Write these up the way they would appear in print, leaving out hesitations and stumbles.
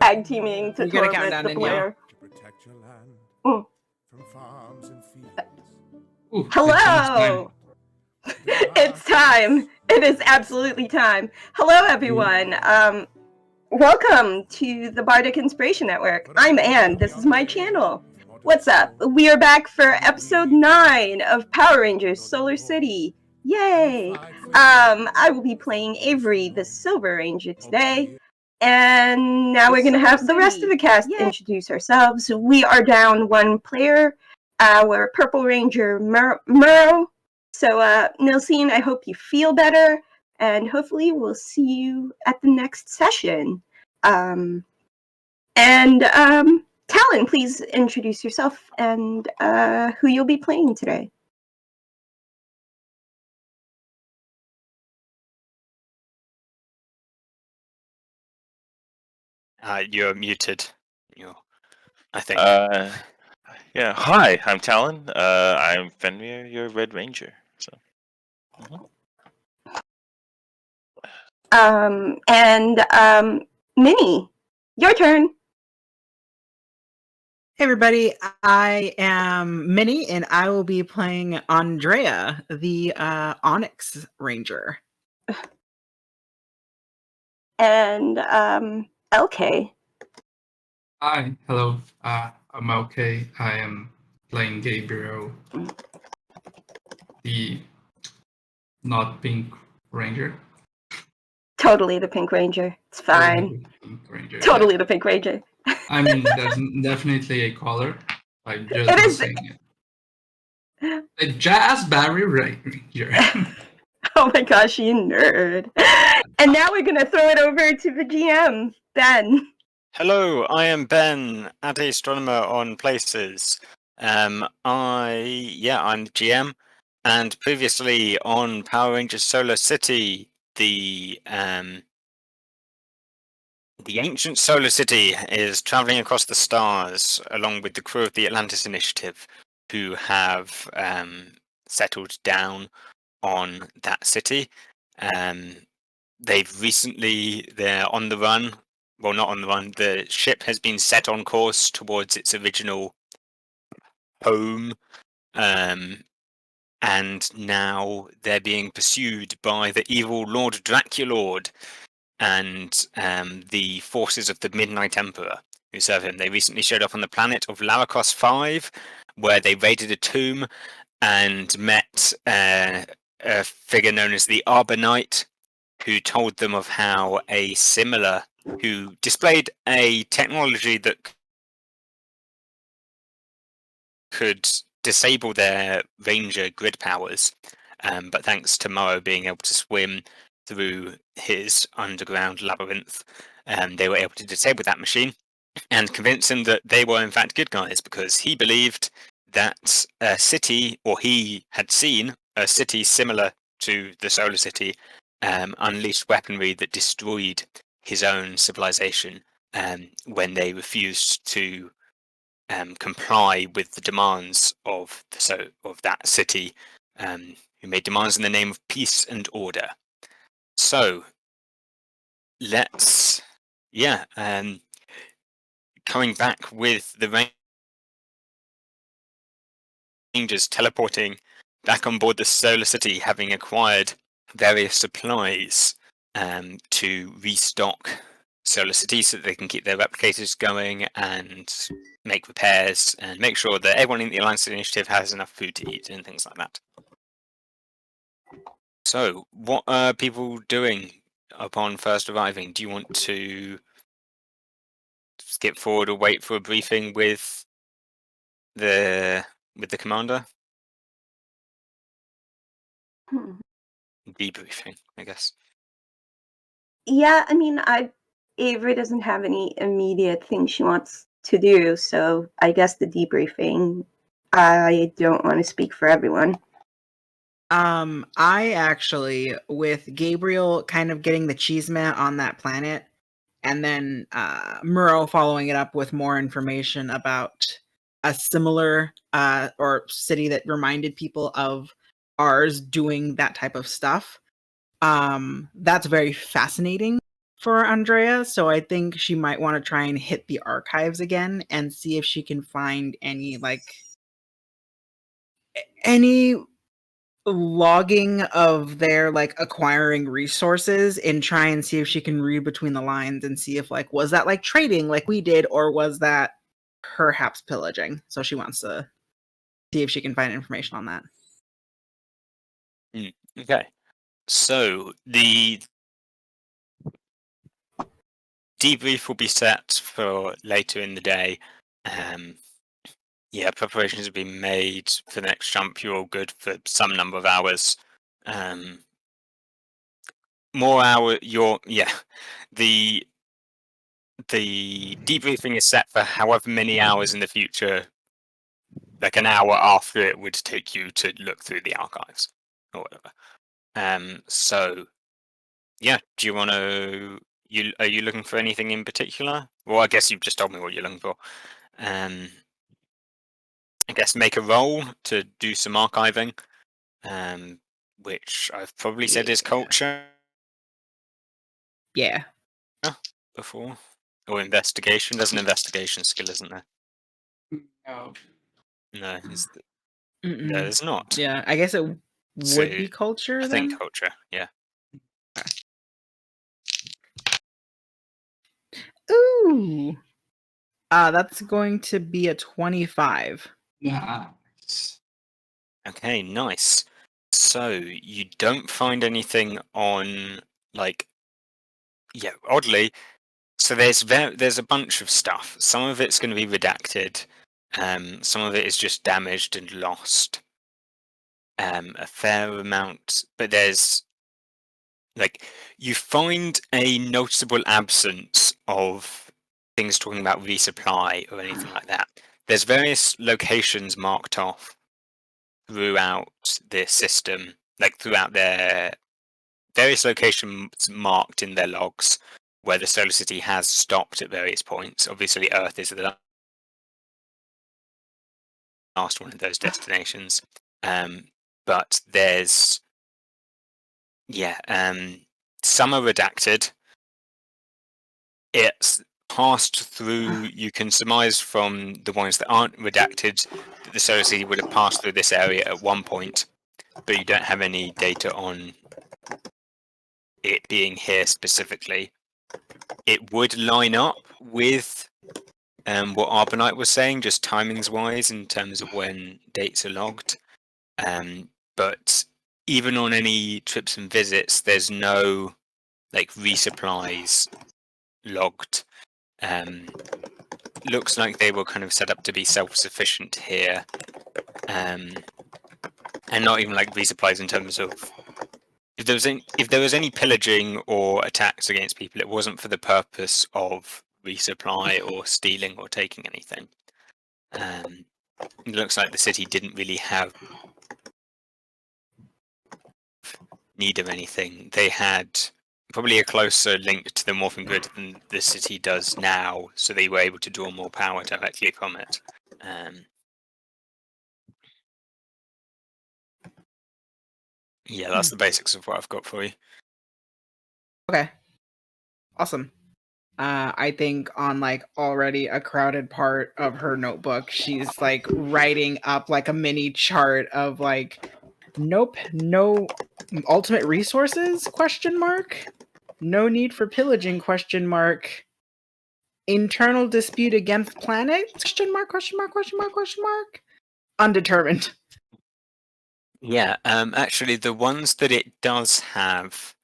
tag teaming to You got a torment countdown, the didn't you? player. To protect your land Mm. from farms and fields. Ooh, Hello! It's time! It is absolutely time. Hello, everyone. Welcome to the Bardic Inspiration Network. I'm Anne. This is my channel. What's up? We are back for episode 9 of Power Rangers Solar City. Yay! I will be playing Avery, the Silver Ranger, today. And now we're going to have the rest of the cast introduce ourselves. We are down one player, our Purple Ranger, Murrow. So, Nilsine, I hope you feel better, and hopefully we'll see you at the next session. Talon, please introduce yourself and who you'll be playing today. You're muted. I think. Yeah. Hi, I'm Talon. I'm Fenrir, your Red Ranger. So. Minnie, your turn. Hey everybody, I am Minnie, and I will be playing Andrea, the Onyx Ranger. And LK. Hi, hello. I'm LK. I am playing Gabriel, the not pink ranger. Totally the Pink Ranger. It's fine. Pink ranger. Totally the Pink Ranger. I mean, there's definitely a color. I'm just It is saying it. A Jazzberry Ranger. Oh my gosh, you nerd. And now we're going to throw it over to the GM, Ben. Hello, I am Ben, ad astronomer on Places. I'm the GM, and previously on Power Rangers Solar City, the ancient Solar City is traveling across the stars along with the crew of the Atlantis Initiative, who have settled down on that city. They're on the run. Well, not on the run. The ship has been set on course towards its original home, and now they're being pursued by the evil Lord Draculord and the forces of the Midnight Emperor who serve him. They recently showed up on the planet of Laracos 5, where they raided a tomb and met a figure known as the Arbor Knight, who told them of how who displayed a technology that could disable their Ranger grid powers, but thanks to Morrow being able to swim through his underground labyrinth, they were able to disable that machine and convince him that they were in fact good guys, because he believed that a city, or he had seen a city similar to the Solar City, unleashed weaponry that destroyed his own civilization when they refused to comply with the demands of that city, who made demands in the name of peace and order. So let's coming back with the Rangers teleporting back on board the Solar City, having acquired various supplies to restock Solar City so that they can keep their replicators going and make repairs and make sure that everyone in the Alliance Initiative has enough food to eat and things like that. So, what are people doing upon first arriving? Do you want to skip forward or wait for a briefing with the commander? Debriefing, I guess. Yeah, I mean, Avery doesn't have any immediate things she wants to do, so I guess the debriefing, I don't want to speak for everyone. I actually, with Gabriel kind of getting the cheeseman on that planet, and then Murrow following it up with more information about a similar or city that reminded people of ours doing that type of stuff. That's very fascinating for Andrea, so I think she might want to try and hit the archives again and see if she can find any logging of their acquiring resources, and try and see if she can read between the lines and see if was that trading like we did, or was that perhaps pillaging. So she wants to see if she can find information on that. Okay. So the debrief will be set for later in the day. Yeah, preparations have been made for the next jump. You're all good for some number of hours. More hour. The debriefing is set for however many hours in the future, like an hour after it would take you to look through the archives or whatever. So yeah, do you want to? Are you looking for anything in particular? Well, I guess you've just told me what you're looking for. I guess make a roll to do some archiving, which I've probably said is culture Yeah. before, or investigation. There's an investigation skill, isn't there? No. No, Mm-mm. no, there's not. Yeah, I guess it would So, be culture I then. think culture. Yeah. Ooh. That's going to be a 25. Nice. Okay, nice. So you don't find anything on oddly. So there's a bunch of stuff. Some of it's going to be redacted. Some of it is just damaged and lost. A fair amount, but there's you find a noticeable absence of things talking about resupply or anything like that. There's various locations marked off throughout this system, throughout their various locations marked in their logs where the Solar City has stopped at various points. Obviously, Earth is the last one of those destinations. But there's some are redacted. It's passed through. You can surmise from the ones that aren't redacted that the Solar City would have passed through this area at one point, but you don't have any data on it being here specifically. It would line up with what Arbonite was saying, just timings wise, in terms of when dates are logged. But even on any trips and visits, there's no resupplies logged. Looks like they were kind of set up to be self-sufficient here, and not even resupplies in terms of if there was any pillaging or attacks against people, it wasn't for the purpose of resupply or stealing or taking anything. It looks like the city didn't really have need of anything. They had probably a closer link to the Morphing Grid than the city does now, so they were able to draw more power directly from it. Yeah, that's the basics of what I've got for you. Okay. Awesome. I think on already a crowded part of her notebook, she's writing up a mini chart of nope, no ultimate resources ? No need for pillaging ? Internal dispute against planet ? Undetermined. Yeah, actually, the ones that it does have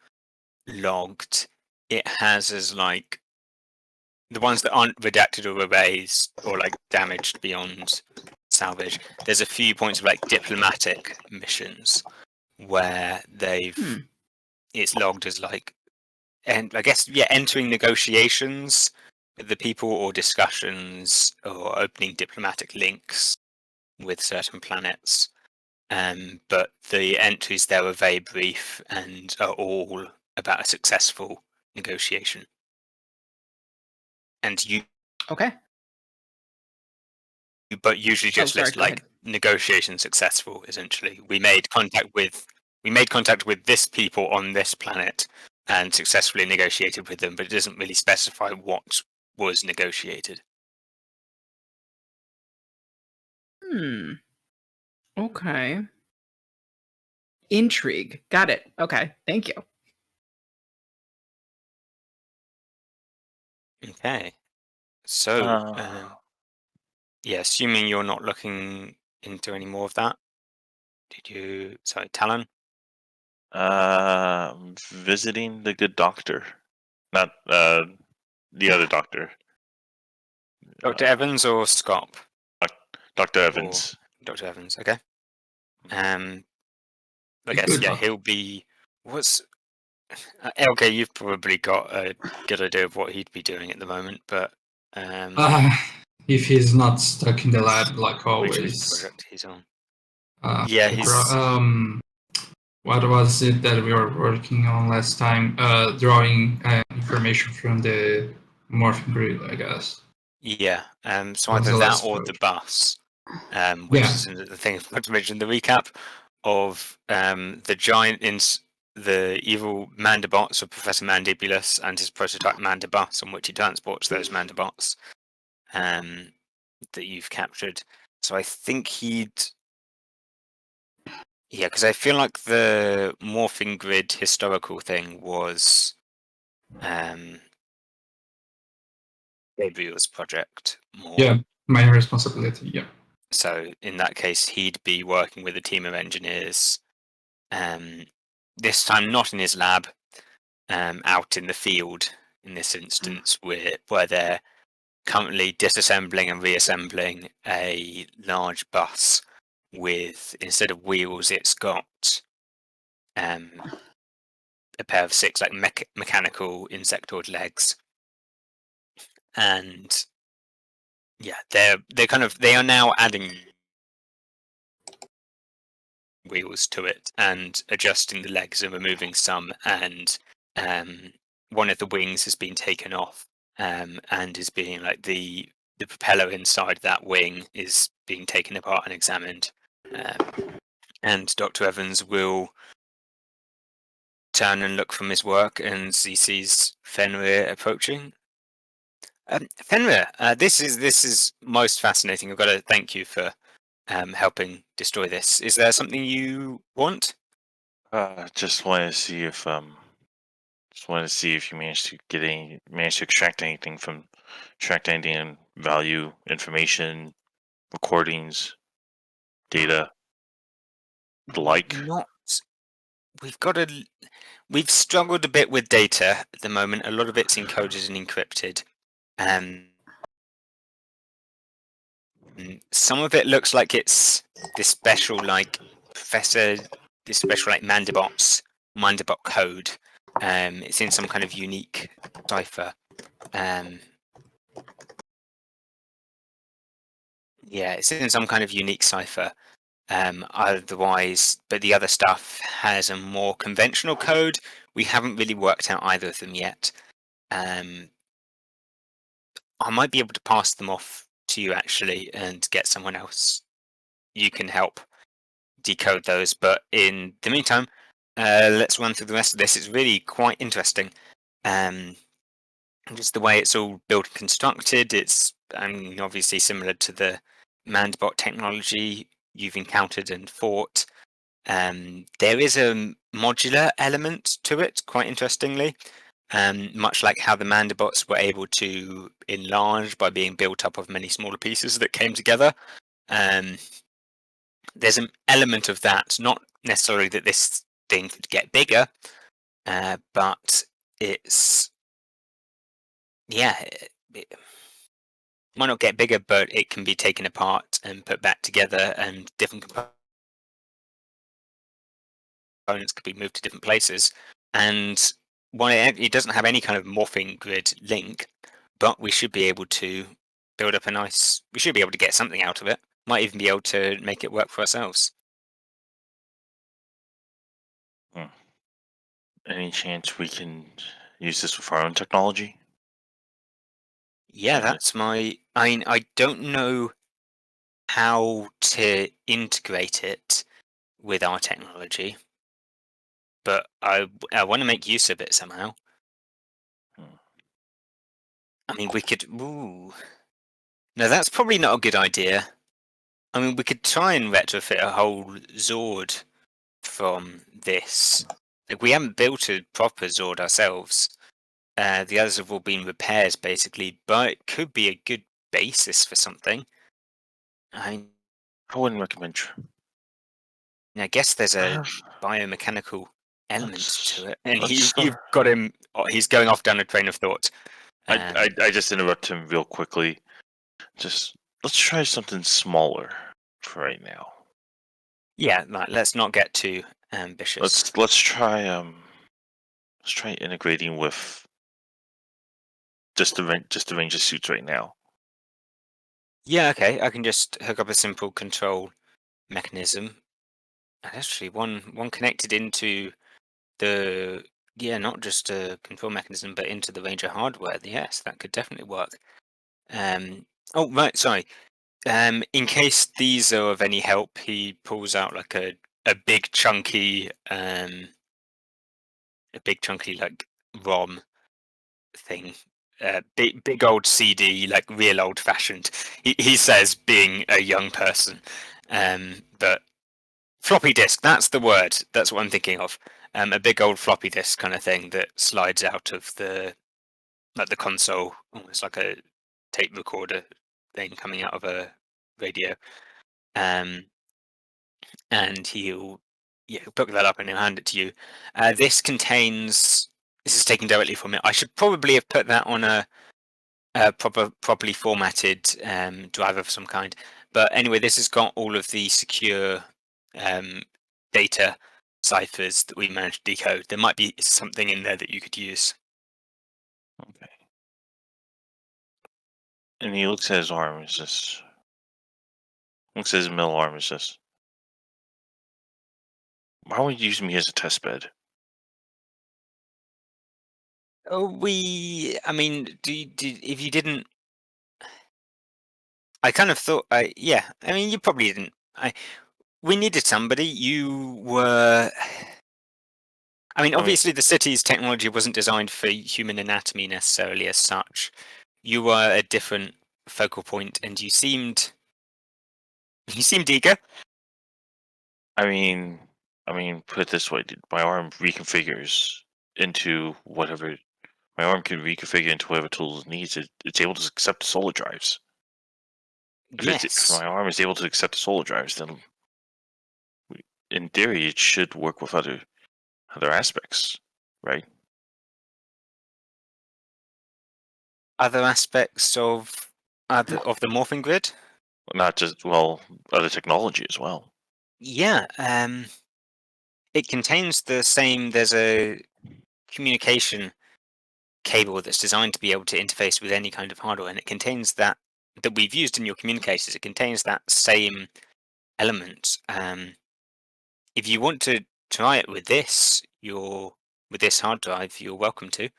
logged, it has as the ones that aren't redacted or erased or damaged beyond salvage. There's a few points of diplomatic missions where it's logged as and I guess entering negotiations with the people or discussions or opening diplomatic links with certain planets. But the entries there are very brief and are all about a successful negotiation. And Okay. But usually just sorry, list go ahead. negotiation successful. Essentially, we made contact with this people on this planet. and successfully negotiated with them, but it doesn't really specify what was negotiated. Okay. Intrigue. Got it. Okay. Thank you. Okay. So, Uh, assuming you're not looking into any more of that, sorry, Talon? visiting the good doctor, not the other doctor, Dr. uh, Evans or Scott? Dr. Or Evans. Dr. Evans, okay. I A guess, good yeah, doctor. he'll be. Okay, you've probably got a good idea of what he'd be doing at the moment, but If he's not stuck in the lab like which always. project he's on? Uh, Yeah, what was it that we were working on last time? Drawing information from the morphing grid, I guess. yeah. So That was either the that last or part. the bus, which Yeah. is the thing I forgot to mention in the recap of the evil Mandibots of Professor Mandibulus and his prototype Mandibus, on which he transports those Mandibots that you've captured. So I think yeah, because I feel like the morphing grid historical thing was Gabriel's project more. Yeah, my responsibility. Yeah. So in that case, he'd be working with a team of engineers. This time, not in his lab, out in the field. In this instance, where they're currently disassembling and reassembling a large bus with, instead of wheels, it's got a pair of 6 like mechanical insectoid legs, and yeah, they are now adding wheels to it and adjusting the legs and removing some, and one of the wings has been taken off, and is being like the propeller inside that wing is being taken apart and examined, and Dr. Evans will turn and look from his work, and he sees Fenrir approaching. Fenrir, this is most fascinating. I've got to thank you for helping destroy this. Is there something you want? Just wanted to see if you managed to extract anything in value, information, recordings, data, the like. Not. We've got a. We've struggled a bit with data at the moment. A lot of it's encoded and encrypted. Some of it looks like it's this special like Mandibot code. It's in some kind of unique cipher. Yeah, it's in some kind of unique cipher. Otherwise, but the other stuff has a more conventional code. We haven't really worked out either of them yet. I might be able to pass them off to you actually and get someone else. You can help decode those, but in the meantime, let's run through the rest of this. It's really quite interesting. Just the way it's all built and constructed. It's obviously similar to the Mandibot technology you've encountered and fought. There is a modular element to it, quite interestingly. Much like how the Mandibots were able to enlarge by being built up of many smaller pieces that came together. There's an element of that, not necessarily that this thing could get bigger, but it's, yeah, it might not get bigger, but it can be taken apart and put back together, and different components could be moved to different places. And while it doesn't have any kind of morphing grid link, but we should be able to build up we should be able to get something out of it. Might even be able to make it work for ourselves. Any chance we can use this with our own technology? Yeah, Okay. that's I mean, I don't know how to integrate it with our technology. but I want to make use of it somehow. I mean, we could. Ooh. No, that's probably not a good idea. I mean, we could try and retrofit a whole Zord from this. Like, we haven't built a proper Zord ourselves. The others have all been repairs, basically, but it could be a good basis for something. I wouldn't recommend. I guess there's a biomechanical element to it, and you've got him. Oh, he's going off down a train of thought. I just interrupt him real quickly. Just let's try something smaller for right now. Yeah, like, let's not get too ambitious. Let's try integrating with just the ranger suits right now. Yeah, okay. I can just hook up a simple control mechanism. Actually, one connected into the not just a control mechanism, but into the Ranger hardware. Yes, that could definitely work. Oh right, sorry. In case these are of any help, he pulls out like a big chunky like ROM thing. Big old CD, like real old fashioned. He says, being a young person, but floppy disk. That's the word. That's what I'm thinking of. A big old floppy disk kind of thing that slides out of the console, almost like a tape recorder thing coming out of a radio. And he'll pick that up and he'll hand it to you. This is taken directly from it. I should probably have put that on a properly formatted driver of some kind. But anyway, this has got all of the secure data ciphers that we managed to decode. There might be something in there that you could use. Okay. And he looks at his arm. Is this? Looks at his middle arm. Is this? Why would you use me as a test bed? Oh, I mean, if you didn't, I kind of thought, yeah. I mean, you probably didn't. We needed somebody. You were. I mean, obviously, the city's technology wasn't designed for human anatomy necessarily as such. You were a different focal point, and you seemed eager. I mean, put it this way: my arm reconfigures into whatever. My arm can reconfigure into whatever tools it needs. It's able to accept the solar drives. If my arm is able to accept the solar drives, then in theory it should work with other aspects, right? Other aspects of the morphing grid? Not just other technology as well. Yeah, it contains the same. There's a communication cable that's designed to be able to interface with any kind of hardware, and it contains that we've used in your communicators. It contains that same element. If you want to try it with this, with this hard drive, you're welcome to.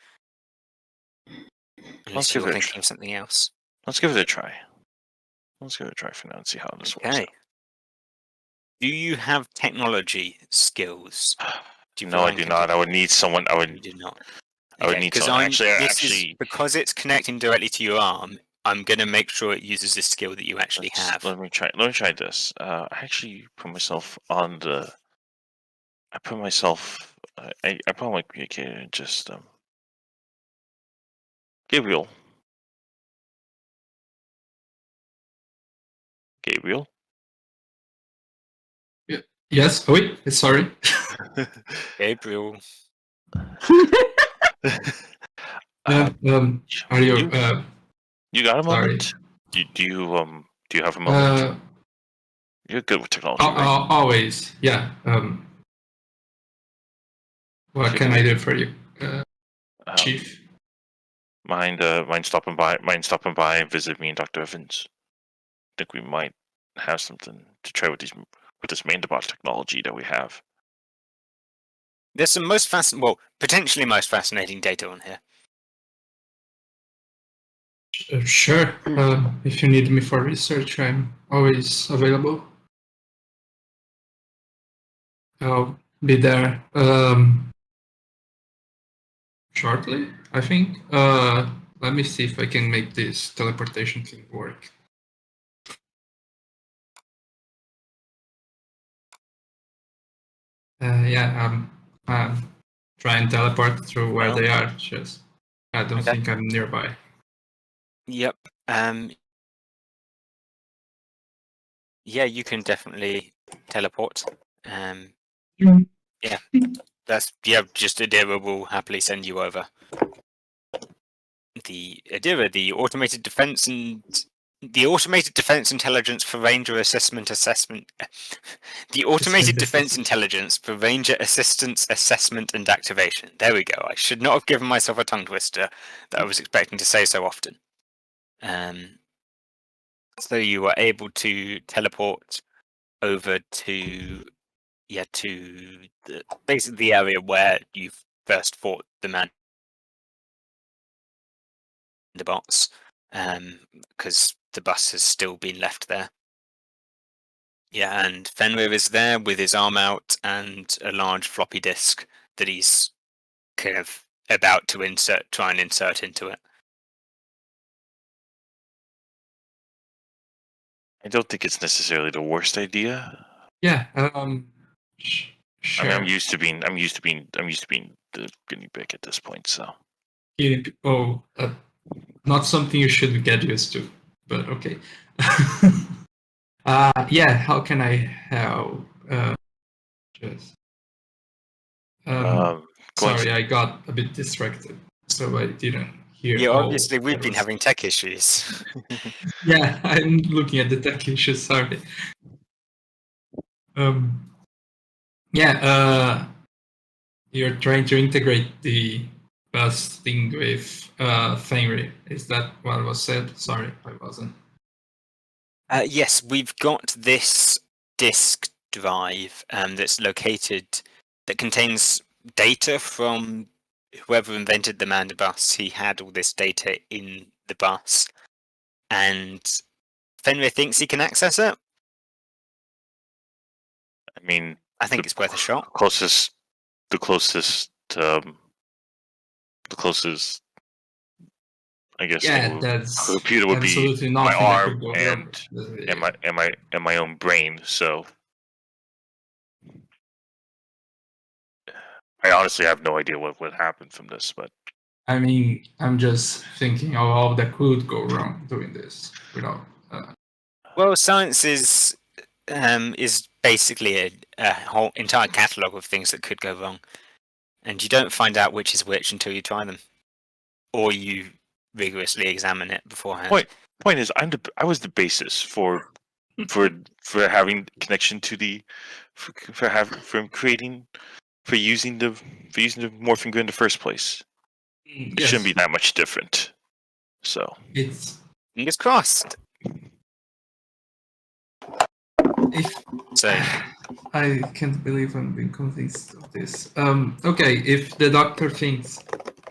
Unless you're thinking of something else. Let's give it a try. Let's give it a try for now and see how this works out. Do you have technology skills? No, I do not. I would need someone. You do not. I would need someone. Actually, because it's connecting directly to your arm, I'm going to make sure it uses this skill that you actually have. Let me try this. I actually put myself on the. I put myself. I put my communicator and just Gabriel. Gabriel. Yeah. Yes. Oh, wait. Sorry. Gabriel. Are you? You got a moment? Do you have a moment? You're good with technology, right? Always. Yeah. What can I do for you, Chief? Mind stopping by and visit me and Dr. Evans. I think we might have something to try with this Mandibot technology that we have. There's some potentially most fascinating data on here. Sure. If you need me for research, I'm always available. be there shortly, I think. Let me see if I can make this teleportation thing work. Yeah, try and teleport through where Well, they are. Just, I don't okay. think I'm nearby. Yep. Yeah, you can definitely teleport. Yeah, just Adira will happily send you over. The Adira, the automated defense intelligence for ranger assessment. The automated defense intelligence for ranger assistance assessment and activation. There we go. I should not have given myself a tongue twister that I was expecting to say so often. So you were able to teleport over to basically the area where you first fought the man the bots, because the bus has still been left there. Yeah, and Fenrir is there with his arm out and a large floppy disk that he's kind of about to try and insert into it. I don't think it's necessarily the worst idea. Yeah. I mean, Sure. I'm used to being the guinea pig at this point. So Not something you should get used to, but okay. Yeah. How can I help? Just. Sorry, I got a bit distracted, so I didn't hear. Yeah, all obviously we've that been was- having tech issues. Yeah, I'm looking at the tech issues. Sorry. Yeah. You're trying to integrate the bus thing with Fenrir. Is that what was said? Sorry, I wasn't. Yes, we've got this disk drive that contains data from whoever invented the manned bus. He had all this data in the bus, and Fenrir thinks he can access it. I mean, I think it's worth a shot. The closest, I guess, Yeah, that's computer would be absolutely my nothing that arm could go wrong. and my own brain. So I honestly have no idea what would happen from this, but I mean, I'm just thinking of all that could go wrong doing this without. Well, science is basically a whole entire catalogue of things that could go wrong, and you don't find out which is which until you try them, or you rigorously examine it beforehand. Point is, I was the basis for having connection to the for using the morphing grid in the first place. It shouldn't be that much different. So It's fingers crossed. So I can't believe I'm being convinced of this. Okay, if the doctor thinks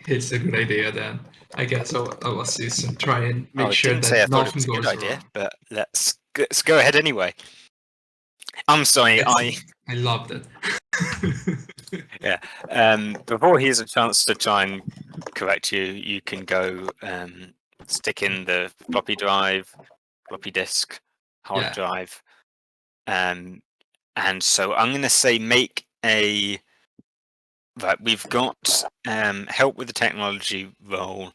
it's a good idea, then I guess I'll assist and try and make sure I didn't say I that thought it nothing was a goes good idea, wrong. but let's go ahead anyway. I'm sorry, I love that. before he has a chance to try and correct you, you can go stick in the floppy disk, hard drive, and so I'm going to say make a. Right, we've got help with the technology roll,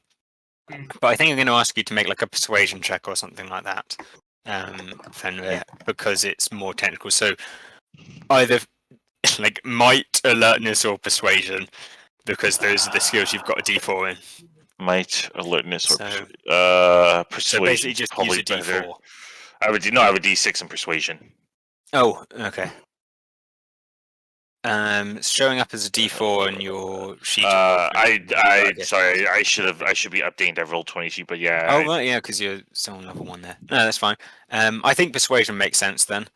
but I think I'm going to ask you to make like a persuasion check or something like that, Fenrir, because it's more technical. So either like might, alertness, or persuasion, because those are the skills you've got a D4 in. Might, alertness, or persuasion. So basically, just probably use a D4. better. I have a D6 in persuasion. Oh, okay. It's showing up as a D4 on your sheet. Sorry, I should be updating that roll 20 sheet, but yeah. Oh, right, yeah, because you're still on level 1 there. No, that's fine. I think persuasion makes sense then.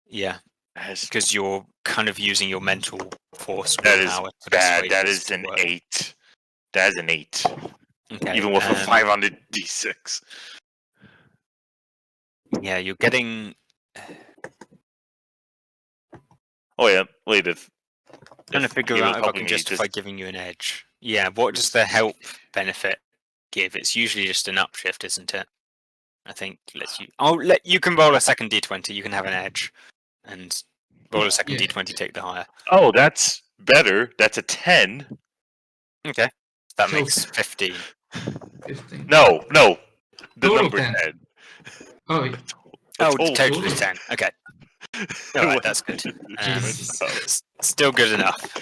Yeah, because you're kind of using your mental force. That is bad. That is an 8. That is an 8. Okay, even with a 5 on the D6. Yeah, you're getting. Oh yeah, wait. Trying to figure he was out if I helping can me justify just giving you an edge. Yeah, what does the help benefit give? It's usually just an upshift, isn't it? I think lets you. Oh, you can roll a second d20. You can have an edge, and roll a second Yeah. d20. Take the higher. Oh, that's better. That's a 10. Okay, that So- makes 15. 15. No, the Total number 10. 10. Oh, A Oh, total total is total. 10. Okay, all right, that's good. Jesus. It's still good enough.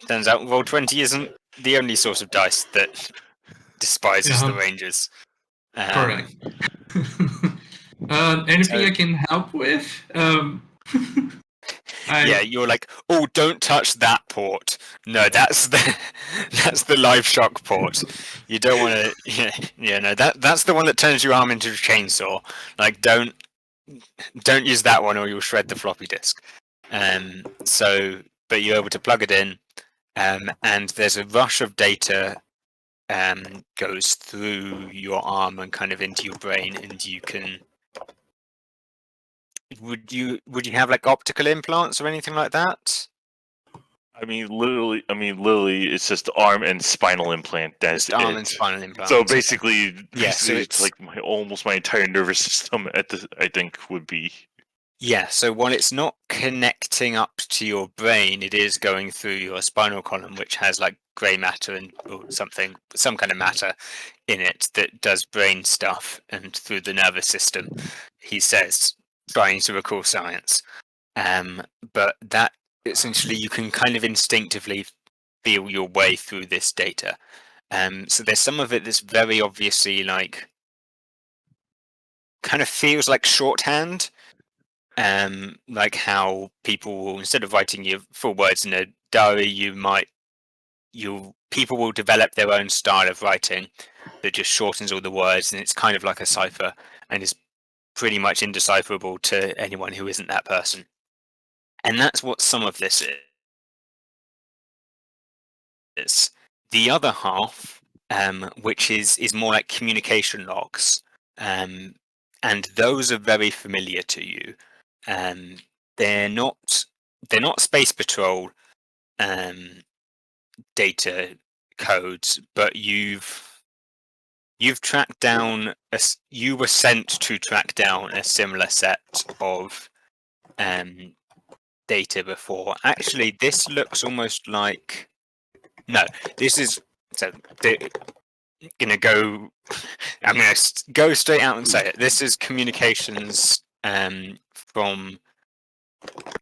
Turns out roll 20 isn't the only source of dice that despises the Yeah. ranges. Correct. Anything so- I can help with? Yeah, you're like, oh, don't touch that port. No, that's the that's the live shock port. You don't want to. Yeah, no, that's the one that turns your arm into a chainsaw. Like, don't use that one, or you'll shred the floppy disk. But you're able to plug it in, and there's a rush of data goes through your arm and kind of into your brain, and you can. Would you have like optical implants or anything like that? I mean, literally, it's just arm and spinal implant. That's Just arm it. and spinal implants. So basically, Yeah, so it's like almost my entire nervous system. I think would be. Yeah, so while it's not connecting up to your brain, it is going through your spinal column, which has like grey matter and or some kind of matter in it that does brain stuff, and through the nervous system, he says, trying to recall science. But that essentially you can kind of instinctively feel your way through this data. So there's some of it that's very obviously like kind of feels like shorthand. Like how people will, instead of writing your full words in a diary, people will develop their own style of writing that just shortens all the words, and it's kind of like a cipher and is pretty much indecipherable to anyone who isn't that person. And that's what some of this is. The other half, which is more like communication logs, and those are very familiar to you. They're not Space Patrol data codes, but you've tracked down you were sent to track down a similar set of data before. Actually, this looks almost like this is gonna go. I'm gonna go straight out and say it. This is communications from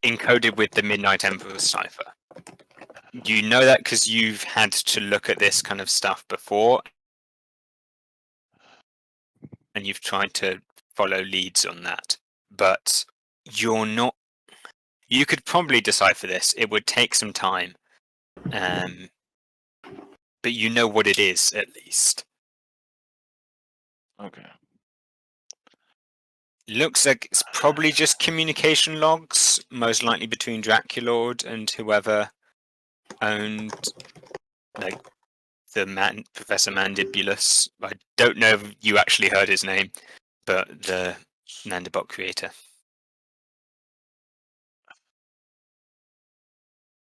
encoded with the Midnight Emperor's cipher. You know that because you've had to look at this kind of stuff before, and you've tried to follow leads on that. But you're not. You could probably decipher this. It would take some time, but you know what it is at least. Okay. Looks like it's probably just communication logs, most likely between Draculord and whoever owned, like, Professor Mandibulus. I don't know if you actually heard his name, but the Nandibot creator.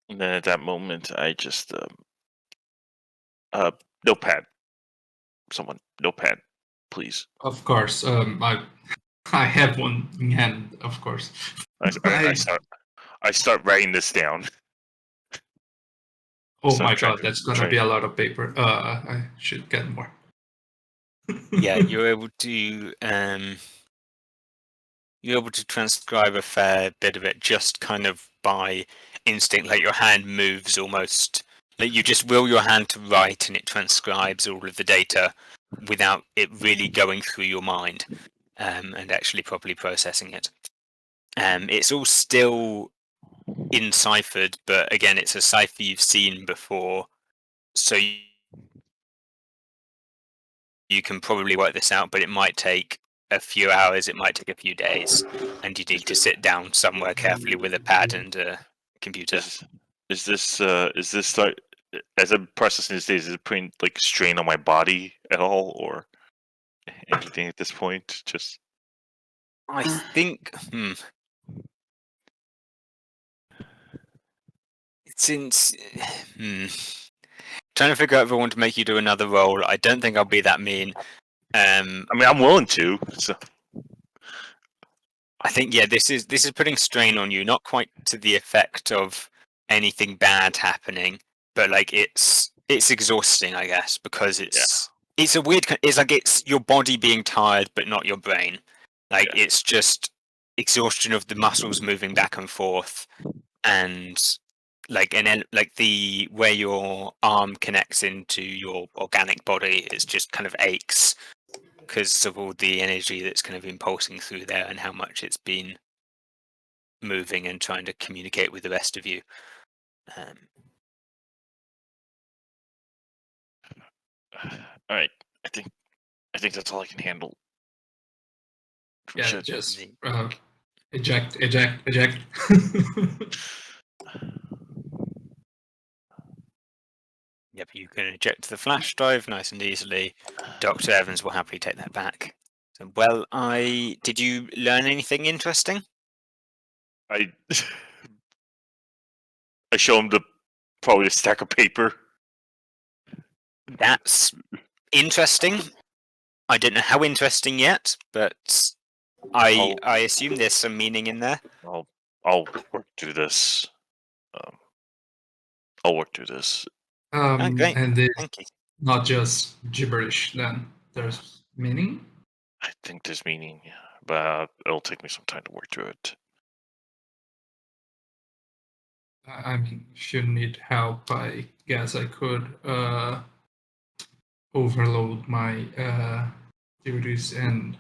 And then at that moment, I just notepad. Someone notepad, please. Of course. I have one in hand, of course. I start writing this down. Oh So my try- god, that's gonna try- be a lot of paper. I should get more. Yeah, you're able to transcribe a fair bit of it just kind of by instinct. Like your hand moves almost. Like you just will your hand to write, and it transcribes all of the data without it really going through your mind and actually properly processing it. It's all still enciphered, but again, it's a cipher you've seen before, so you can probably work this out, but it might take a few hours, it might take a few days, and you need to sit down somewhere carefully with a pad and a computer. Is this like, as I'm processing these days, is it putting like strain on my body at all, or anything at this point? Just I think Since trying to figure out if I want to make you do another roll, I don't think I'll be that mean. I mean, I'm willing to. So I think this is putting strain on you, not quite to the effect of anything bad happening, but like it's exhausting, I guess, because it's a weird. It's like it's your body being tired, but not your brain. Like it's just exhaustion of the muscles moving back and forth, and like the where your arm connects into your organic body is just kind of aches because of all the energy that's kind of been pulsing through there and how much it's been moving and trying to communicate with the rest of you. all right, I think that's all I can handle. We Yeah, should- just eject. Yep, you can eject the flash drive nice and easily. Dr. Evans will happily take that back. So, well, did you learn anything interesting? I show him probably a stack of paper. That's interesting. I don't know how interesting yet, but I assume there's some meaning in there. I'll work through this. I'll work through this. Great. And it's Thank you. not just gibberish. Then there's meaning. I think there's meaning, but it'll take me some time to work through it. I mean, if you need help, I guess I could overload my duties and.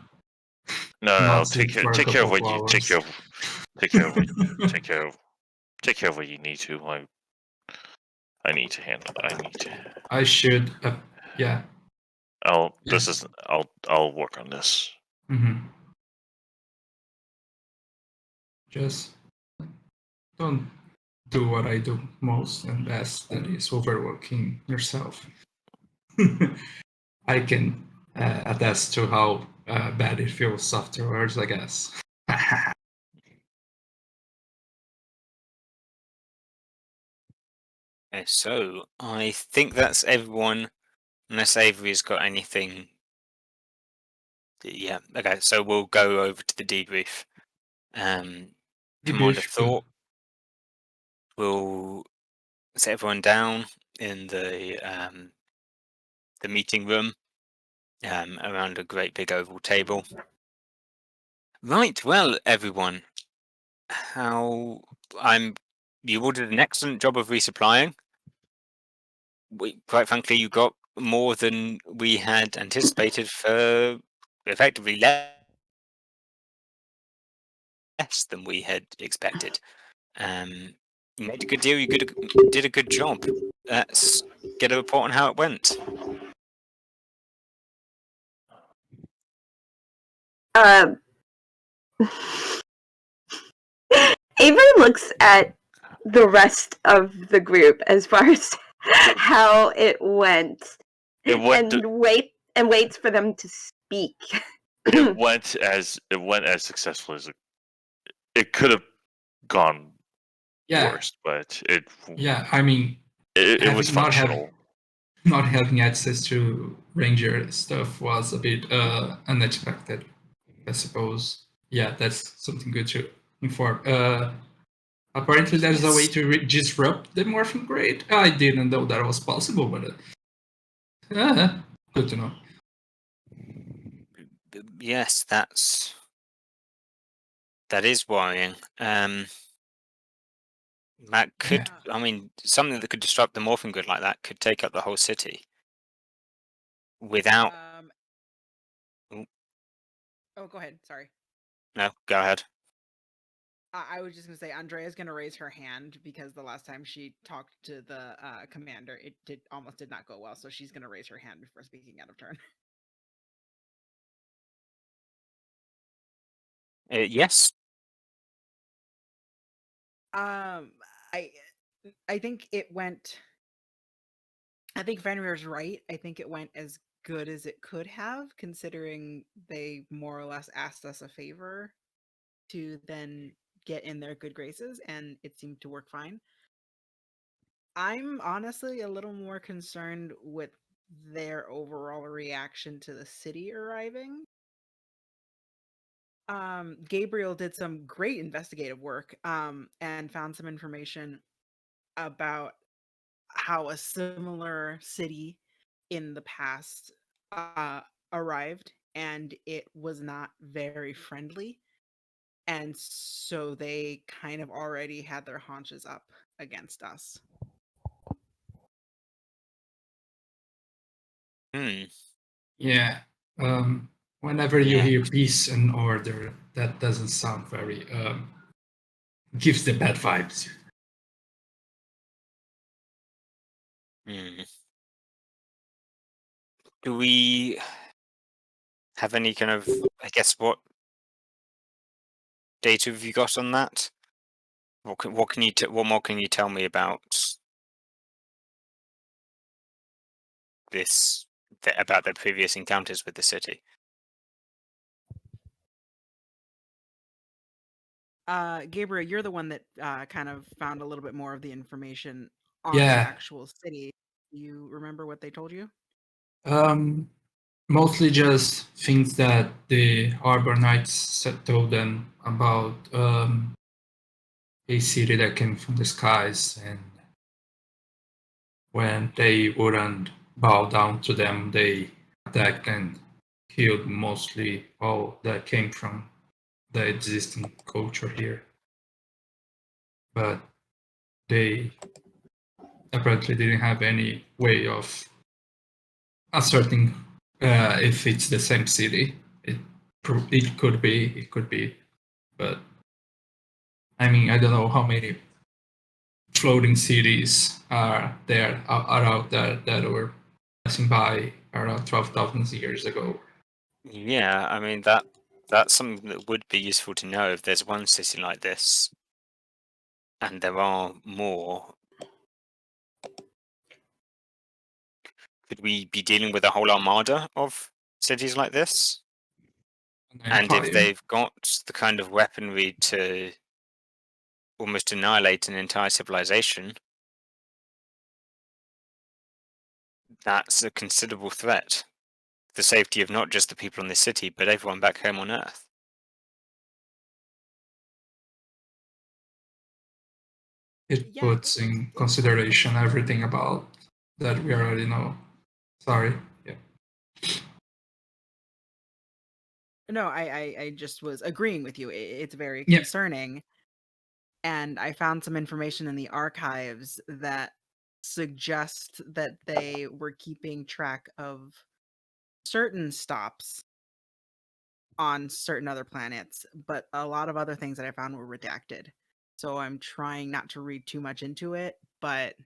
No, not take sleep for a care of couple what you of take care hours. of. Take care of what you take care of what you need to. I need to handle. I should. Yeah. I'll Yeah. I'll work on this. Mm-hmm. Just don't do what I do most and best, that is overworking yourself. I can attest to how bad it feels afterwards, I guess. Okay, so I think that's everyone, unless Avery's got anything. Yeah, okay, so we'll go over to the debrief. Commander Debrief, Thought will set everyone down in the meeting room around a great big oval table. Right, well, everyone, you all did an excellent job of resupplying. Quite frankly, you got more than we had anticipated for effectively less than we had expected. You made a good deal. You did a good job. Let's get a report on how it went. Avery looks at the rest of the group as far as how it went, and waits for them to speak. It went as successful as it could have gone worse, but it. Yeah, I mean, it was functional. Not having access to Ranger stuff was a bit unexpected, I suppose. Yeah, that's something good to inform. Apparently, there's a way to disrupt the morphing grade. I didn't know that was possible, but good to know. Yes, that is worrying. That could, I mean, something that could disrupt the morphing grid like that could take up the whole city. Without. Oh, go ahead. Sorry. No, go ahead. I was just gonna say Andrea's gonna raise her hand because the last time she talked to the commander, it almost did not go well. So she's gonna raise her hand before speaking out of turn. Yes. I think it went. I think Fenrir's right. I think it went as good as it could have, considering they more or less asked us a favor to then get in their good graces, and it seemed to work fine. I'm honestly a little more concerned with their overall reaction to the city arriving. Gabriel did some great investigative work and found some information about how a similar city in the past arrived, and it was not very friendly. And so they kind of already had their haunches up against us. Hmm. Yeah. Whenever you Yeah. hear peace and order, that doesn't sound very gives the bad vibes. Hmm. Do we have any kind of, I guess, what data have you got on that? What more can you tell me about this, about their previous encounters with the city? Gabriel, you're the one that kind of found a little bit more of the information on the Yeah. actual city. You remember what they told you? Mostly just things that the Harbor Knights told them about a city that came from the skies, and when they wouldn't bow down to them, they attacked and killed mostly all that came from the existing culture here. But they apparently didn't have any way of asserting if it's the same city. It could be, but I mean, I don't know how many floating cities are out there that were passing by around 12,000 years ago. Yeah, I mean that's something that would be useful to know if there's one city like this, and there are more. Could we be dealing with a whole armada of cities like this? An And if empire. they've got the kind of weaponry to almost annihilate an entire civilization, that's a considerable threat. The safety of not just the people in this city, but everyone back home on Earth. It Yeah, puts in consideration everything about that we already know. Sorry. Yeah. No, I just was agreeing with you. It's very Yeah. concerning. And I found some information in the archives that suggest that they were keeping track of certain stops on certain other planets, but a lot of other things that I found were redacted. So I'm trying not to read too much into it, but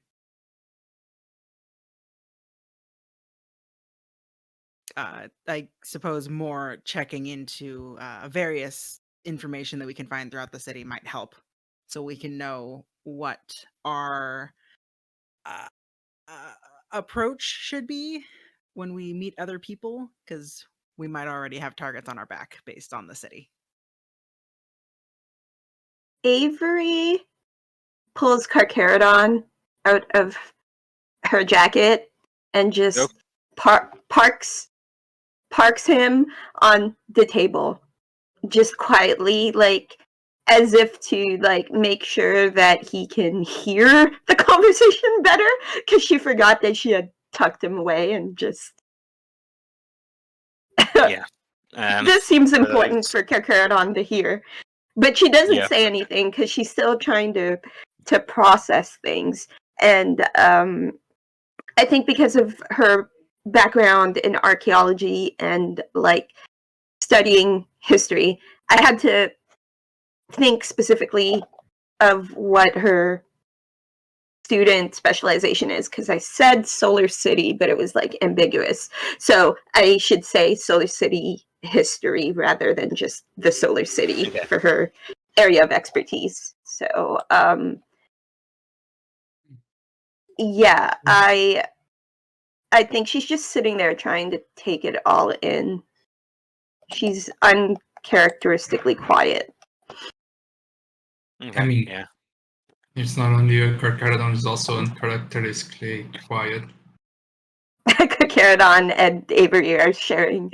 I suppose more checking into various information that we can find throughout the city might help, so we can know what our uh, approach should be when we meet other people, because we might already have targets on our back based on the city. Avery pulls Carcharodon out of her jacket and just parks him on the table, just quietly, like as if to like make sure that he can hear the conversation better, because she forgot that she had tucked him away and just Yeah. this seems for important those- for Carcharodon to hear. But she doesn't Yeah. say anything because she's still trying to process things. And I think because of her background in archaeology and like studying history, I had to think specifically of what her student specialization is, because I said Solar City, but it was like ambiguous. So I should say Solar City history rather than just the Solar City Okay. for her area of expertise. So yeah, I think she's just sitting there trying to take it all in. She's uncharacteristically quiet. Okay. I mean, yeah. It's not only a Carcharodon, it's also uncharacteristically quiet. Caradon and Avery are sharing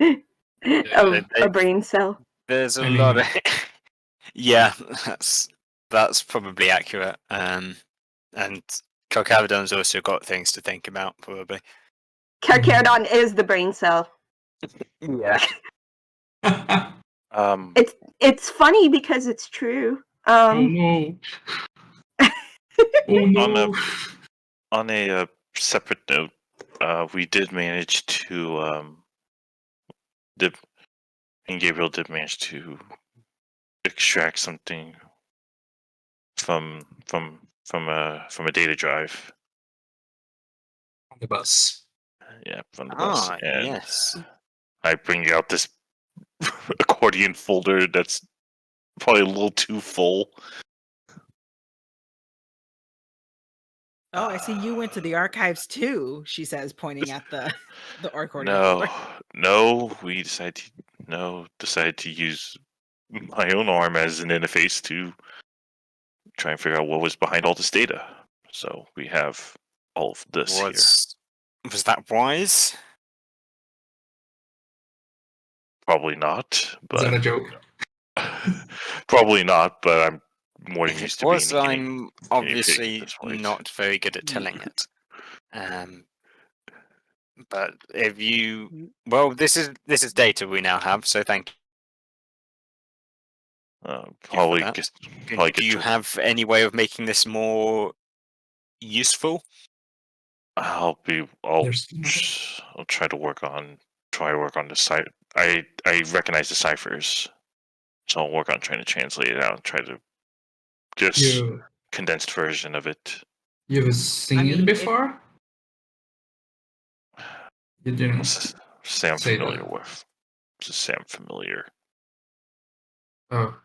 a brain cell. There's a I lot mean- of yeah, that's probably accurate. And Carcharodon's also got things to think about, probably. Caradon is the brain cell. Yeah. Um, It's funny because it's true. Oh no. Oh no. on a separate note, we did manage to me and Gabriel did manage to extract something from a data drive. On the bus. Yeah, from the bus. Ah, And yes. I bring out this accordion folder that's probably a little too full. Oh, I see you went to the archives too, she says, pointing at the accordion No, folder. no, we decided to use my own arm as an interface to try and figure out what was behind all this data. So we have all of this here. Was that wise? Probably not, Is that but a joke? probably not. But I'm more than If used it to being. was, a guinea- I'm guinea pig at obviously this point. not very good at telling it. But if you, well, this is data we now have, so thank Probably that. just you. probably Do get you to- have any way of making this more useful? I'll There's try to work on the site. I recognize the ciphers, so I'll work on trying to translate it out and try to just you condensed version of it. you've seen I mean, it before? You didn't Say I'm say familiar that. with. Just say I'm familiar. Oh.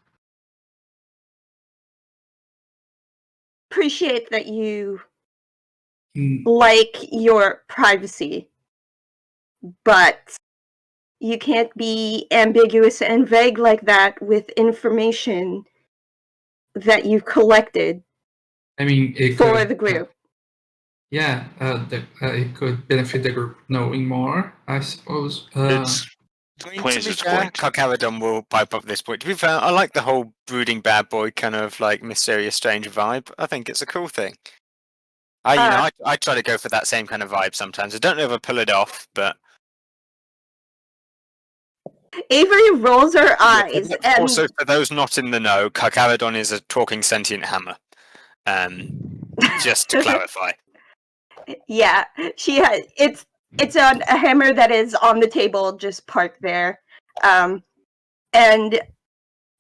Appreciate that you Mm, like your privacy, but you can't be ambiguous and vague like that with information that you've collected I mean, it for could, the group. yeah, it could benefit the group knowing more, I suppose. It's I mean, point to is be it's fair, going to. Carcharodon will pipe up this point. To be fair, I like the whole brooding bad boy kind of like mysterious stranger vibe. I think it's a cool thing. I try to go for that same kind of vibe sometimes. I don't know if I pull it off, but Avery rolls her eyes Yeah, and also for those not in the know, Carcharodon is a talking sentient hammer. Just to clarify. yeah, she has it's a hammer that is on the table, just parked there. And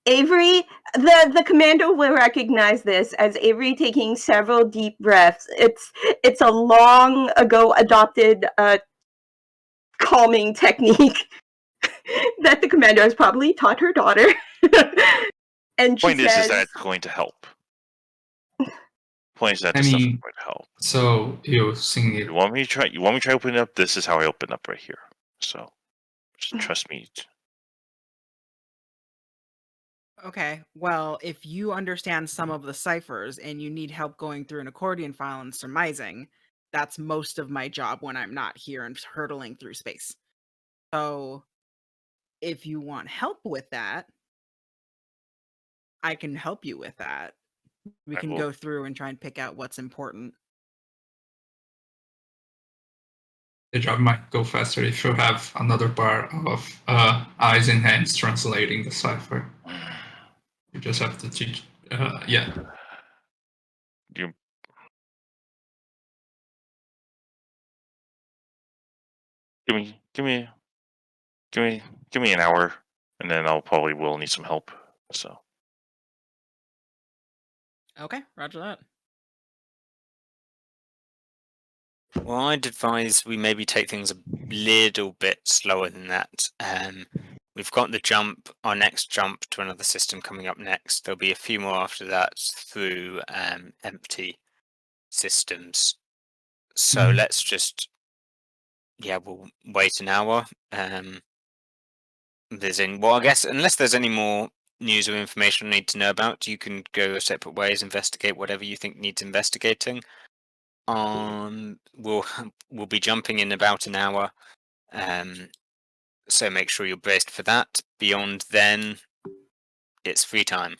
Avery, the commando will recognize this as Avery taking several deep breaths. It's a long ago adopted calming technique that the commando has probably taught her daughter. And she Point says, is that it's going to help. Point is that I this stuff is mean- going to help. So you've seen it. You want me to try? You want me to try opening up? This is how I open up right here. So, just trust me. Okay, well, if you understand some of the ciphers and you need help going through an accordion file and surmising, that's most of my job when I'm not here and hurtling through space. So, if you want help with that, I can help you with that. We I can will. go through and try and pick out what's important. The job might go faster if you have another pair of eyes and hands translating the cipher. You just have to teach. Yeah. You. Give me an hour, and then I'll probably will need some help. So. Okay, roger that. Well, I'd advise we maybe take things a little bit slower than that. We've got the jump, our next jump to another system coming up next. There'll be a few more after that through empty systems. So Mhm. let's just, we'll wait an hour. Well, I guess unless there's any more news or information you need to know about, you can go separate ways, investigate whatever you think needs investigating. We'll be jumping in about an hour, so make sure you're braced for that. Beyond then, it's free time.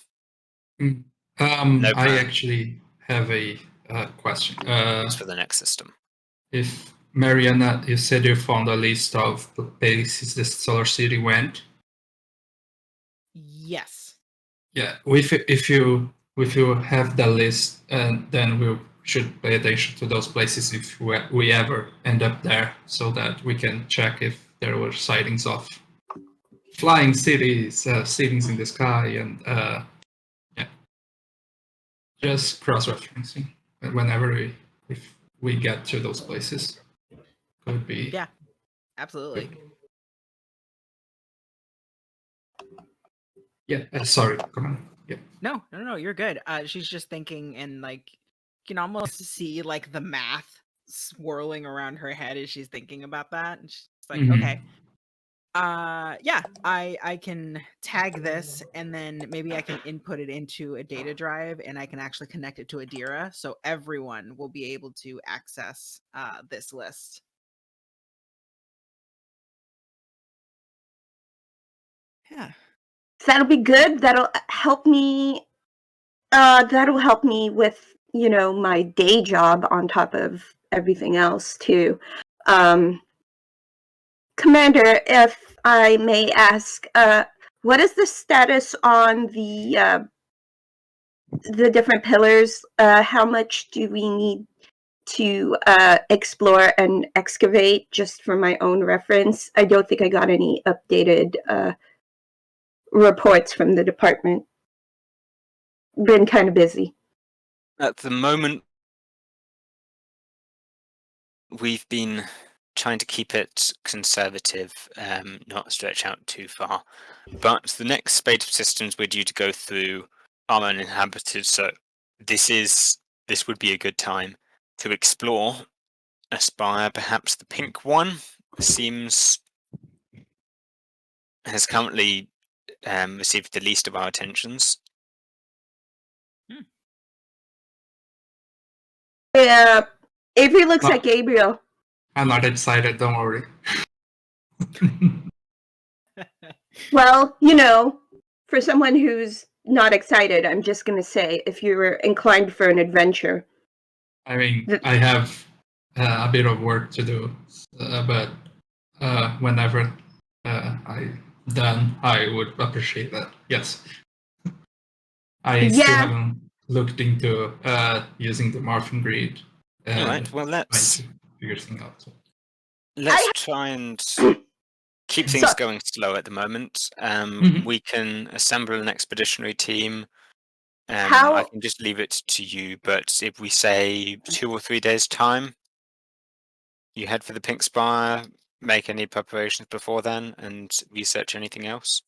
No I plan. actually have a question. It's for the next system. If Mariana, you said you found a list of the places the Solar City went. Yes. Yeah, if you have the list, then we should pay attention to those places if we ever end up there, so that we can check if there were sightings of flying cities, cities in the sky, and just cross-referencing whenever if we get to those places. Could be. Yeah, absolutely. Yeah, sorry, come on. Yeah. No, you're good. She's just thinking, and like, you can almost see like the math swirling around her head as she's thinking about that. And she's like, Mhm. okay, yeah, I can tag this, and then maybe I can input it into a data drive, and I can actually connect it to Adira, so everyone will be able to access this list. Yeah. That'll be good. That'll help me. That'll help me with my day job on top of everything else too. Commander, if I may ask, what is the status on the different pillars? How much do we need to explore and excavate, just for my own reference? I don't think I got any updated reports from the department. Been kind of busy. At the moment, we've been trying to keep it conservative, not stretch out too far. But the next spate of systems we're due to go through are uninhabited, so this would be a good time to explore. Aspire, perhaps the pink one, has currently received the least of our attentions. Yeah, Avery looks at Gabriel. I'm not excited, don't worry. Well, for someone who's not excited, I'm just going to say, if you're inclined for an adventure. I mean, I have a bit of work to do, but whenever I'm done, I would appreciate that. Yes. I still haven't looked into using the morphing grid. All right, well, let's figure things out. Let's try and keep things going slow at the moment. We can assemble an expeditionary team. I can just leave it to you, but if we say 2 or 3 days' time, you head for the Pink Spire, make any preparations before then, and research anything else?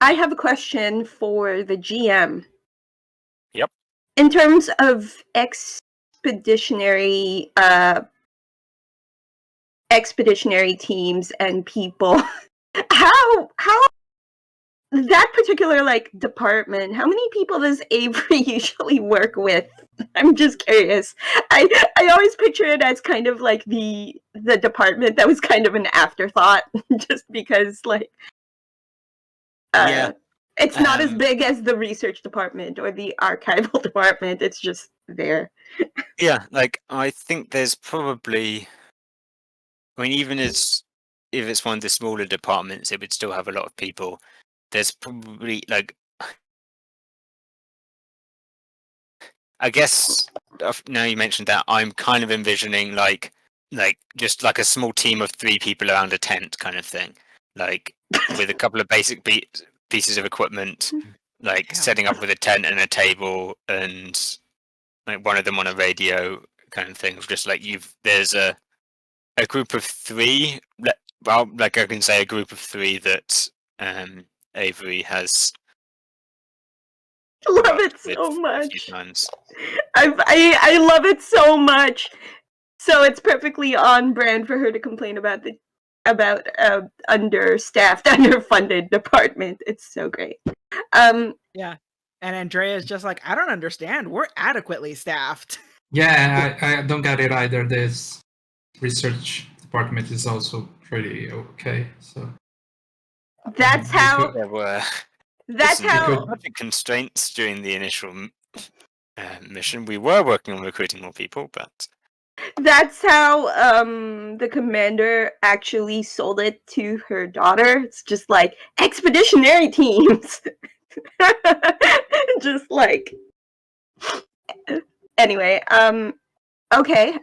I have a question for the GM. Yep. In terms of expeditionary teams and people, how that particular department, how many people does Avery usually work with? I'm just curious. I always picture it as kind of like the department that was kind of an afterthought, just because it's not as big as the research department or the archival department. It's just there. Yeah, I think there's probably, even if it's one of the smaller departments, it would still have a lot of people. There's probably I guess now you mentioned that, I'm kind of envisioning just a small team of 3 people around a tent kind of thing, with a couple of basic pieces of equipment, setting up with a tent and a table, and one of them on a radio kind of thing. Just there's a group of 3. Well, I can say a group of 3 that Avery has. Love it so much. I love it so much. So it's perfectly on brand for her to complain about understaffed, underfunded department. It's so great. Yeah. And Andrea's just like, I don't understand. We're adequately staffed. Yeah, I don't get it either. This research department is also pretty okay. So That's we how. could- There were That's some how. budget constraints during the initial mission. We were working on recruiting more people, but That's how the commander actually sold it to her daughter. It's just like expeditionary teams. Just like anyway, okay.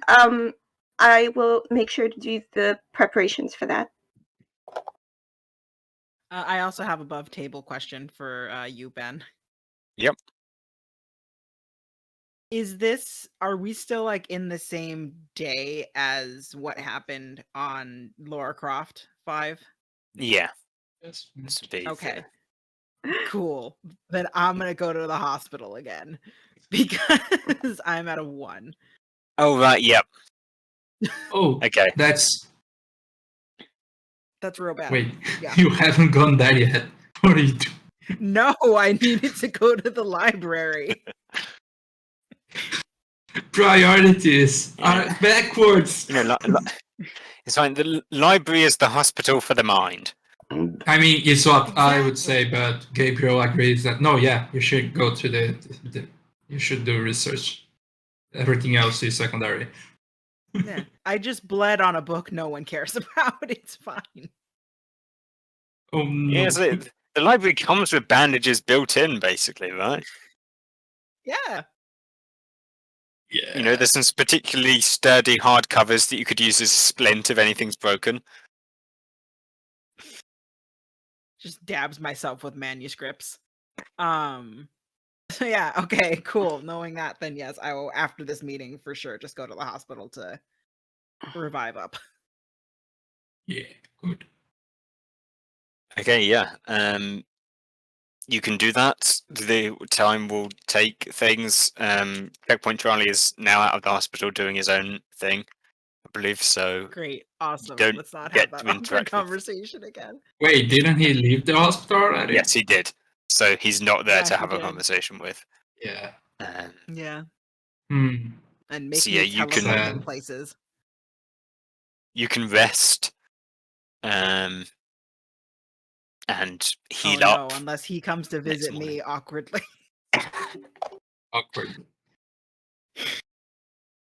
I will make sure to do the preparations for that. I also have above table question for you, Ben. Yep. Are we still like in the same day as what happened on Laura Croft 5? yeah, Yes. this would be Okay. Cool. Then I'm gonna go to the hospital again because I'm at a 1. Oh right, yep. Oh, Okay. that's That's real bad. wait. Yeah. You haven't gone there yet. What are you doing? No, I needed to go to the library. Priorities are backwards. You know, it's fine. The library is the hospital for the mind. I mean, it's what I would Exactly. say, but Gabriel agrees that no, yeah, you should go to you should do research. Everything else is secondary. Yeah. I just bled on a book no one cares about. It's fine. Oh no. Yeah, so the library comes with bandages built in, basically, right? Yeah. Yeah. You know, there's some particularly sturdy hardcovers that you could use as a splint if anything's broken. Just dabs myself with manuscripts. So yeah, okay, cool. Knowing that, then yes, I will after this meeting for sure just go to the hospital to revive up. Yeah, good. Okay, yeah. You can do that. The time will take things. Checkpoint Charlie is now out of the hospital doing his own thing, I believe. So Great, awesome. don't Let's not get have that to interact awkward with- conversation again. Wait, didn't he leave the hospital already? yes, he did. So he's not there Yeah, to he have a did. conversation with. Yeah. Yeah, Hmm. and make So me yeah, you can- teleporting places. You can rest. And heal Oh up. no, unless he comes to visit me awkwardly. Awkward.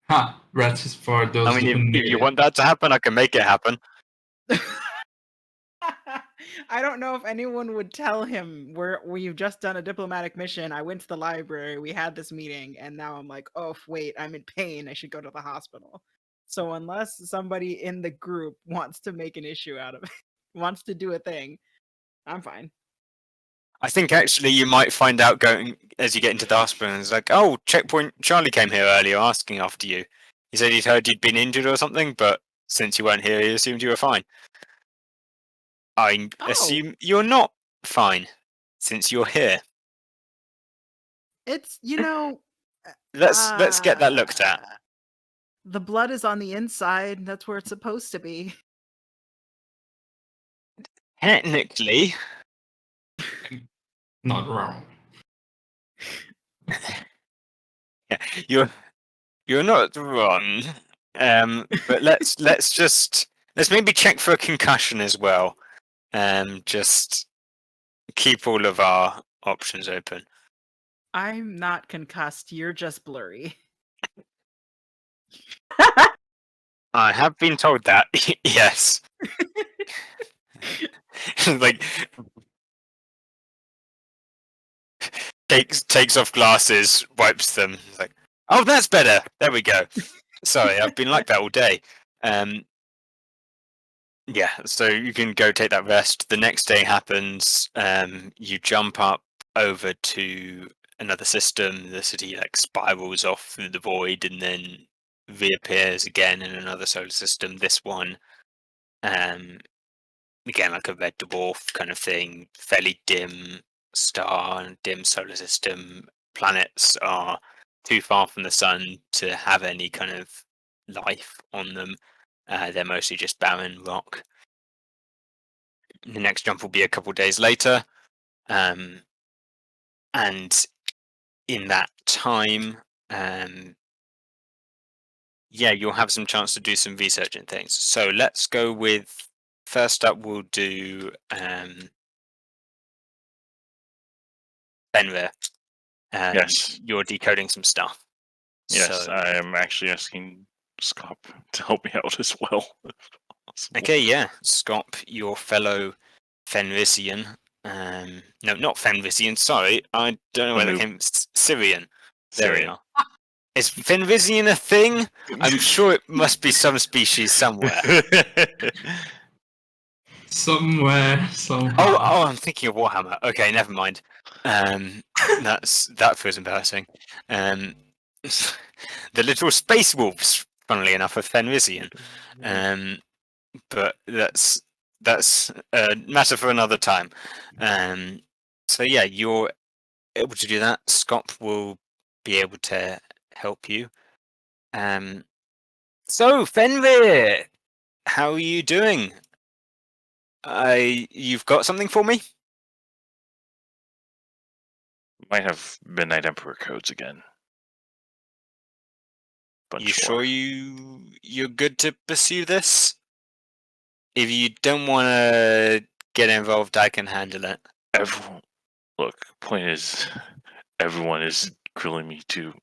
Huh. Rats is for those I mean, who if you knew. want that to happen, I can make it happen. I don't know if anyone would tell him we've just done a diplomatic mission. I went to the library, we had this meeting, and now I'm like, oh wait, I'm in pain. I should go to the hospital. So unless somebody in the group wants to make an issue out of it, wants to do a thing, I'm fine. I think actually you might find out going as you get into the hospital and it's like, oh, Checkpoint Charlie came here earlier asking after you. He said he'd heard you'd been injured or something, but since you weren't here, he assumed you were fine. I assume you're not fine since you're here. It's Let's get that looked at. The blood is on the inside. That's where it's supposed to be. Technically, Not wrong. yeah, you're not wrong. But let's maybe check for a concussion as well. Just keep all of our options open. I'm not concussed. You're just blurry. I have been told that. Yes. Like takes off glasses, wipes them. Like, oh, that's better. There we go. Sorry, I've been like that all day. Yeah, so you can go take that rest. The next day happens. You jump up over to another system. The city like spirals off through the void and then reappears again in another solar system. This one, again, like a red dwarf kind of thing, fairly dim star and dim solar system. Planets are too far from the sun to have any kind of life on them. They're mostly just barren rock. The next jump will be a couple days later. and in that time, yeah, you'll have some chance to do some research and things. So let's go with, first up we'll do Fenrir. Yes. You're decoding some stuff. Yes, So, I am actually asking Scop to help me out as well. if possible. okay, yeah. Scop, your fellow Fenrisian. No, not Fenrisian, sorry. I don't know where that Noob. came. Syrian. There we Syrian. are. Is Fenrisian a thing? I'm sure it must be some species somewhere. Somewhere, somehow. Oh, I'm thinking of Warhammer. Okay, never mind. That feels embarrassing. The little space wolves, funnily enough, are Fenrisian. But that's a matter for another time. So yeah, you're able to do that. Scop will be able to help you. So Fenrir, how are you doing? You've got something for me? Might have Midnight Emperor codes again. But You sure you're good to pursue this? If you don't want to get involved, I can handle it. Everyone, look. Point is, everyone is grilling me too.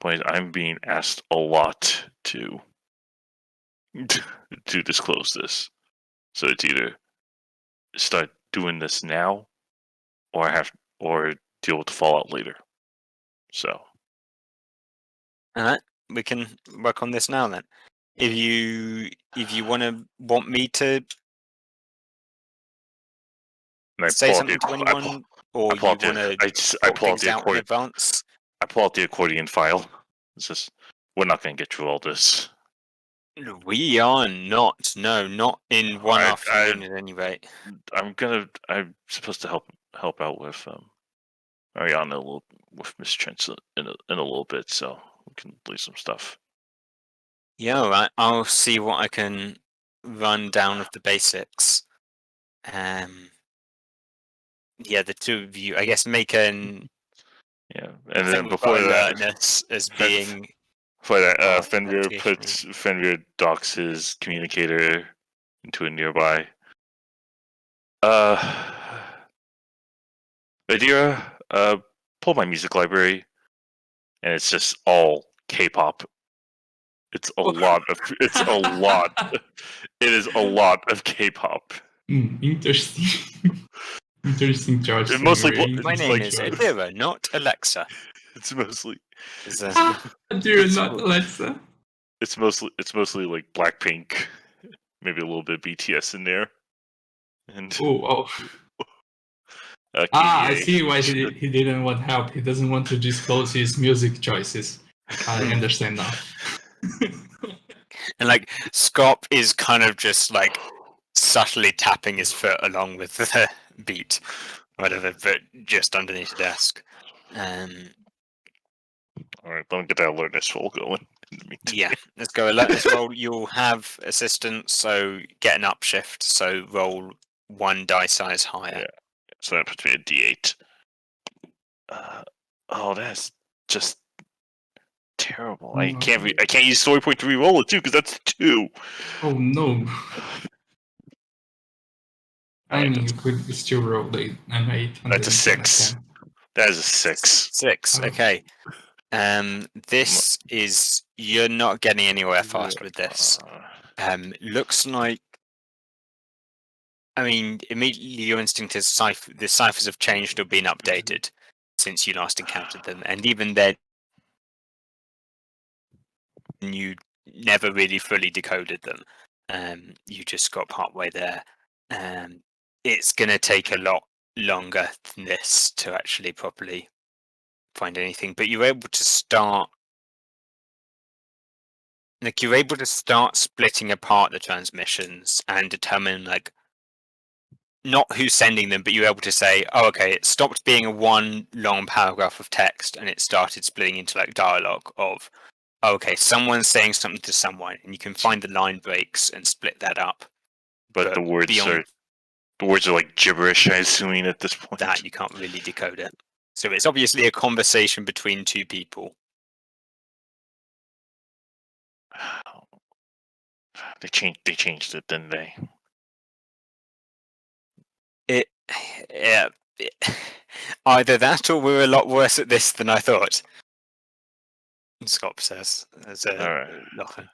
Point is, I'm being asked a lot to disclose this. So it's either start doing this now, or deal with the fallout later. So All right, we can work on this now then. If you want me to and I say pull out something to the, anyone, or you want to I talk pull out things the out in accordion. advance, I pull out the accordion file. It's just we're not going to get through all this. we are not. No, not in one afternoon at any rate. I'm supposed to help out with Ariana a little, with Miss Trent in a little bit, so we can leave some stuff. Yeah, all right. I'll see what I can run down of the basics. Yeah, the two of you, I guess, make an. Yeah, I and think then we've before got that, alertness as being. Fenrir investigation. Fenrir docks his communicator into a nearby. Adira, pull my music library, and it's just all K-pop. It's a lot of. It's a lot. It is a lot of K-pop. Interesting. Interesting choice. It mostly Fenrir. My it's name like- is Adira, not Alexa. It's mostly. Is a- Dear, it's- not Alexa. It's mostly like Blackpink, maybe a little bit of BTS in there, and Oh. I see why he didn't want help. He doesn't want to disclose his music choices. I understand now. And like Scop is kind of just like subtly tapping his foot along with the beat, whatever, but just underneath the desk. All right, let me get that alertness roll going. In the meantime. Yeah, let's go alertness roll. You'll have assistance, so get an upshift. So roll one die size higher. Yeah. So that puts me at D8. Oh, that's just terrible. I can't use story point to re-roll it too because that's 2. Oh no. I Alright, mean, you could still roll an 8. That's a 6. That is a 6. 6. Oh. Okay. This is, you're not getting anywhere fast with this. Looks like, I mean, immediately your instinct is the ciphers have changed or been updated since you last encountered them, and even then, you never really fully decoded them. You just got partway there. It's going to take a lot longer than this to actually properly find anything, but you're able to start. Like, you're able to start splitting apart the transmissions and determine, like, not who's sending them, but you're able to say, oh, okay, it stopped being a one long paragraph of text and it started splitting into like dialogue of, oh, okay, someone's saying something to someone, and you can find the line breaks and split that up. But the words are like gibberish, I assuming at this point. That you can't really decode it. So it's obviously a conversation between two people. They changed it, didn't they? Yeah, either that or we're a lot worse at this than I thought. Scott says, as All right. laughing.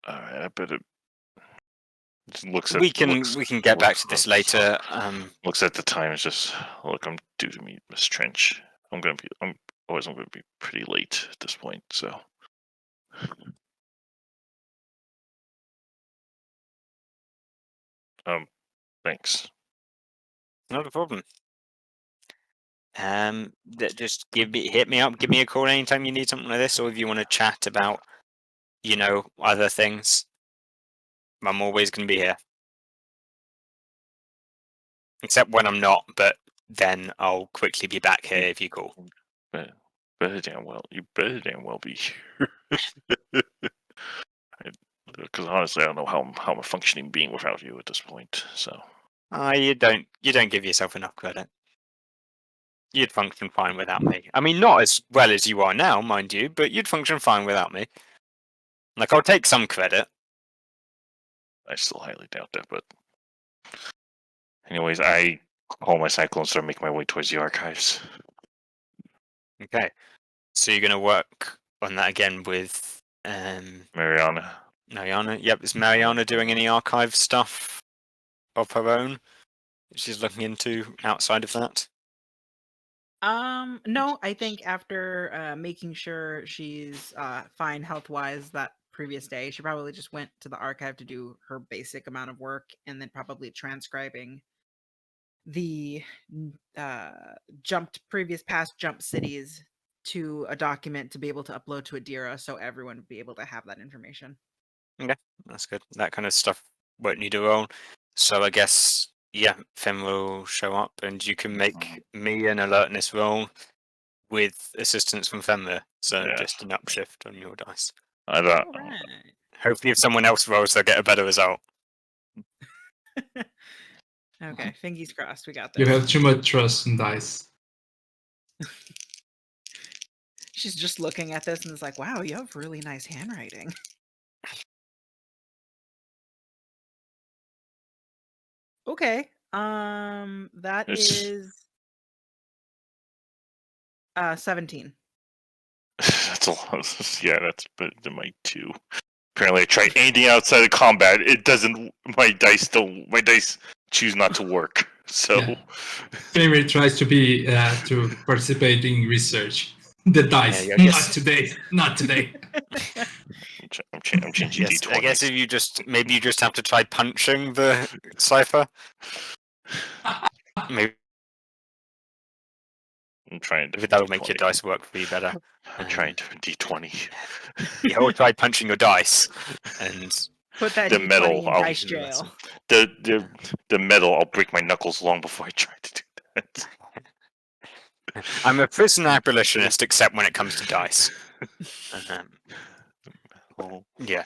All right. I better. Looks at We can get back to this later. Looks at the time. It's just look. I'm due to meet Miss Trench. I'm gonna be pretty late at this point. So. Thanks. Not a problem. Just hit me up, give me a call anytime you need something like this, or if you want to chat about, other things. I'm always going to be here. Except when I'm not, but then I'll quickly be back here if you call. Better damn well. You better damn well be here. Because honestly, I don't know how I'm a functioning being without you at this point. So. You don't give yourself enough credit. You'd function fine without me. I mean, not as well as you are now, mind you, but you'd function fine without me. Like, I'll take some credit. I still highly doubt that, but anyways, I call my cycle and start making my way towards the archives. Okay. So you're gonna work on that again with Mariana. Yep, is Mariana doing any archive stuff of her own? She's looking into outside of that? No, I think after making sure she's fine health-wise that previous day, she probably just went to the archive to do her basic amount of work and then probably transcribing the past jump cities to a document to be able to upload to Adira so everyone would be able to have that information. Okay, that's good. That kind of stuff won't need a roll. So I guess, yeah, Fem will show up and you can make me an alertness roll with assistance from Femra. So Yeah. just an upshift on your dice. I don't. Alright. Hopefully if someone else rolls, they'll get a better result. Okay, fingers crossed, we got this. You have too much trust in dice. She's just looking at this and is like, wow, you have really nice handwriting. Okay. That It's- is 17. That's a lot. Yeah, that's better than my 2. Apparently, I tried anything outside of combat. It doesn't. My dice choose not to work. So. Yeah. Favorite tries to be to participate in research. The dice, Yeah, I guess- not today, not today. I'm changing Yes, D20. I guess if you just have to try punching the cipher. Maybe I'm trying to. that'll make your dice work for you better. I'm trying to D20. Yeah, or try punching your dice and Put that The D20 metal, in I'll dice do that. jail. The metal. I'll break my knuckles long before I try to do that. I'm a prison abolitionist except when it comes to dice. Yeah.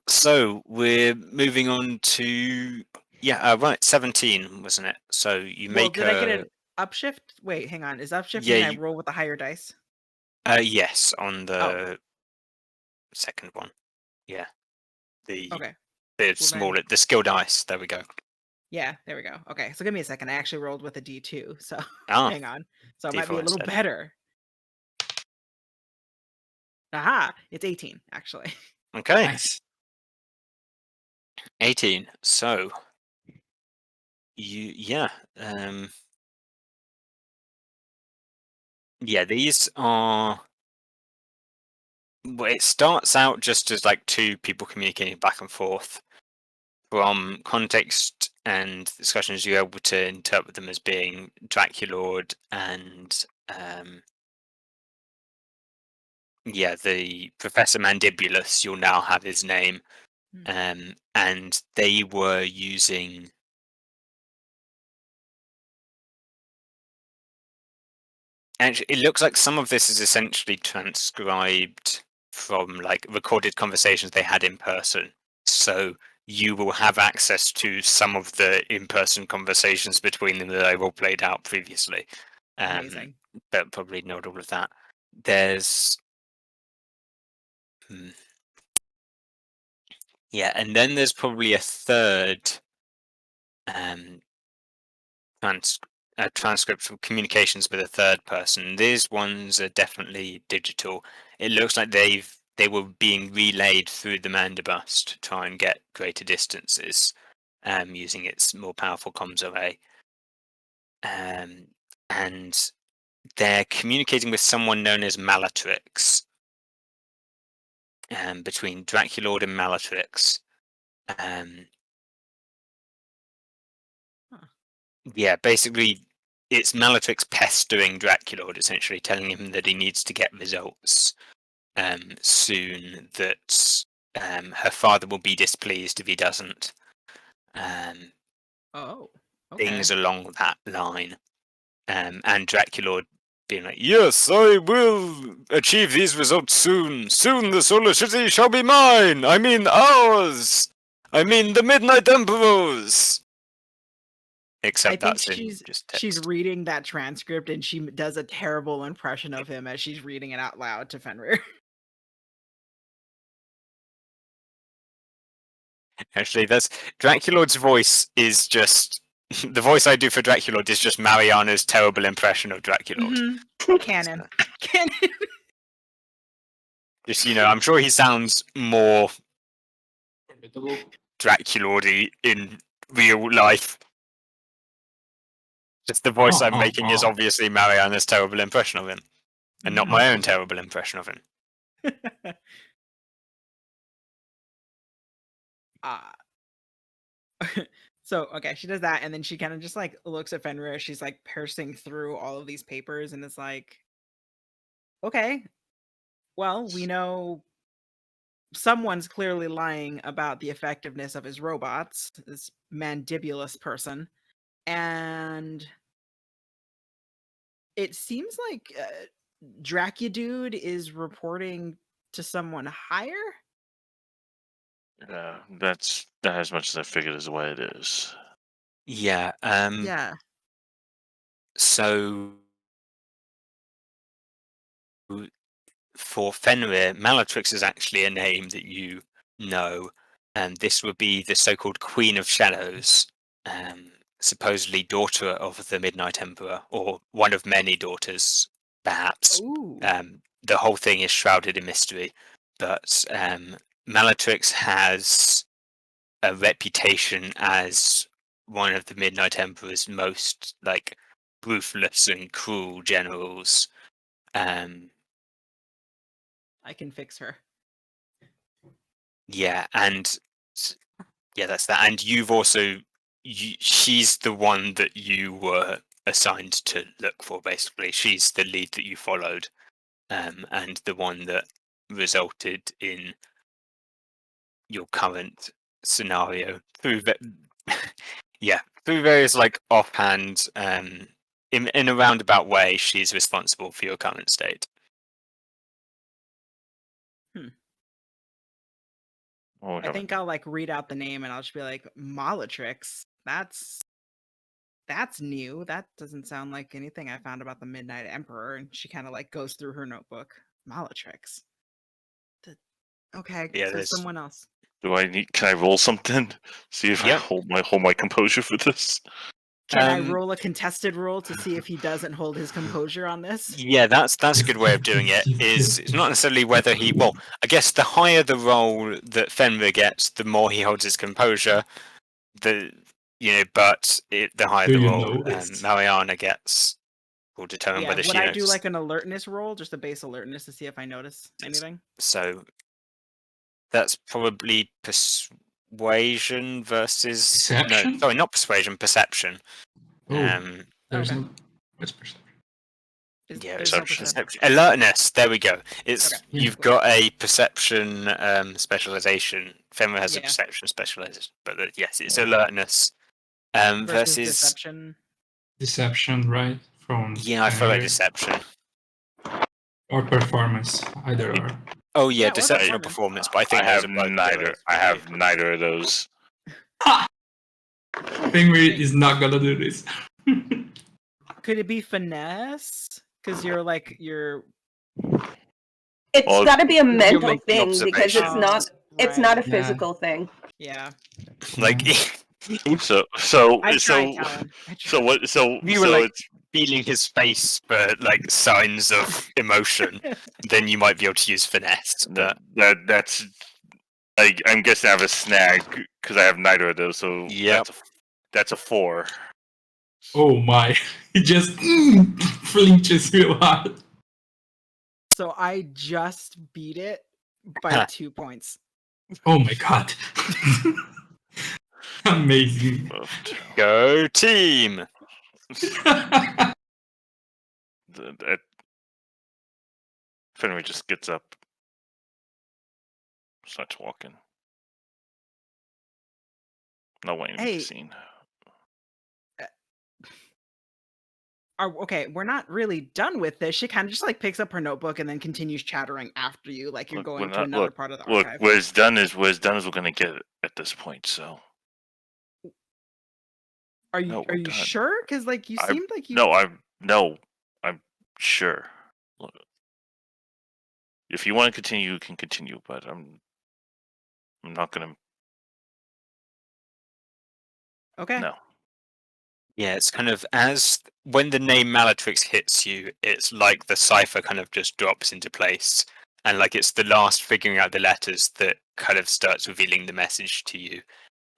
So we're moving on to right, 17, wasn't it? So you Well, make did I get an upshift? Wait, hang on. Is upshift Yeah, when I you- roll with the higher dice? yes, on the Oh. second one. Yeah. The Okay. smaller the skill dice. There we go. Yeah, there we go. Okay, so give me a second. I actually rolled with a D2, so Ah, hang on. So it might be a D4 little instead. better. Aha! It's 18, actually. Okay. Nice. 18. So these are it starts out just as like two people communicating back and forth. From context and discussions, you're able to interpret them as being Draculord and the Professor Mandibulus. You'll now have his name. And they were using actually it looks like some of this is essentially transcribed from like recorded conversations they had in person. So you will have access to some of the in-person conversations between them that I all played out previously. Amazing. But probably not all of that. There's yeah, and then there's probably a third transcript from communications with a third person. These ones are definitely digital. It looks like they were being relayed through the Mandibus to try and get greater distances, using its more powerful comms array. And they're communicating with someone known as Malatrix. Between Draculord and Malatrix. Yeah, basically, it's Malatrix pestering Draculord, essentially telling him that he needs to get results soon, that her father will be displeased if he doesn't. Oh, okay. Things along that line. And Draculord being like, yes, I will achieve these results soon. Soon the Solar City shall be mine. I mean ours. I mean the Midnight Emperors. Except I think that's in just text. she's reading that transcript and she does a terrible impression of him as she's reading it out loud to Fenrir. Actually, that's Draculord's voice is just the voice I do for Draculord is just Mariana's terrible impression of Draculord. Canon. Canon. Just I'm sure he sounds more Draculord-y in real life. Just the voice I'm making is obviously Mariana's terrible impression of him, and not my own terrible impression of him. So okay, she does that, and then she kind of just like looks at Fenrir. She's like parsing through all of these papers, and it's like, okay, well, we know someone's clearly lying about the effectiveness of his robots, this mandibulous person, and it seems like Dracudude is reporting to someone higher. Yeah, that's as much as I figured is the way it is. Yeah. Yeah. So for Fenrir, Malatrix is actually a name that you know, and this would be the so-called Queen of Shadows, supposedly daughter of the Midnight Emperor, or one of many daughters, perhaps. Ooh. The whole thing is shrouded in mystery, but Malatrix has a reputation as one of the Midnight Emperor's most ruthless and cruel generals. I can fix her. Yeah, and that's that. And you've also, she's the one that you were assigned to look for. Basically, she's the lead that you followed, and the one that resulted in your current scenario through through various offhand, in a roundabout way, she's responsible for your current state. Oh, I think I'll read out the name and I'll just be like, Malatrix. That's new. That doesn't sound like anything I found about the Midnight Emperor. And she kind of goes through her notebook. Malatrix. Okay, Yeah, so someone else. Can I roll something? See if I hold my composure for this. Can I roll a contested roll to see if he doesn't hold his composure on this? Yeah, that's a good way of doing it. It's not necessarily whether he. Well, I guess the higher the roll that Fenrir gets, the more he holds his composure. The higher the roll Mariana gets will determine whether she would I knows. do an alertness roll, just a base alertness to see if I notice anything? So that's probably persuasion versus Perception? No, sorry, not persuasion, perception. There's okay. no. What's perception? There's no Perception. Alertness. There we go. It's Okay. You've got a perception specialization. Fenrir has a Yeah. perception specialization, but yes, it's alertness versus deception. Deception, right? From I feel like deception. or performance, either or. Oh yeah, Yeah, or deception or performance. performance. But I think I have those are both neither. good. I have neither of those. Fenrir is not gonna do this. Could it be finesse? Because you're It's Well, got to be a mental making thing because it's observations. not a right. Yeah. physical thing. Yeah. Like So I tried, Talon. I tried. so what? So if you were so like feeling his face for like signs of emotion, then you might be able to use finesse. But that's I'm guessing I have a snag because I have neither of those. So Yep. that's a 4. Oh my! He just flinches real hard. So I just beat it by 2 points. Oh my god! Amazing. go team! That Fenrir just gets up, starts walking. Not wanting to be Hey. seen. Okay, we're not really done with this. She kind of just like picks up her notebook and then continues chattering after you, like you're Look, going we're to not- another part of the Look, archive. what is done is we're gonna get at this point. So Are you no, we're done. sure? Because like you I- seemed like you. I'm sure. Look, if you want to continue, you can continue, but I'm not gonna. Okay. No. Yeah, it's kind of as when the name Malatrix hits you, it's like the cipher kind of just drops into place. And like it's the last figuring out the letters that kind of starts revealing the message to you.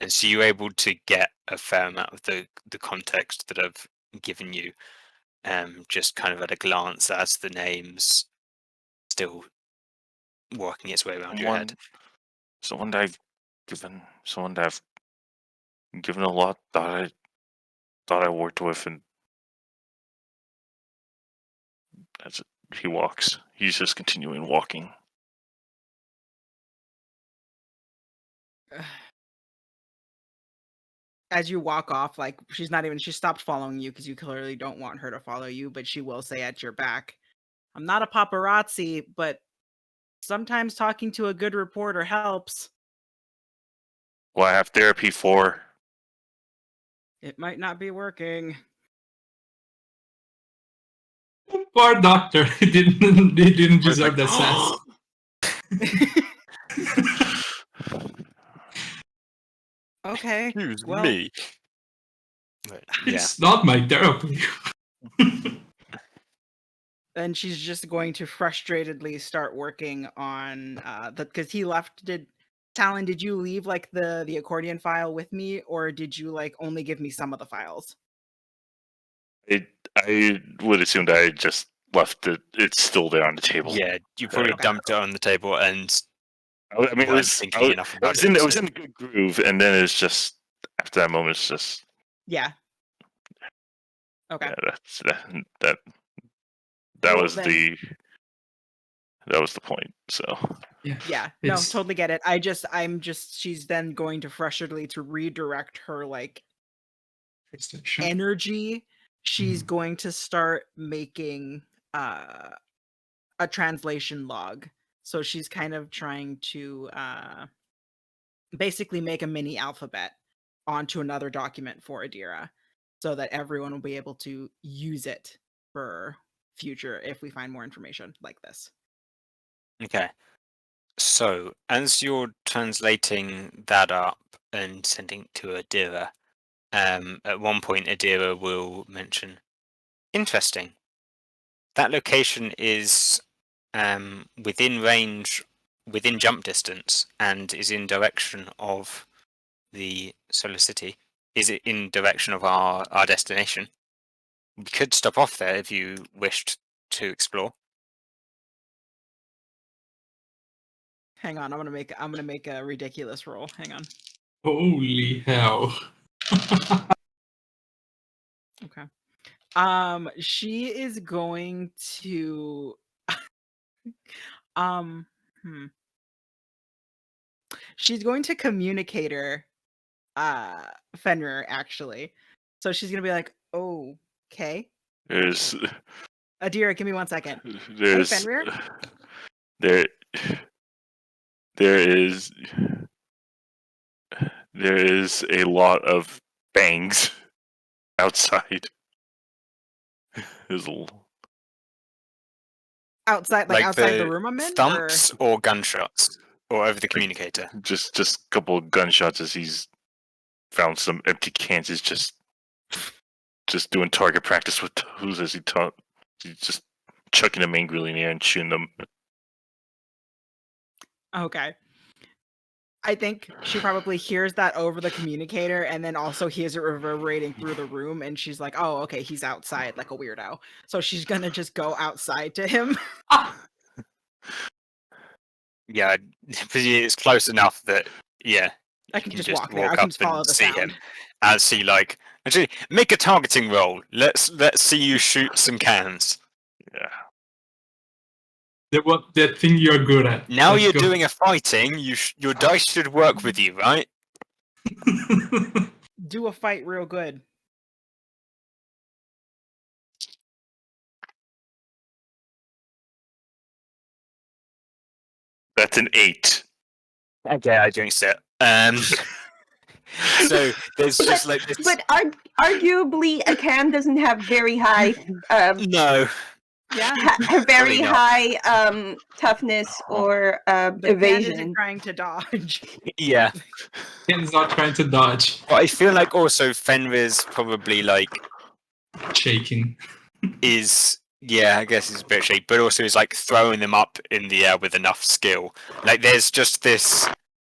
And so you're able to get a fair amount of the context that I've given you, just kind of at a glance as the name's still working its way around your head. Someone that I've given a lot thought I worked with, and that's it. He walks. He's just continuing walking. As you walk off, like she stopped following you because you clearly don't want her to follow you, but she will say at your back, I'm not a paparazzi, but sometimes talking to a good reporter helps. Well, I have therapy for. It might not be working. Poor doctor. He didn't deserve that sass. Okay. Excuse well, me. But, yeah. It's not my therapy. Then she's just going to frustratedly start working on because he left. Talon, did you leave like the accordion file with me, or did you like only give me some of the files? I would assume that I just left it. It's still there on the table. Yeah, you probably Okay. dumped it on the table and I mean, it weren't was thinking enough it about was in it, it was so- in a good groove, and then it's just after that moment, it's just Yeah. Okay. yeah, that Well, was then- that was the point. So Yeah. No, It's- totally get it. She's then going to frustratedly to redirect her like Extension. energy. She's going to start making a translation log. So she's kind of trying to basically make a mini alphabet onto another document for Adira so that everyone will be able to use it for future if we find more information like this. Okay. So, as you're translating that up and sending it to Adira, at one point Adira will mention, interesting. That location is within range, within jump distance, and is in direction of the Solar City. Is it in direction of our destination? We could stop off there if you wished to explore. Hang on, I'm gonna make a ridiculous roll. Hang on. Holy hell. Okay. She is going to she's going to communicate her Fenrir actually. So she's gonna be like, okay. there's Adira, give me 1 second. there's Fenrir? there is there is a lot of bangs outside. There's Outside, like outside the room I'm in, or thumps or gunshots, or over the communicator. just a couple of gunshots as he's found some empty cans. He's just doing target practice with those as he's just chucking them angrily in the air and shooting them. okay. I think she probably hears that over the communicator and then also hears it reverberating through the room, and she's like, oh, okay, he's outside like a weirdo. So she's gonna just go outside to him. Yeah, it's close enough that I can just walk there. I can just follow the see sound. him as he actually make a targeting roll. Let's see you shoot some cans. Yeah. That thing you're good at. Now Let's you're go. doing a fighting. Your dice should work with you, right? Do a fight real good. That's an 8. Okay, I jinxed it. So there's just like this. But arguably, a can doesn't have very high, No. Yeah. very Probably not. high toughness or But Ken evasion. isn't trying to dodge. Yeah. Ken's not trying to dodge. But I feel like also Fenrir's probably Shaking. I guess he's a bit shaky, but also is throwing them up in the air with enough skill. Like there's just this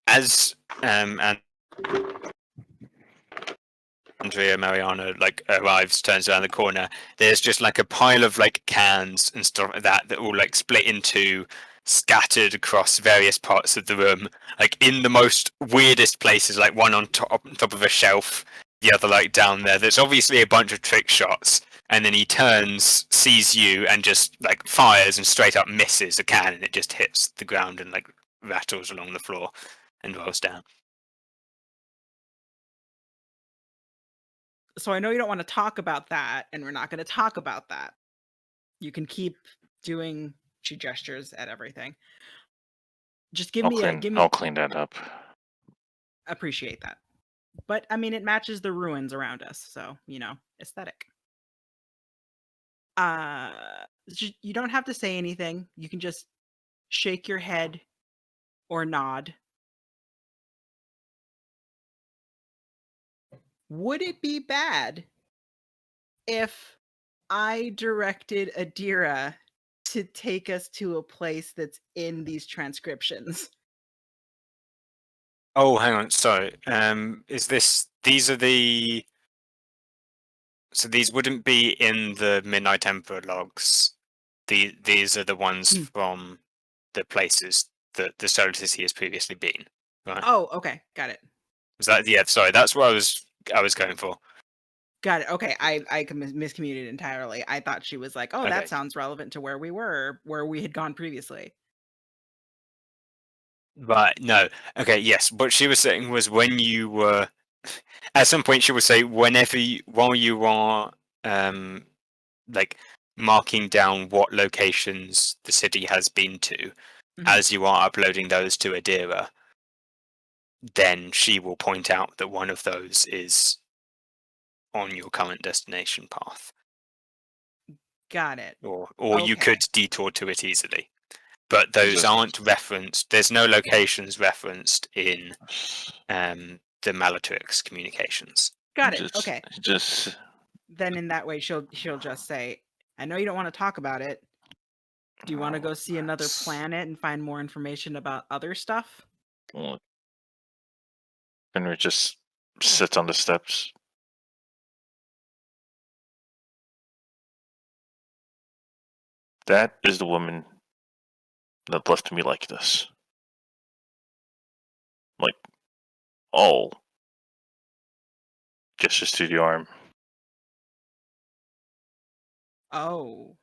as and Andrea Mariano arrives, turns around the corner. There's just a pile of cans and stuff like that all split into, scattered across various parts of the room, in the most weirdest places. One on top of a shelf, the other down there. There's obviously a bunch of trick shots, and then he turns, sees you, and just fires and straight up misses a can, and it just hits the ground and rattles along the floor and rolls down. So I know you don't want to talk about that, and we're not going to talk about that. You can keep doing. She gestures at everything. Just give me I'll clean that up. Appreciate that. But I mean, it matches the ruins around us, so aesthetic. You don't have to say anything. You can just shake your head or nod. Would it be bad if I directed Adira to take us to a place that's in these transcriptions? Oh, hang on. Sorry. These are the. So these wouldn't be in the Midnight Emperor logs. These are the ones from the places that the Solar City has previously been. Right. Oh, okay, got it. Was that? Yeah. Sorry, that's what I was going for. Got it. Okay, I miscommunicated entirely. I thought she was like, "Oh, Okay. that sounds relevant to where we were, where we had gone previously." Right. No. Okay. Yes. What she was saying was when you were. At some point, she would say while you are marking down what locations the city has been to, as you are uploading those to Adira, then she will point out that one of those is on your current destination path. Got it. Or Okay. you could detour to it easily. But those aren't referenced. There's no locations referenced in the Malatrix communications. Got it. Okay. Just Then in that way, she'll just say, "I know you don't want to talk about it. Do you want to go see another planet and find more information about other stuff?" Henry just sits on the steps. That is the woman that left me like this. Oh. Gestures to the arm. Oh.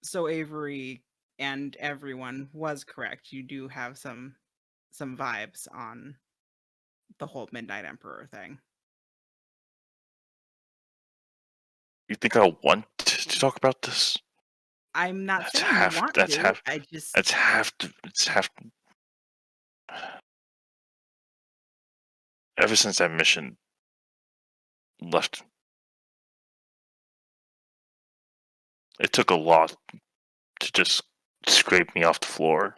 So Avery and everyone was correct. You do have some vibes on the whole Midnight Emperor thing. You think I want to talk about this? I'm not That's saying half- you want that's to. half- I just It's half Ever since that mission left, it took a lot to just scrape me off the floor.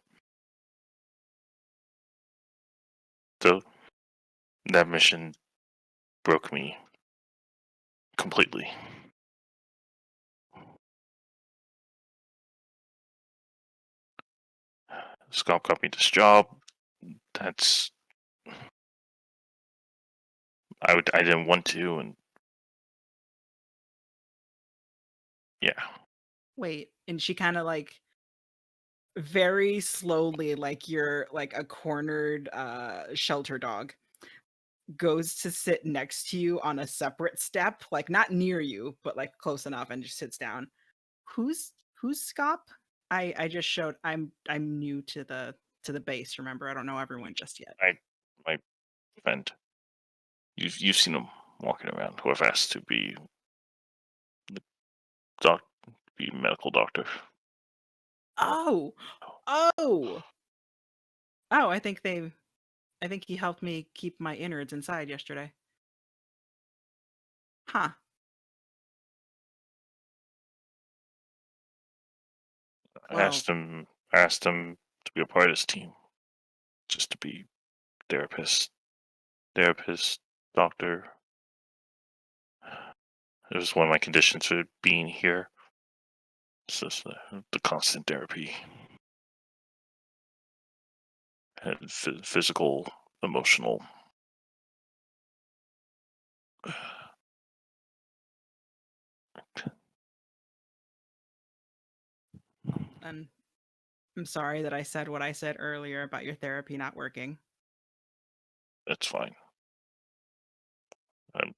So that mission broke me completely. Scott got me this job. That's I didn't want to, and yeah. Wait, and she kind of like very slowly, like you're like a cornered shelter dog, goes to sit next to you on a separate step, like not near you, but like close enough, and just sits down. Who's Scop? I just showed I'm new to the base, remember? I don't know everyone just yet. My friend. You've seen him walking around. Who I've asked to be medical doctor. Oh. Oh. Oh, I think he helped me keep my innards inside yesterday. Huh. I asked him to be a part of his team. Just to be therapist, doctor. It was one of my conditions for being here. It's just the constant therapy. And physical, emotional. And I'm sorry that I said what I said earlier about your therapy not working. That's fine. I'm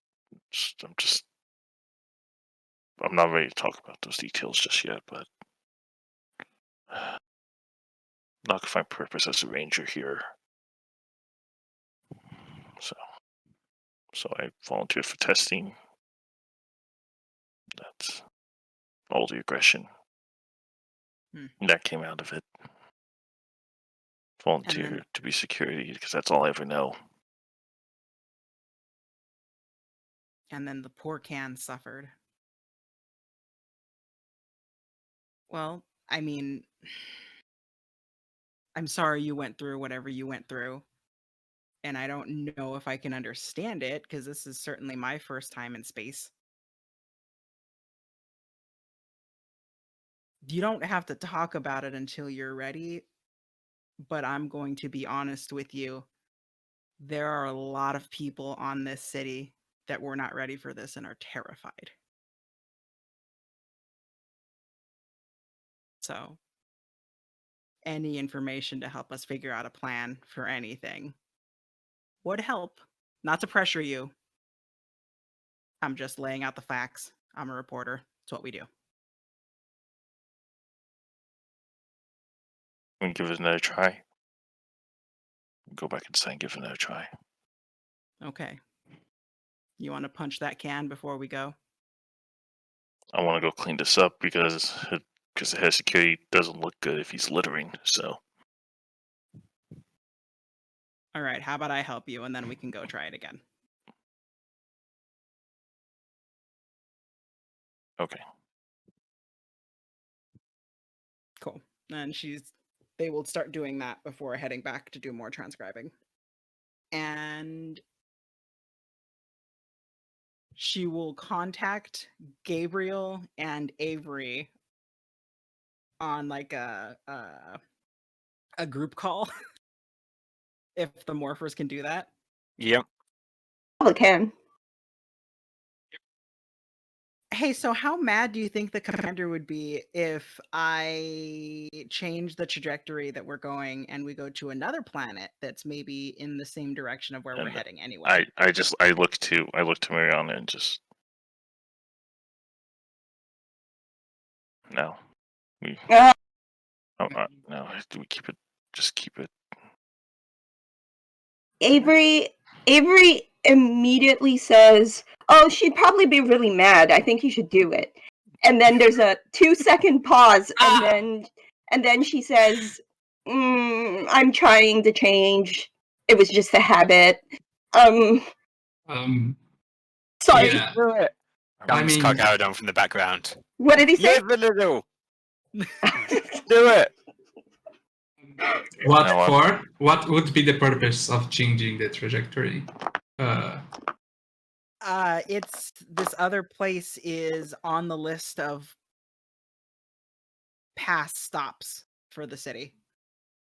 not ready to talk about those details just yet, but I'm not gonna find purpose as a ranger here. So I volunteered for testing. That's all the aggression that came out of it. Volunteered to be security because that's all I ever know. And then the poor Can suffered. Well, I mean, I'm sorry you went through whatever you went through. And I don't know if I can understand it, because this is certainly my first time in space. You don't have to talk about it until you're ready, but I'm going to be honest with you. There are a lot of people on this city that were not ready for this and are terrified. So, any information to help us figure out a plan for anything would help. Not to pressure you. I'm just laying out the facts. I'm a reporter. It's what we do. I'm gonna give it another try. Go back inside and give it another try. Okay. You want to punch that can before we go? I want to go clean this up because the head of security doesn't look good if he's littering. So. All right. How about I help you and then we can go try it again? Okay. Cool. And they will start doing that before heading back to do more transcribing. And she will contact Gabriel and Avery on like a group call. If the morphers can do that. Yep. It can. Hey, so how mad do you think the commander would be if I change the trajectory that we're going and we go to another planet that's maybe in the same direction of where we're heading anyway? I look to Mariana and just no. No, we keep it. Just keep it. Avery immediately says, "Oh, she'd probably be really mad. I think you should do it." And then there's a 2-second pause, and then she says, I'm trying to change. It was just a habit. Sorry. Yeah. Do it. I Comes mean- Carcharodon from the background. What did he say? Live a little. Do it. What No, for? What would be the purpose of changing the trajectory? It's this other place is on the list of past stops for the city.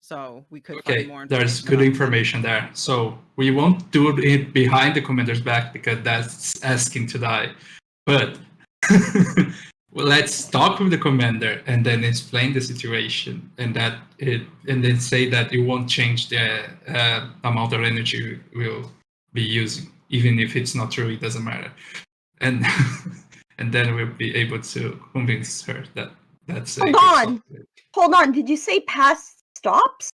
So we could Okay, find more there's information good about- information there. So we won't do it behind the commander's back because that's asking to die. But well, let's talk with the commander and then explain the situation, and then say that it won't change the amount of energy we'll be using, even if it's not true. It doesn't matter, and and then we'll be able to convince her that that's a Hold good on. software. Hold on, did you say past stops?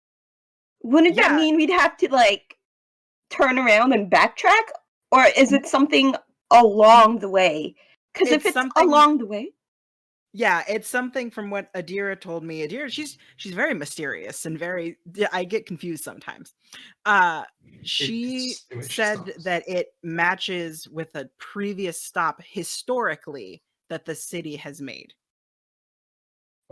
Wouldn't that Yeah. mean we'd have to, like, turn around and backtrack? Or is it something along the way? Because if It's it's something- along the way... Yeah, it's something from what Adira told me. Adira, she's very mysterious and very. I get confused sometimes. She It's the way she said stops. that it matches with a previous stop historically that the city has made,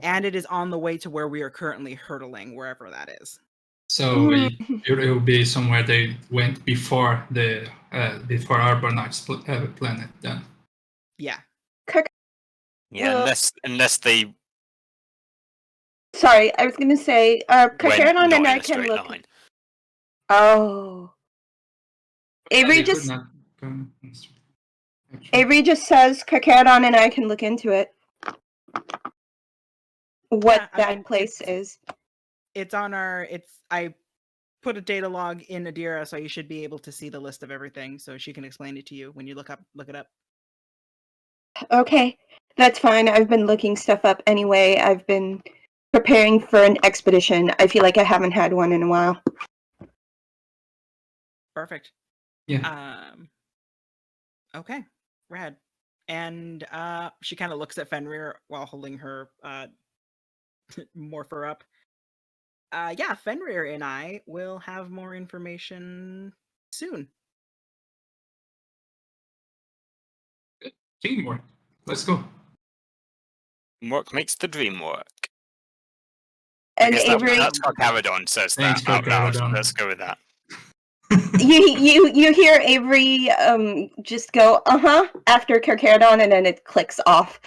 and it is on the way to where we are currently hurtling, wherever that is. So it will be somewhere they went before the before Arbonite's planet. Then Yeah, Yeah, unless they Sorry, I was gonna say, went Carcharodon not and in I a can straight look... line. Oh. Avery They could just... not go in straight- actually. Avery just says Carcharodon and I can look into it. What Yeah, I that mean, place is. it's on our. I put a data log in Adira, so you should be able to see the list of everything, so she can explain it to you when you look it up. Okay, that's fine. I've been looking stuff up anyway. I've been preparing for an expedition. I feel like I haven't had one in a while. Perfect. Yeah. Okay, rad. And she kind of looks at Fenrir while holding her morpher up. Yeah, Fenrir and I will have more information soon. Teamwork. Let's go. Work makes the dream work. And Guess Avery, that's what Caradon says Thanks, that out loud. Carcharodon. Let's go with that. you hear Avery just go after Carcharodon, and then it clicks off.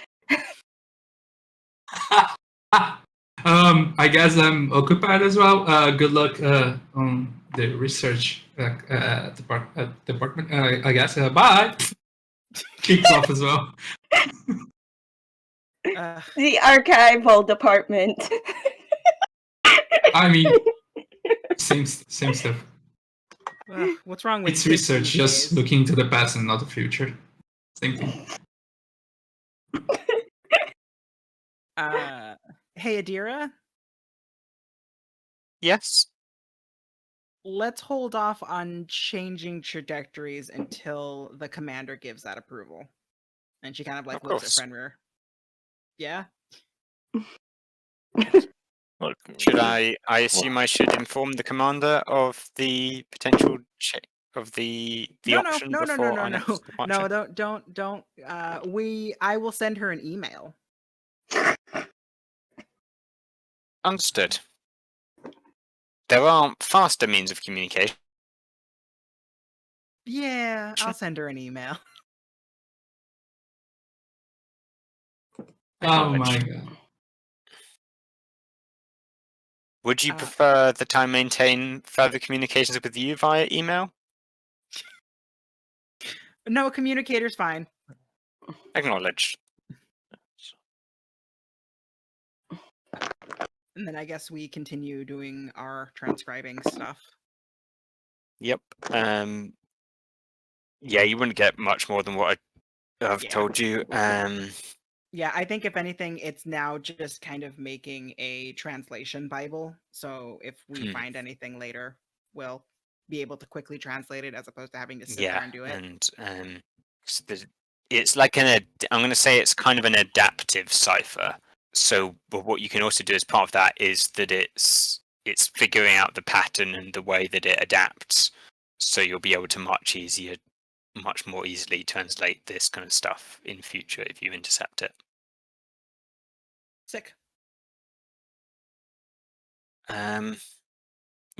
I guess I'm occupied as well. Good luck on the research department. I guess. Bye. Kicks off as well. The archival department. I mean, same stuff. What's wrong with It's kids research, these just days? looking to the past and not the future. Same thing. Hey, Adira, Yes. let's hold off on changing trajectories until the commander gives that approval. And she kind of Of looks course. at Fenrir. Yeah. Look, Should I assume I should inform the commander of the potential of the option before our next departure? No, don't. I will send her an email. Understood. There are faster means of communication. Yeah, I'll send her an email. Oh my god. Would you Uh, prefer that I maintain further communications with you via email? No, communicator's fine. Acknowledged. And then I guess we continue doing our transcribing stuff. Yep. Yeah, you wouldn't get much more than what I've Yeah. told you. Yeah, I think if anything, it's now just kind of making a translation Bible. So if we find anything later, we'll be able to quickly translate it as opposed to having to sit there Yeah, and do it. and it's like I'm going to say it's kind of an adaptive cipher. So, but what you can also do as part of that is that it's figuring out the pattern and the way that it adapts, so you'll be able to much more easily translate this kind of stuff in future if you intercept it. Sick.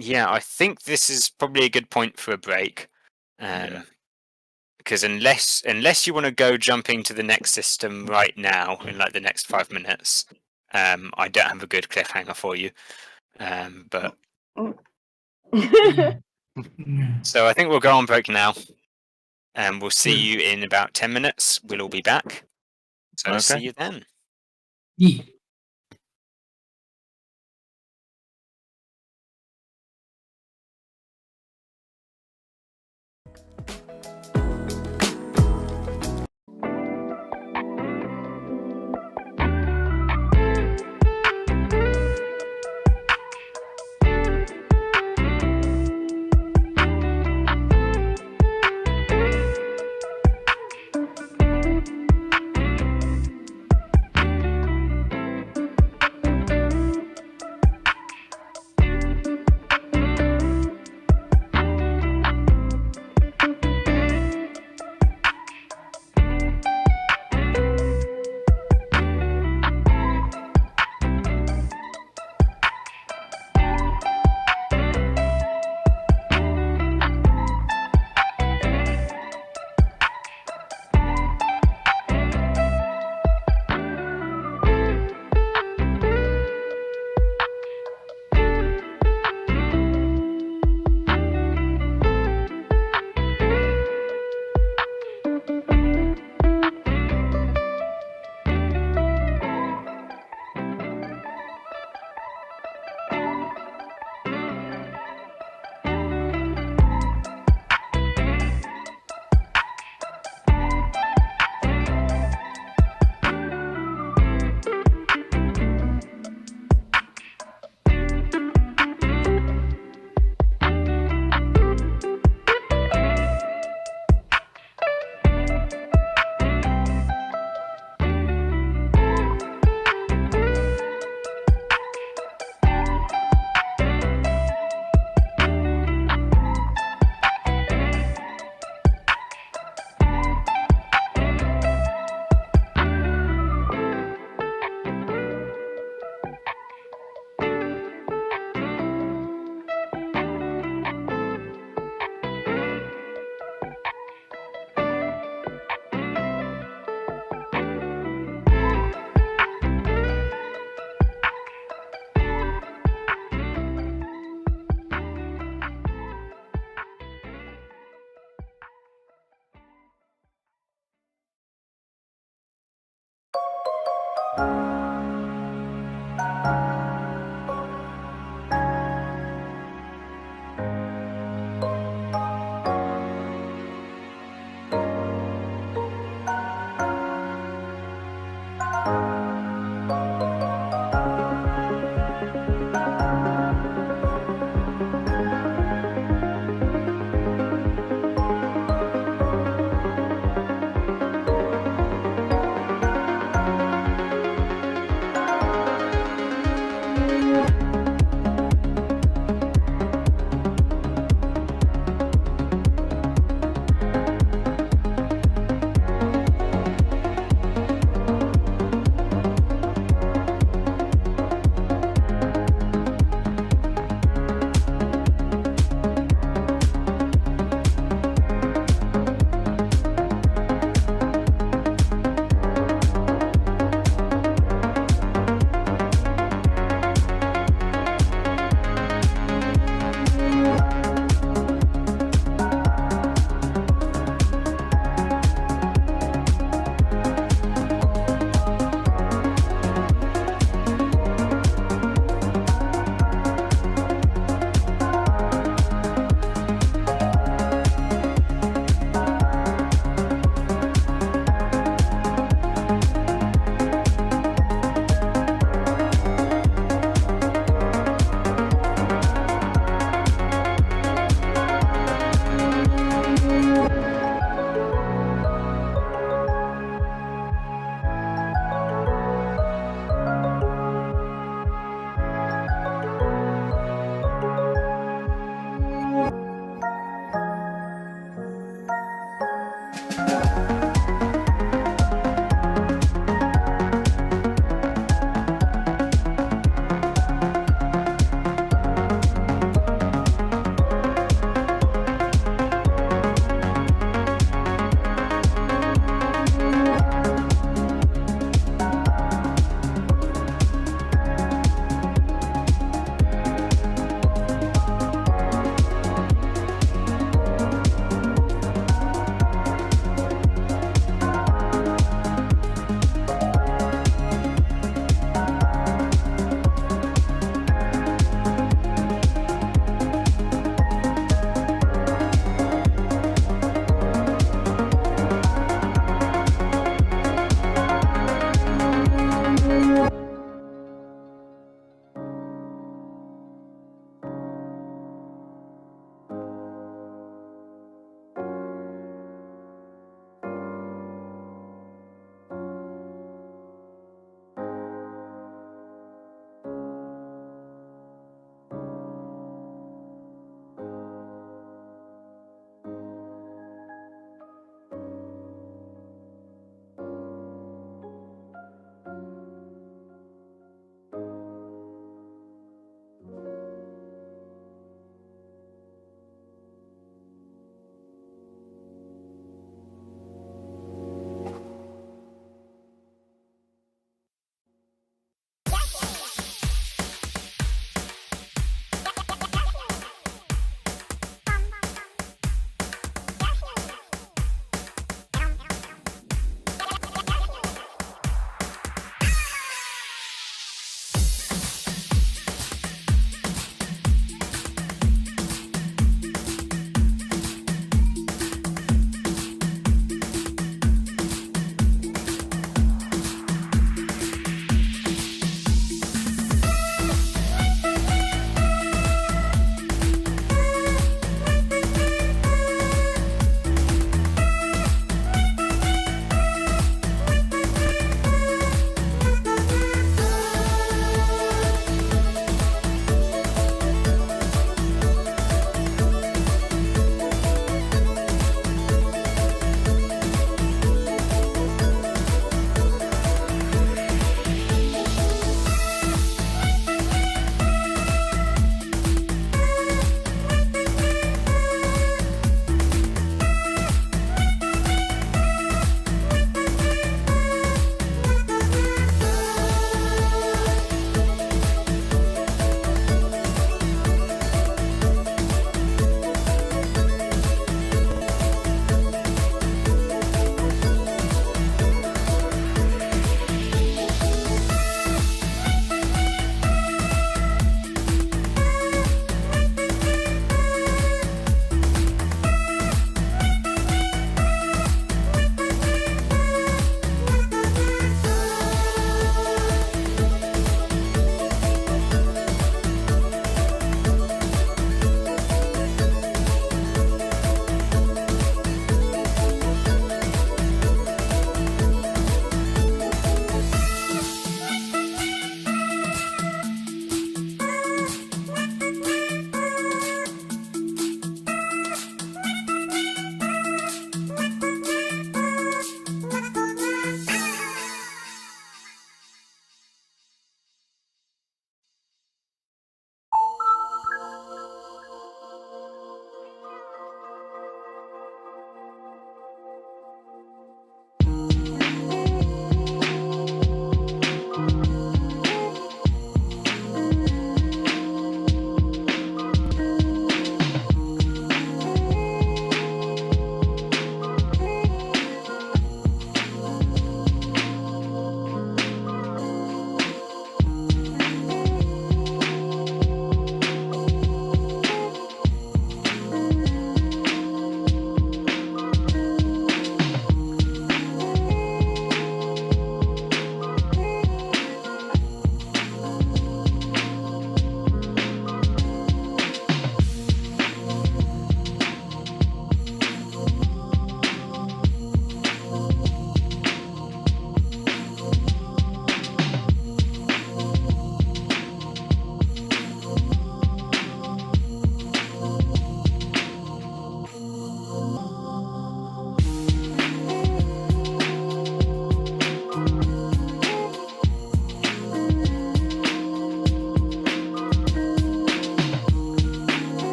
Yeah, I think this is probably a good point for a break. Yeah. Because unless you want to go jumping to the next system right now in like the next 5 minutes, I don't have a good cliffhanger for you. But Yeah. so I think we'll go on break now, and we'll see you in about 10 minutes. We'll all be back. So Okay. see you then. Yeah.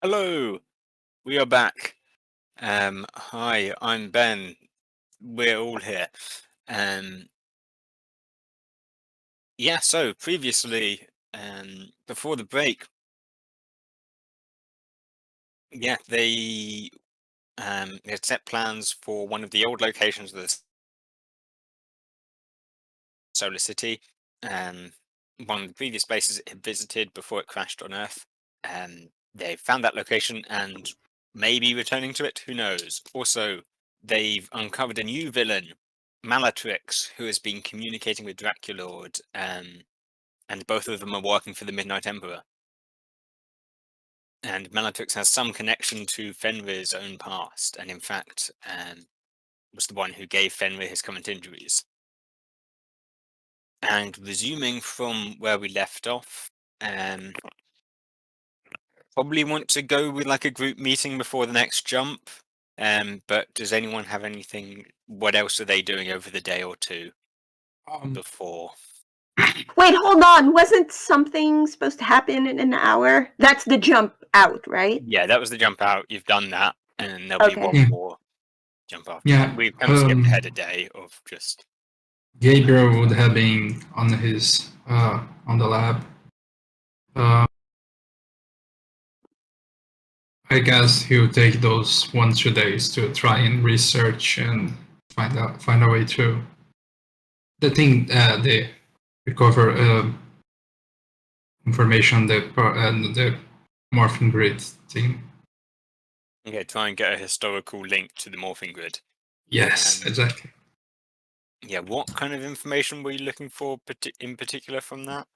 Hello, we are back. Hi, I'm Ben. We're all here. Yeah, so previously, before the break, yeah, they had set plans for one of the old locations of the Solar City, one of the previous places it had visited before it crashed on Earth. They found that location and may be returning to it, who knows? Also, they've uncovered a new villain, Malatrix, who has been communicating with Draculord, and both of them are working for the Midnight Emperor. And Malatrix has some connection to Fenrir's own past, and in fact, was the one who gave Fenrir his current injuries. And resuming from where we left off, probably want to go with like a group meeting before the next jump. But does anyone have anything? What else are they doing over the day or two before? Wait, hold on. Wasn't something supposed to happen in an hour? That's the jump out, right? Yeah, that was the jump out. You've done that, and there'll be Okay. one Yeah. more jump after. Yeah, We've kind of skipped ahead a day of just. Gabriel would have been on his on the lab. I guess he'll take those 1-2 days to try and research and find a way to they recover information and the morphing grid thing. Okay, try and get a historical link to the morphing grid. Yes, exactly. Yeah, what kind of information were you looking for in particular from that?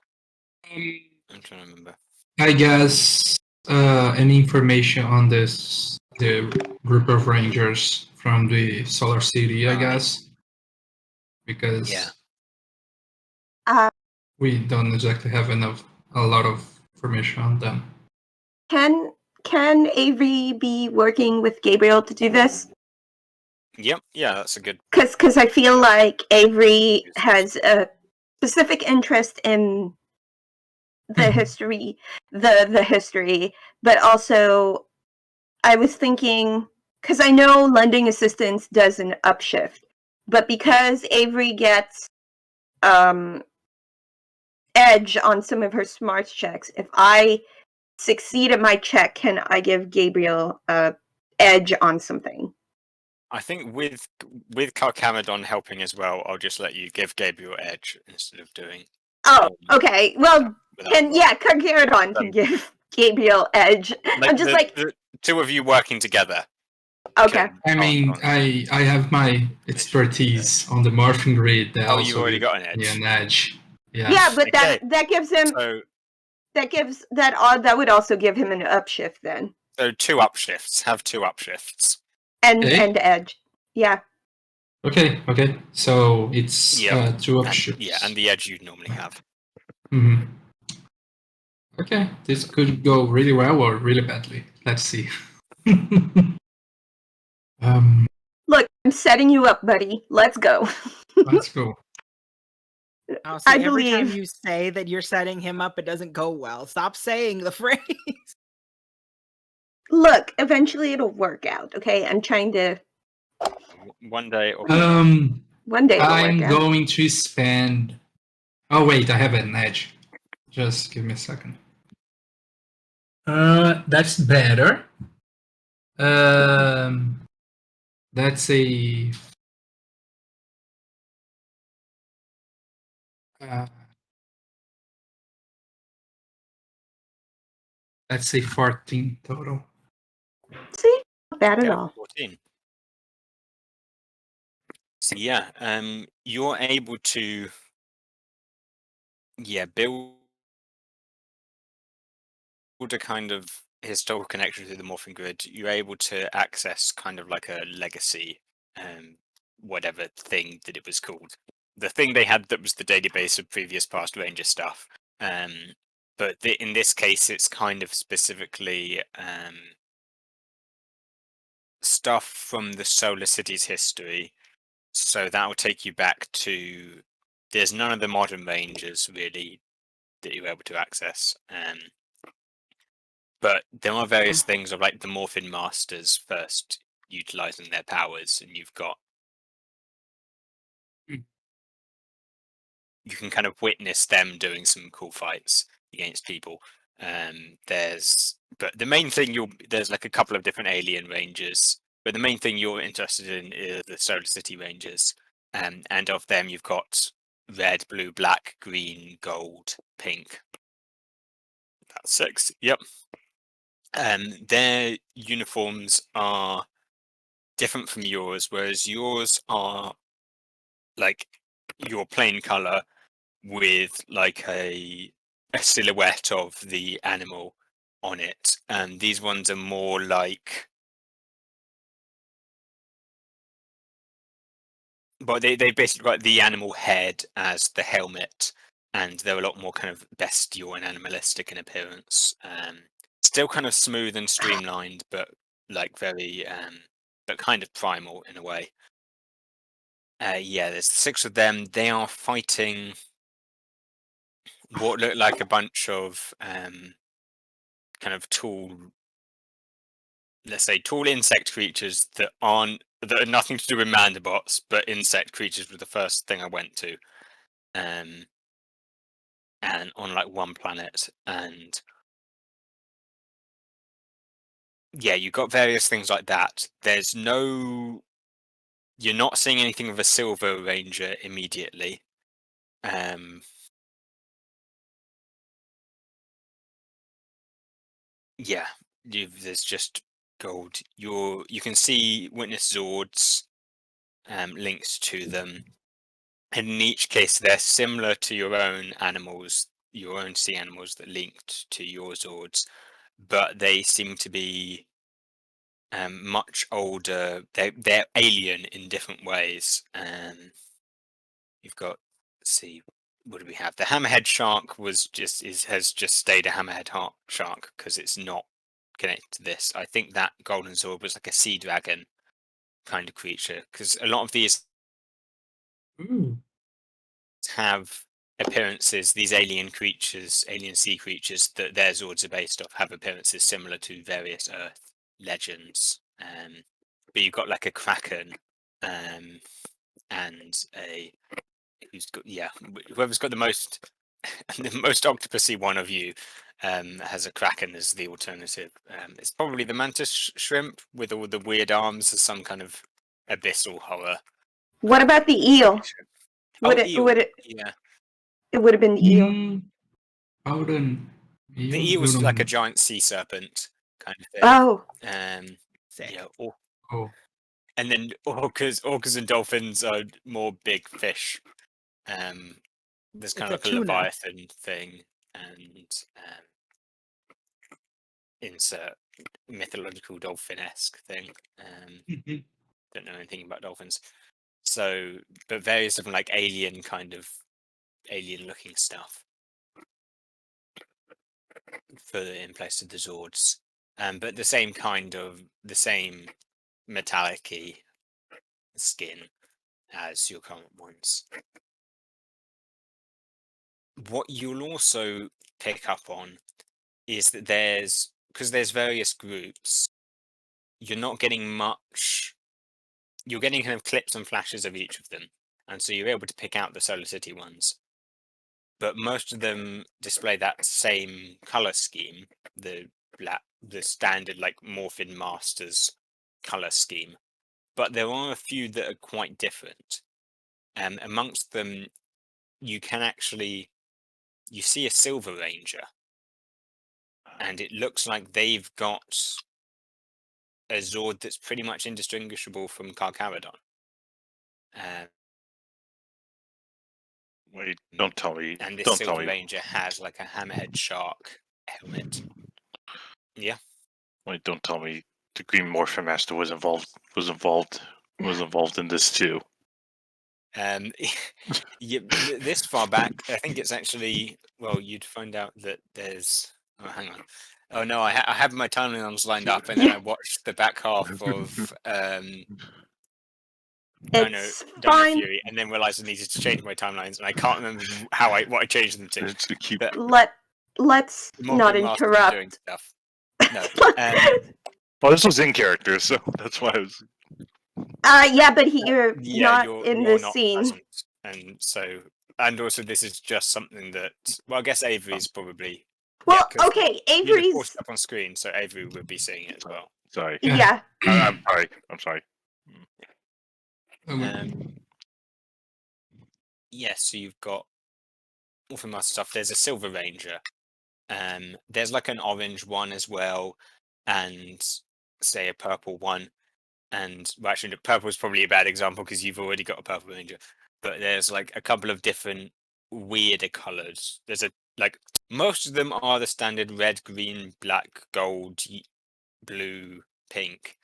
I'm trying to remember. I guess any information on the group of rangers from the Solar City, I Right. guess, because Yeah. we don't exactly have a lot of information on them. Can Avery be working with Gabriel to do this? Yep. Yeah, that's a good. Because I feel like Avery has a specific interest in the history, the history, but also I was thinking, because I know lending assistance does an upshift, but because Avery gets edge on some of her smarts checks, if I succeed at my check, can I give Gabriel edge on something? I think with Carcamadon helping as well, I'll just let you give Gabriel edge instead of doing. Oh, okay. Well, without and roll. yeah, Carcaradon can give Gabriel edge. I'm just the two of you working together. Okay. I mean, I have my expertise on the morphing grid. That Oh, also you already gives got an edge. me an edge. Yeah. Yeah, but Okay. that gives him So that would also give him an upshift then. two upshifts. Have two upshifts. And Okay. and edge. Yeah. Okay. So it's Yep. 2 And, upshifts. yeah, and the edge you'd normally have. Mm-hmm. Okay, this could go really well or really badly. Let's see. Look, I'm setting you up, buddy. Let's go. Let's go. Oh, see, I every time believe- you say that you're setting him up, it doesn't go well. Stop saying the phrase. Look, eventually it'll work out, okay? I'm trying to One day. Or one day it'll I'm work out. going to spend. Oh wait, I have an edge. Just give me a second. That's better. That's a. That's a 14 total. See? Not bad at yeah, all. 14. So yeah, you're able to build a kind of historical connection to the morphing grid. You're able to access kind of like a legacy, whatever thing that it was called. The thing they had that was the database of previous past Ranger stuff. But in this case, it's kind of specifically stuff from the Solar City's history. So that will take you back to. There's none of the modern Rangers really that you're able to access. But there are various things of like the Morphin Masters first utilizing their powers, and you've got you can kind of witness them doing some cool fights against people. But the main thing there's like a couple of different alien rangers, but the main thing you're interested in is the Solar City Rangers, and of them you've got red, blue, black, green, gold, pink. That's 6. Yep. Their uniforms are different from yours, whereas yours are like your plain color with like a silhouette of the animal on it, and these ones are more like, but they basically got the animal head as the helmet, and they're a lot more kind of bestial and animalistic in appearance. Still kind of smooth and streamlined, but like very but kind of primal in a way. Yeah, there's 6 of them. They are fighting what look like a bunch of kind of tall, let's say tall insect creatures that are nothing to do with Mandibots, but insect creatures were the first thing I went to. And on like one planet, and yeah, you got various things like that. You're not seeing anything of a Silver Ranger immediately. Yeah, there's just gold. You can see Witness Zords linked to them. And in each case, they're similar to your own animals, your own sea animals that linked to your Zords, but they seem to be much older. They're alien in different ways. You've got, let's see, what do we have? The Hammerhead Shark has just stayed a Hammerhead Shark because it's not connected to this. I think that Golden Zord was like a sea dragon kind of creature, because a lot of these have appearances, these alien creatures, alien sea creatures that their Zords are based off, have appearances similar to various Earth legends. But you've got like a Kraken, and whoever's got the most octopusy one of you has a Kraken as the alternative. It's probably the mantis shrimp with all the weird arms as some kind of abyssal horror. What about the eel? Eel. Yeah. It would have been the eel. Bowden. The eel's like a giant sea serpent kind of thing. Oh. Sick. Yeah. Oh. And then orcas and dolphins are more big fish. There's kind of like a Leviathan thing, and insert mythological dolphin-esque thing. Don't know anything about dolphins. So, but various different like alien-looking stuff in place of the Zords. But the same metallic-y skin as your current ones. What you'll also pick up on is that because there's various groups, you're not getting much. You're getting kind of clips and flashes of each of them, and so you're able to pick out the Solar City ones. But most of them display that same color scheme, the standard like Morphin Masters color scheme. But there are a few that are quite different. Amongst them, you see a Silver Ranger, and it looks like they've got a Zord that's pretty much indistinguishable from Carcharodon. Wait, don't tell me. And this Don't Silver tell me. Ranger has like a Hammerhead Shark helmet. Yeah. Wait, don't tell me the Green Morphin Master was involved in this too. Yeah, this far back, I think it's actually, well, you'd find out that there's. Oh, hang on. Oh no, I have my timelines lined up, and then I watched the back half of It's Dino fine. Fury, and then realized I needed to change my timelines, and I can't remember what I changed them to. To keep But Let's Morphin not Masters are interrupt. doing stuff. No. Well, this was in character, so that's why I was. Yeah, but you're not in you're this not scene. present, and so, and also this is just something that. Well, I guess Avery's probably. Well, 'cause okay, you just Avery's. forced it up on screen, so Avery would be seeing it as well. Sorry. Yeah. I'm sorry. I'm sorry. Yes, so you've got all from our stuff. There's a Silver Ranger. There's like an orange one as well, and say a purple one. And well, actually, the purple is probably a bad example because you've already got a Purple Ranger. But there's like a couple of different weirder colors. There's most of them are the standard red, green, black, gold, blue, pink.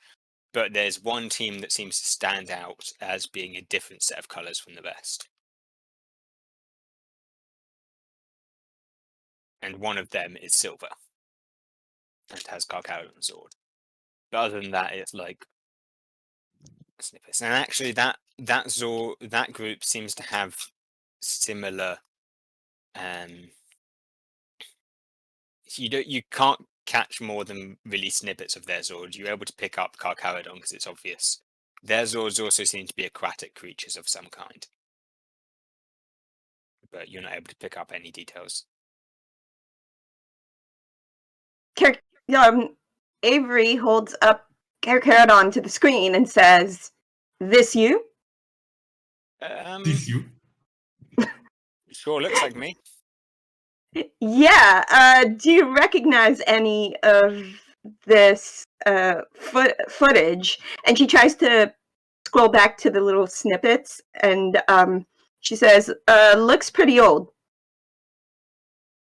But there's one team that seems to stand out as being a different set of colors from the rest. And one of them is silver. And has Carcharodon's sword. But other than that, it's like snippets. And actually that group seems to have similar you can't catch more than really snippets of their Zord. You're able to pick up Carcharodon because it's obvious. Their Zords also seem to be aquatic creatures of some kind. But you're not able to pick up any details. Avery holds up Carcharodon to the screen and says, "This you?" This you? Sure looks like me. Yeah. Do you recognize any of this footage? And she tries to scroll back to the little snippets, and she says, "Looks pretty old."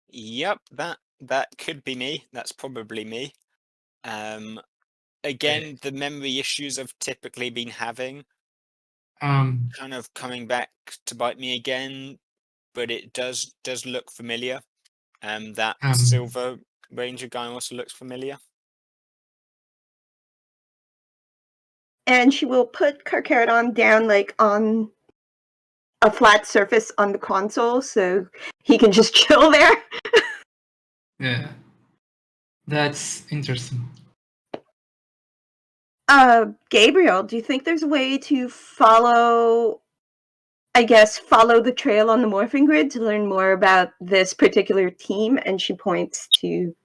Yep, that could be me. That's probably me. Again, the memory issues I've typically been having kind of coming back to bite me again, but it does look familiar. That Silver Ranger guy also looks familiar. And she will put Carcharodon down like on a flat surface on the console so he can just chill there. Yeah. That's interesting. Gabriel, do you think there's a way to follow the trail on the morphing grid to learn more about this particular team? And she points to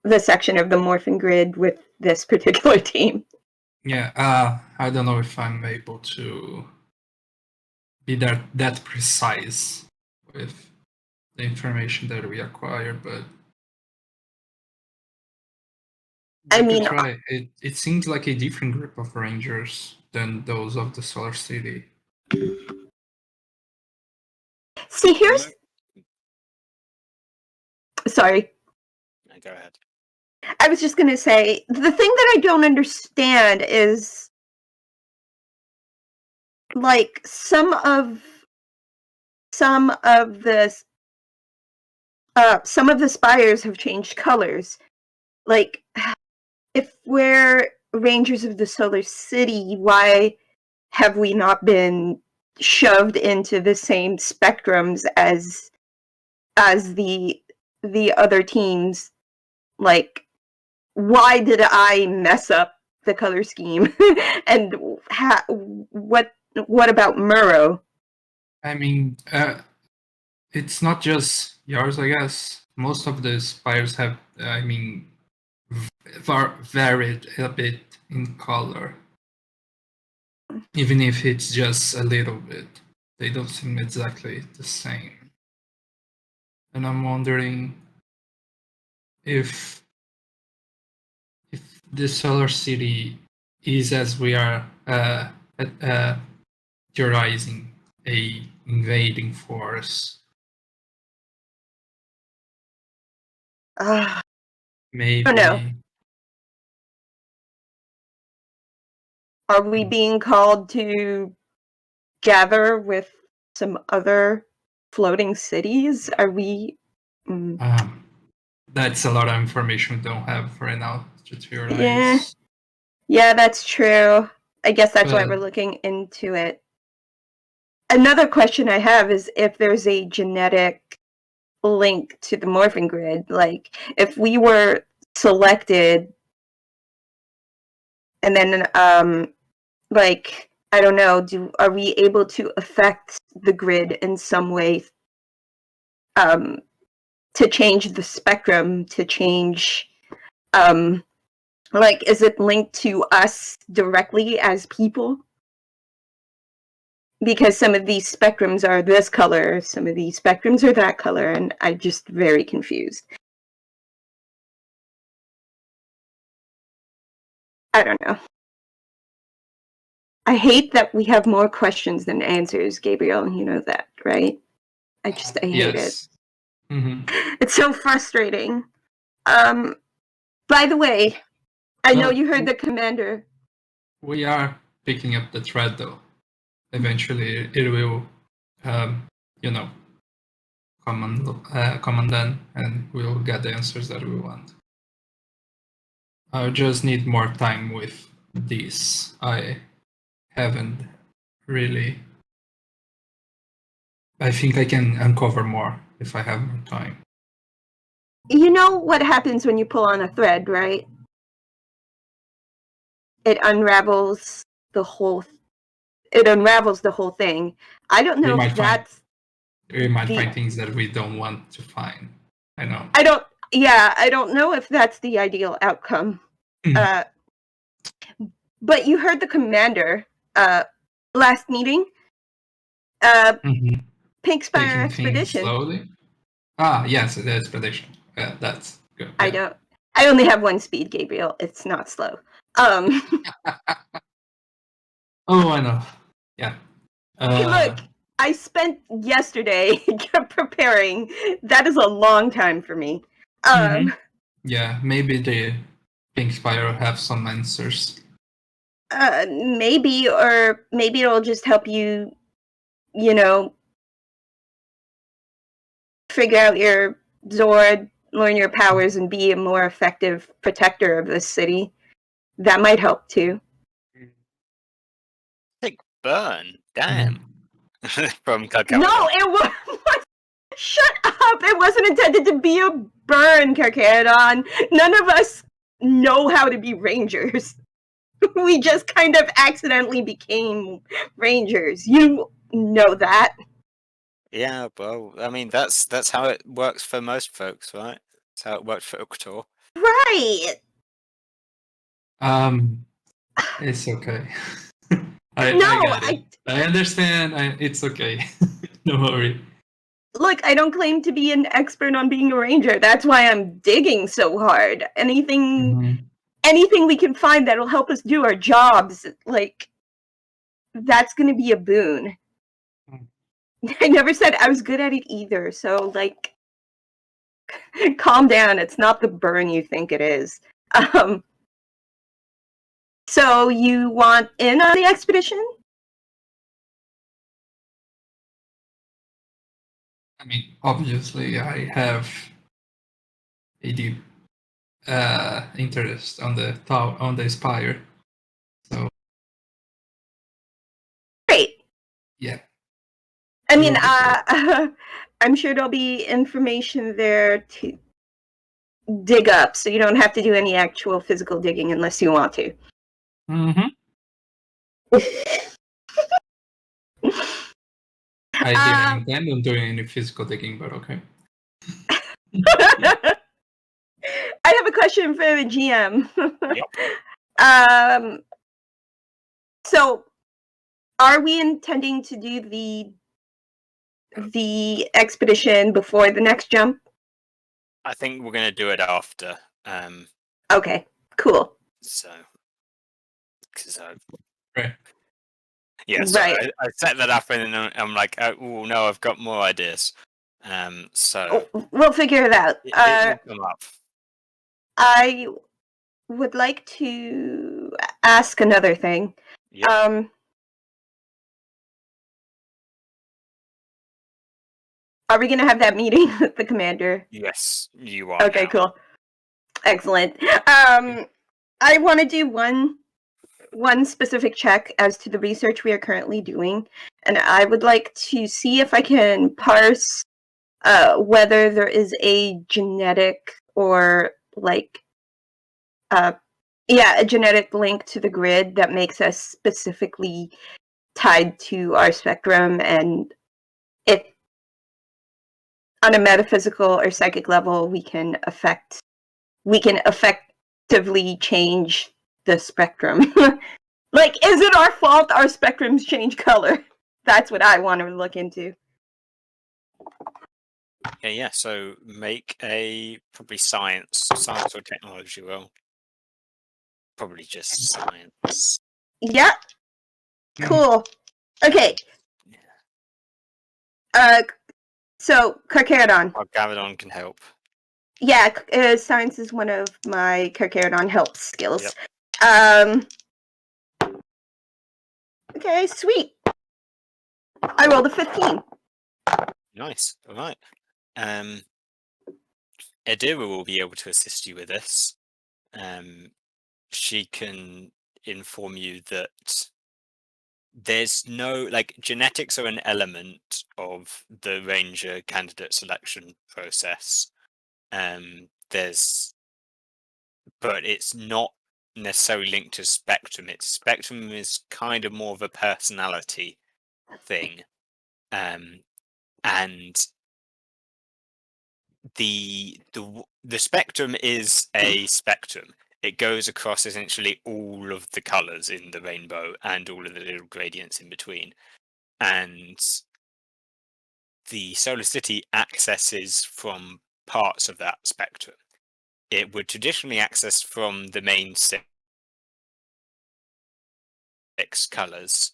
the section of the morphing grid with this particular team. Yeah, I don't know if I'm able to be that precise with the information that we acquire, but I we mean, could try. It seems like a different group of rangers than those of the Solar City. see, here's... Sorry. No, go ahead. I was just going to say, the thing that I don't understand is, like, some of the spires have changed colors. Like, if we're Rangers of the Solar City, why have we not been shoved into the same spectrums as the other teams? Like, why did I mess up the color scheme? And what about Murrow? I mean, it's not just yours, I guess. Most of the spires have, varied a bit in color. Even if it's just a little bit. They don't seem exactly the same. And I'm wondering if the Solar City is, as we are theorizing, a invading force. Maybe. Oh no. Are we being called to gather with some other floating cities? Are we? That's a lot of information we don't have right now to theorize. Yeah, that's true. I guess that's why we're looking into it. Another question I have is if there's a genetic link to the morphing grid. Like, if we were selected, and then like, I don't know, are we able to affect the grid in some way, to change the spectrum, to change, like, is it linked to us directly as people? Because some of these spectrums are this color, some of these spectrums are that color, and I'm just very confused. I don't know. I hate that we have more questions than answers, Gabriel. You know that, right? I hate it. Yes. Mm-hmm. It's so frustrating. By the way, I know you heard the commander. We are picking up the thread, though. Eventually, it will, you know, come undone, and we'll get the answers that we want. I just need more time with this. I haven't really. I think I can uncover more if I have more time. You know what happens when you pull on a thread, right? It unravels the whole. It unravels the whole thing. I don't know if that's. We might find things that we don't want to find. I know. I don't know if that's the ideal outcome. But you heard the commander last meeting. Pink Spire Expedition. Slowly. Yes, the expedition. Yeah, that's good. Yeah. I only have one speed, Gabriel. It's not slow. Oh, I know. Yeah. Hey, look, I spent yesterday preparing. That is a long time for me. Yeah, maybe the Pink Spire will have some answers. Maybe, or maybe it'll just help you, you know, figure out your Zord, learn your powers, and be a more effective protector of this city. That might help too. Big burn, damn. From Carcharodon. No, it was. Shut up! It wasn't intended to be a burn, Carcharodon. None of us know how to be rangers. We just kind of accidentally became rangers. You know that. Yeah, well, I mean, that's how it works for most folks, right? That's how it worked for Uktor. Right. It's okay. I understand. It's okay. Don't worry. Look, I don't claim to be an expert on being a ranger. That's why I'm digging so hard. Anything we can find that'll help us do our jobs, like, that's gonna be a boon. I never said I was good at it either, so, like, calm down. It's not the burn you think it is. So you want in on the expedition? I mean, obviously, I have a deep interest on the Spire. So Great. Yeah. I mean, I'm sure there'll be information there to dig up, so you don't have to do any actual physical digging unless you want to. I didn't intend on doing any physical digging, but okay. I have a question for the GM. Yep. So, are we intending to do the expedition before the next jump? I think we're going to do it after. Okay, cool. So, because Right. Yeah, so Right. I set that up and then I'm like, oh no, I've got more ideas. So We'll figure it out. it will come up. I would like to ask another thing. Yep. Are we going to have that meeting with the commander? Yes, you are. Okay, now. cool. Excellent. I want to do one specific check as to the research we are currently doing, and I would like to see if I can parse whether there is a genetic or, like, yeah, a genetic link to the grid that makes us specifically tied to our spectrum, and if on a metaphysical or psychic level we can effectively change the spectrum. Like, is it our fault our spectrums change color? That's what I want to look into. Okay, yeah, so make a probably science or technology roll. Probably just science. Yeah. Mhm. Cool. Okay. So Carcharodon. Gargadon can help. Yeah, science is one of my Carcharodon help skills. Yep. Okay, sweet. I rolled a 15. Nice. All right. Adira will be able to assist you with this. She can inform you that there's no, like, genetics are an element of the ranger candidate selection process. But it's not necessarily linked to spectrum. Spectrum is kind of more of a personality thing. And the spectrum is a spectrum. It goes across essentially all of the colors in the rainbow and all of the little gradients in between. And the solar city accesses from parts of that spectrum. It would traditionally access from the main six colors,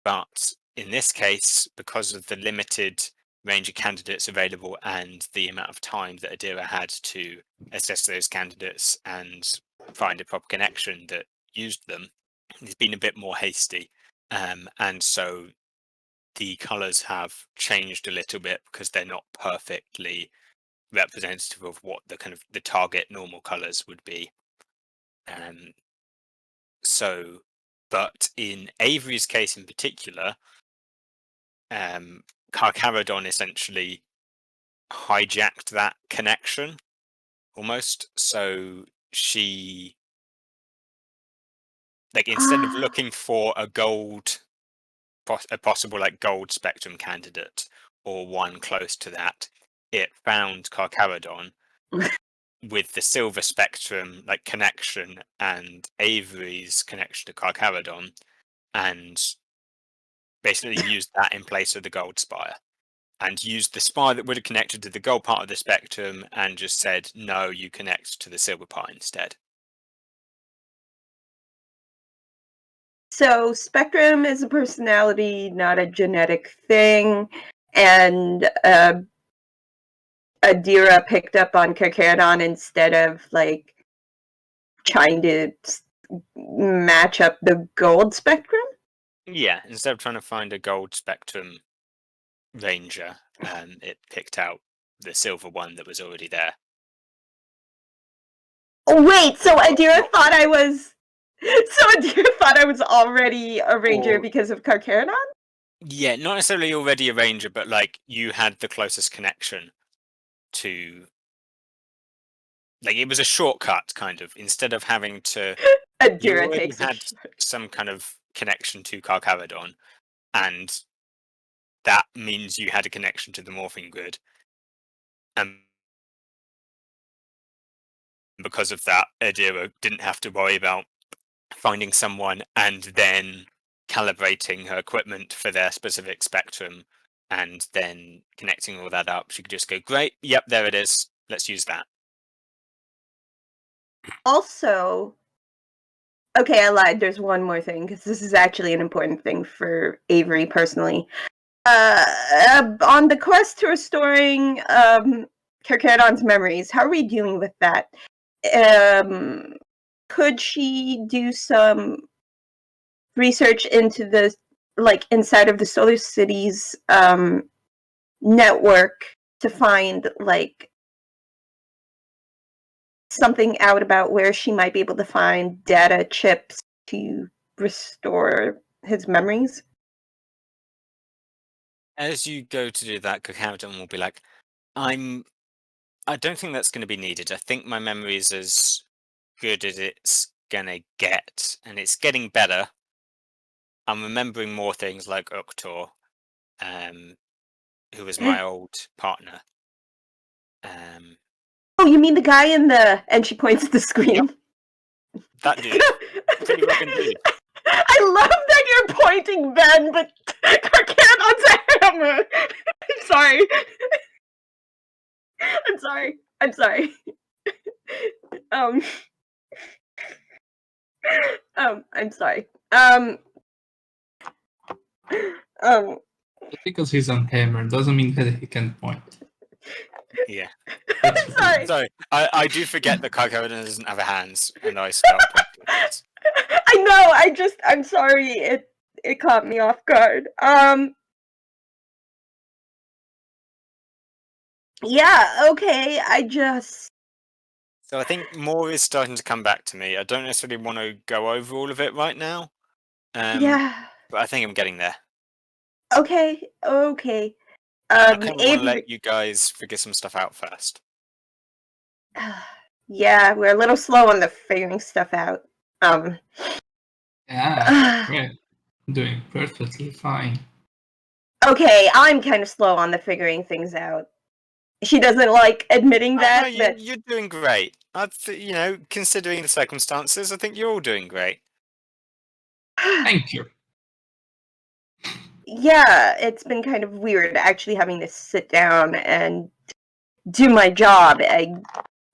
but in this case, because of the limited range of candidates available and the amount of time that Adira had to assess those candidates and find a proper connection that used them, it's been a bit more hasty. And so the colors have changed a little bit because they're not perfectly representative of what the kind of the target normal colors would be. So, but in Avery's case in particular, Carcharodon essentially hijacked that connection almost. So she, like, instead of looking for a possible like gold spectrum candidate or one close to that, it found Carcharodon with the silver spectrum like connection and Avery's connection to Carcharodon, and basically used that in place of the gold spire, and used the spire that would have connected to the gold part of the spectrum and just said, no, you connect to the silver part instead. So spectrum is a personality, not a genetic thing, and Adira picked up on Carcharodon instead of like trying to match up the gold spectrum. Yeah, instead of trying to find a gold spectrum ranger, it picked out the silver one that was already there. Oh, wait, so Adira Not- thought I was. So Adira thought I was already a ranger Or- because of Carcharodon? Yeah, not necessarily already a ranger, but like you had the closest connection to, like, it was a shortcut kind of, instead of having to, you Adira already takes had some kind of connection to Carcharodon, and that means you had a connection to the morphing grid. And because of that, Adira didn't have to worry about finding someone and then calibrating her equipment for their specific spectrum and then connecting all that up. She could just go, great, yep, there it is. Let's use that. Also, okay, I lied. There's one more thing because this is actually an important thing for Avery personally. On the quest to restoring Carcharodon's memories, how are we dealing with that? Could she do some research into the, like, inside of the Solar City's network to find like something out about where she might be able to find data chips to restore his memories? As you go to do that, Carcharodon will be like, I don't think that's going to be needed. I think my memory is as good as it's gonna get, and it's getting better. I'm remembering more things like Uktor, who was my old partner. Oh, you mean the guy in the... And she points at the screen. That dude. Pretty rockin' dude. I love that you're pointing, Ben, but Karkanon's a hammer. I'm sorry. I'm sorry. I'm sorry. I'm sorry. Just because he's on hammer doesn't mean that he can point. Yeah. I'm sorry. Sorry, I do forget that Karkonen doesn't have a hands, and I start pointing. I know. I'm sorry. It caught me off guard. Yeah. Okay. So I think more is starting to come back to me. I don't necessarily want to go over all of it right now. Yeah. But I think I'm getting there. Okay. Okay. I kind of want to Avery. let you guys figure some stuff out first. Yeah, we're a little slow on the figuring stuff out. Yeah, we're doing perfectly fine. Okay, I'm kind of slow on the figuring things out. She doesn't like admitting that. No, but you're doing great. Considering the circumstances, I think you're all doing great. Thank you. Yeah, it's been kind of weird actually having to sit down and do my job.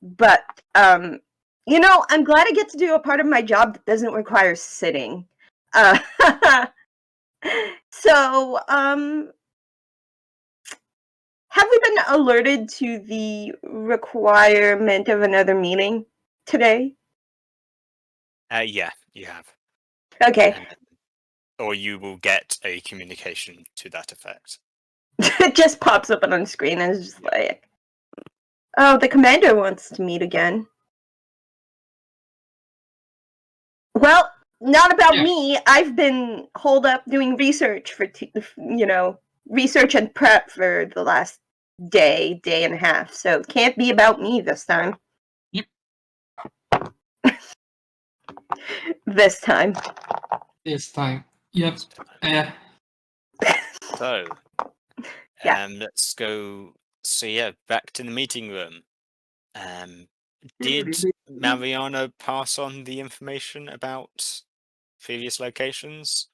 But I'm glad I get to do a part of my job that doesn't require sitting. So, have we been alerted to the requirement of another meeting today? Yeah, you have. Okay. Or you will get a communication to that effect. It just pops up on the screen and it's just like, oh, the commander wants to meet again. Well, not about me. I've been holed up doing research for, research and prep for the last day and a half. So it can't be about me this time. Yep. This time. This time. Yep. So, Yeah. let's go. So yeah, back to the meeting room. Did Mariano pass on the information about previous locations?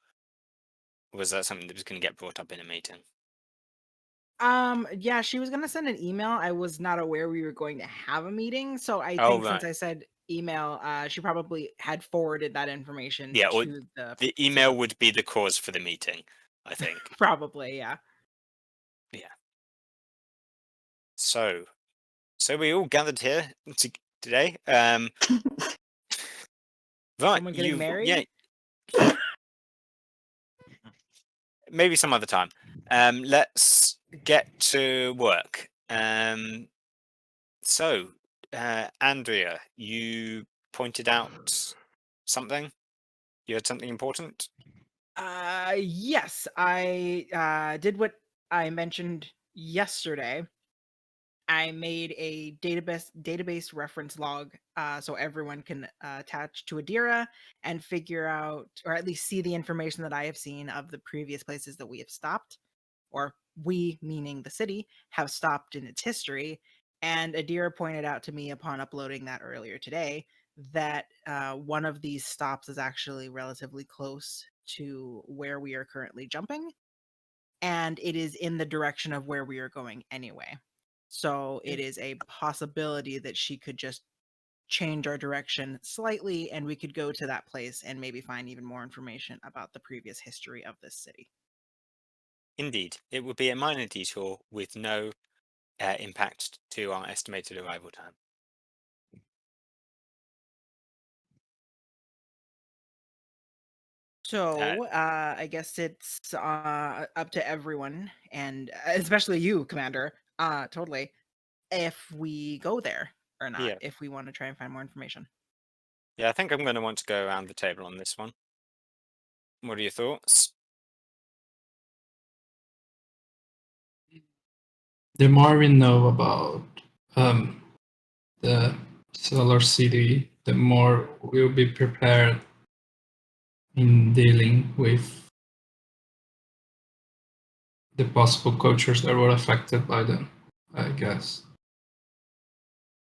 Or was that something that was going to get brought up in a meeting? Yeah, she was gonna send an email. I was not aware we were going to have a meeting, so I Oh, think since right. I said email, she probably had forwarded that information Yeah, or to the email would be the cause for the meeting, I think. probably, yeah. Yeah. So we all gathered here today. Right. Someone getting married? Yeah. Maybe some other time. Let's get to work. So, Andrea, you pointed out something. You had something important. Yes, I did what I mentioned yesterday. I made a database reference log so everyone can attach to Adira and figure out, or at least see the information that I have seen of the previous places that we have stopped, or we, meaning the city, have stopped in its history. And Adira pointed out to me upon uploading that earlier today that one of these stops is actually relatively close to where we are currently jumping, and it is in the direction of where we are going anyway. So it is a possibility that she could just change our direction slightly and we could go to that place and maybe find even more information about the previous history of this city. Indeed, it would be a minor detour with no impact to our estimated arrival time. So I guess it's up to everyone, and especially you, Commander, totally, if we go there or not, Yeah. if we want to try and find more information. Yeah, I think I'm going to want to go around the table on this one. What are your thoughts? The more we know about the Solar City, the more we'll be prepared in dealing with the possible cultures that were affected by them, I guess.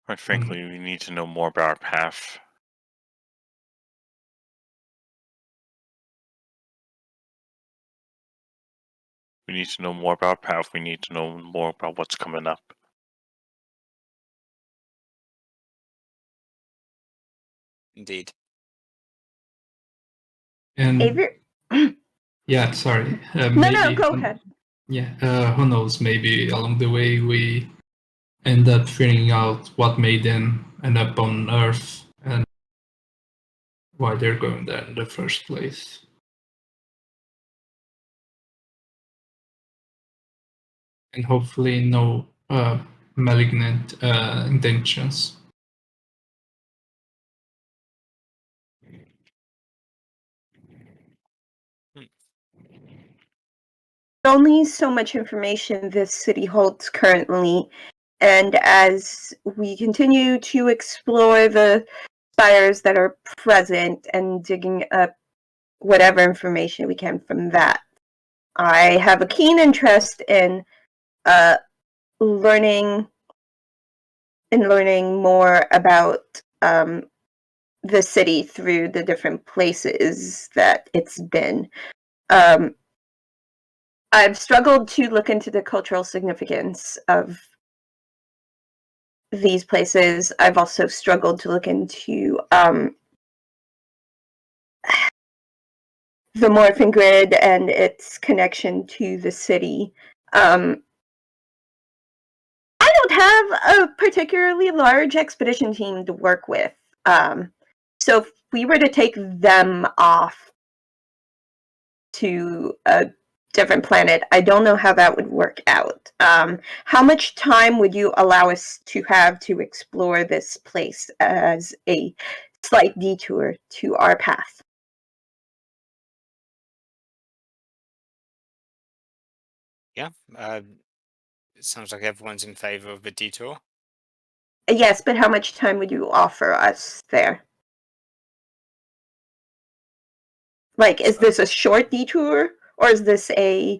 Quite frankly, we need to know more about our path. We need to know more about our path. We need to know more about what's coming up. Indeed. And Avery? yeah, sorry. No, Maybe, go ahead. Yeah, who knows? Maybe along the way we end up figuring out what made them end up on Earth and why they're going there in the first place. And hopefully no malignant intentions. Only so much information this city holds currently, and as we continue to explore the spires that are present and digging up whatever information we can from that, I have a keen interest in learning more about the city through the different places that it's been. I've struggled to look into the cultural significance of these places. I've also struggled to look into the Morphin Grid and its connection to the city. I don't have a particularly large expedition team to work with. So if we were to take them off to a different planet, I don't know how that would work out. How much time would you allow us to have to explore this place as a slight detour to our path? Yeah. It sounds like everyone's in favor of the detour. Yes, but how much time would you offer us there? Like, is this a short detour, or is this a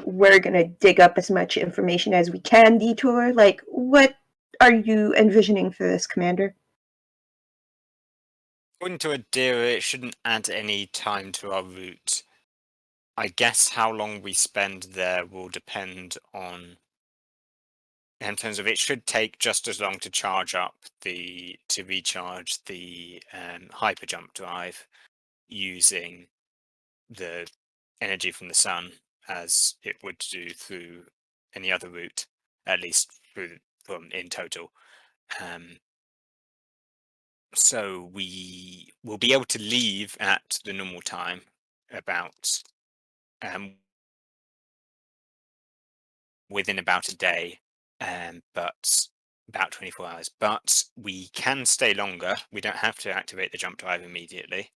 we're gonna dig up as much information as we can detour? Like, what are you envisioning for this, Commander? According to Adira, it shouldn't add any time to our route. I guess how long we spend there will depend on, in terms of, it should take just as long to recharge the hyper jump drive using the energy from the sun as it would do through any other route, at least from in total. So we will be able to leave at the normal time, about within about a day, but about 24 hours. But we can stay longer. We don't have to activate the jump drive immediately.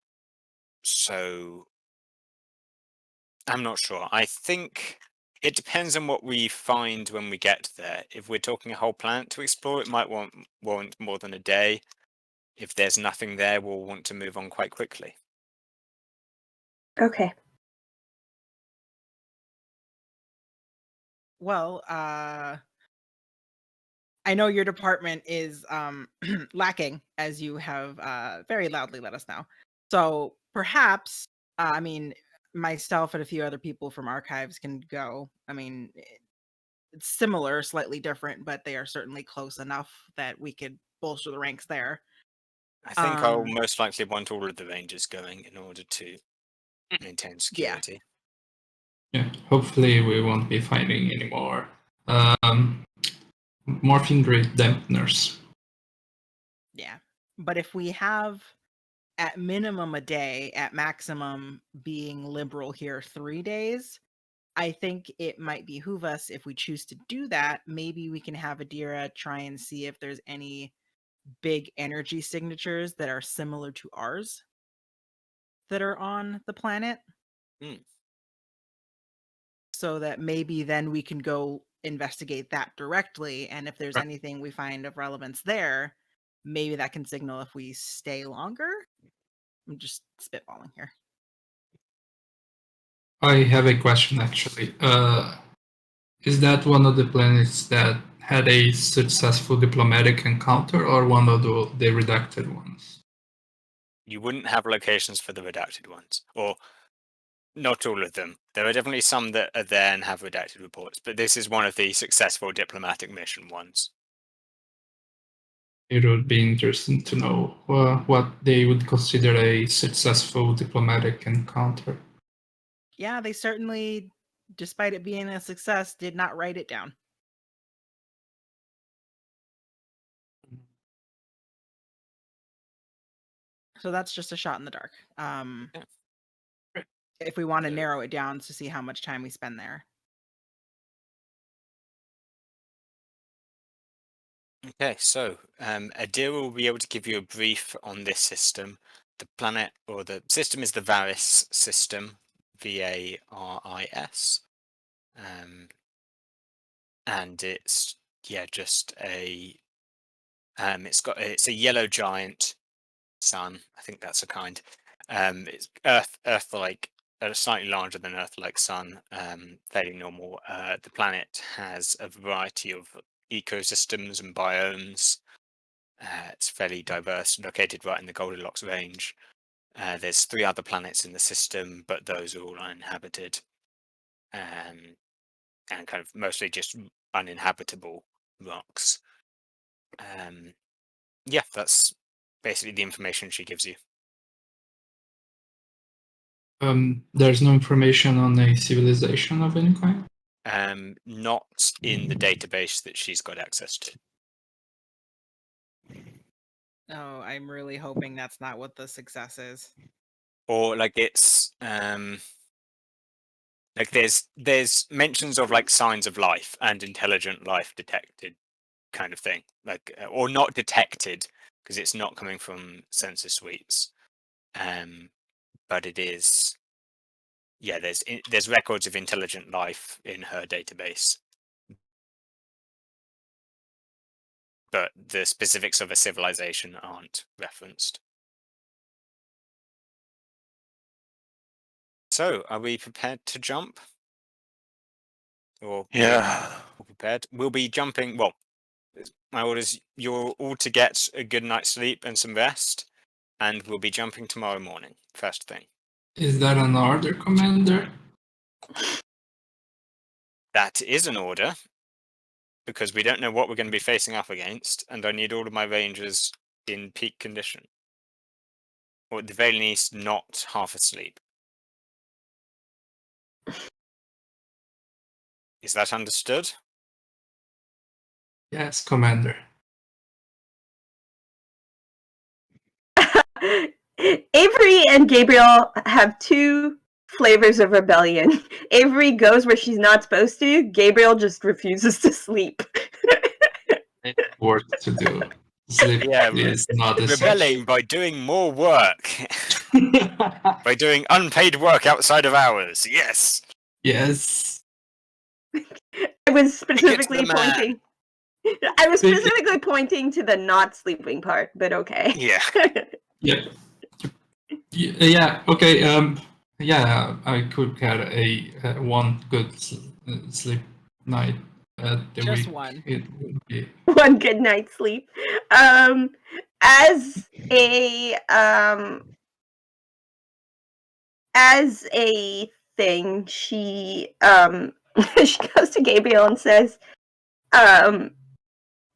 So I'm not sure. I think it depends on what we find when we get there. If we're talking a whole planet to explore, it might warrant more than a day. If there's nothing there, we'll want to move on quite quickly. Okay. Well, I know your department is lacking, as you have very loudly let us know. So perhaps, I mean, myself and a few other people from archives can go. I mean, it's similar, slightly different, but they are certainly close enough that we could bolster the ranks there. I think I'll most likely want all of the Rangers going in order to maintain Yeah. security. Yeah, hopefully we won't be finding any more morphine grid dampeners. Yeah. But if we have at minimum a day, at maximum being liberal here 3 days, I think it might behoove us, if we choose to do that, maybe we can have Adira try and see if there's any big energy signatures that are similar to ours that are on the planet. So that maybe then we can go investigate that directly, and if there's anything we find of relevance there, maybe that can signal if we stay longer. I'm just spitballing here. I have a question actually. Is that one of the planets that had a successful diplomatic encounter, or one of the redacted ones? You wouldn't have locations for the redacted ones, or not all of them. There are definitely some that are there and have redacted reports, but this is one of the successful diplomatic mission ones. It would be interesting to know what they would consider a successful diplomatic encounter. Yeah, they certainly, despite it being a success, did not write it down. So that's just a shot in the dark. If we want to narrow it down to see how much time we spend there. Okay, so Adira will be able to give you a brief on this system. The planet, or the system, is the Varys system, Varis, and it's just a it's a yellow giant sun. I think that's a kind. It's Earth-like, slightly larger than Earth-like sun, fairly normal. The planet has a variety of ecosystems and biomes. It's fairly diverse, located right in the Goldilocks range. There's 3 other planets in the system, but those are all uninhabited, and kind of mostly just uninhabitable rocks. Yeah, that's basically the information she gives you. There's no information on a civilization of any kind? Not in the database that she's got access to. Oh, I'm really hoping that's not what the success is. Or like it's like there's mentions of like signs of life and intelligent life detected, kind of thing, like or not detected because it's not coming from sensor suites, but it is. Yeah, there's records of intelligent life in her database, but the specifics of a civilization aren't referenced. So, are we prepared to jump? Or Yeah. prepared? We'll be jumping. Well, my orders: you're all to get a good night's sleep and some rest, and we'll be jumping tomorrow morning, first thing. Is that an order, Commander? That is an order, because we don't know what we're going to be facing up against, and I need all of my rangers in peak condition, or at the very least, not half asleep. Is that understood? Yes, Commander. Avery and Gabriel have 2 flavors of rebellion. Avery goes where she's not supposed to. Gabriel just refuses to sleep. Work to do. Sleep is not rebelling by doing more work. By doing unpaid work outside of hours. Yes. Yes. I was specifically pointing. I was specifically pointing to the not sleeping part, but okay. Yeah. Yeah. Yeah. Okay. Yeah, I could get a one good sleep night the Just week. one. It would be One good night's sleep. As a thing, she she goes to Gabriel and says,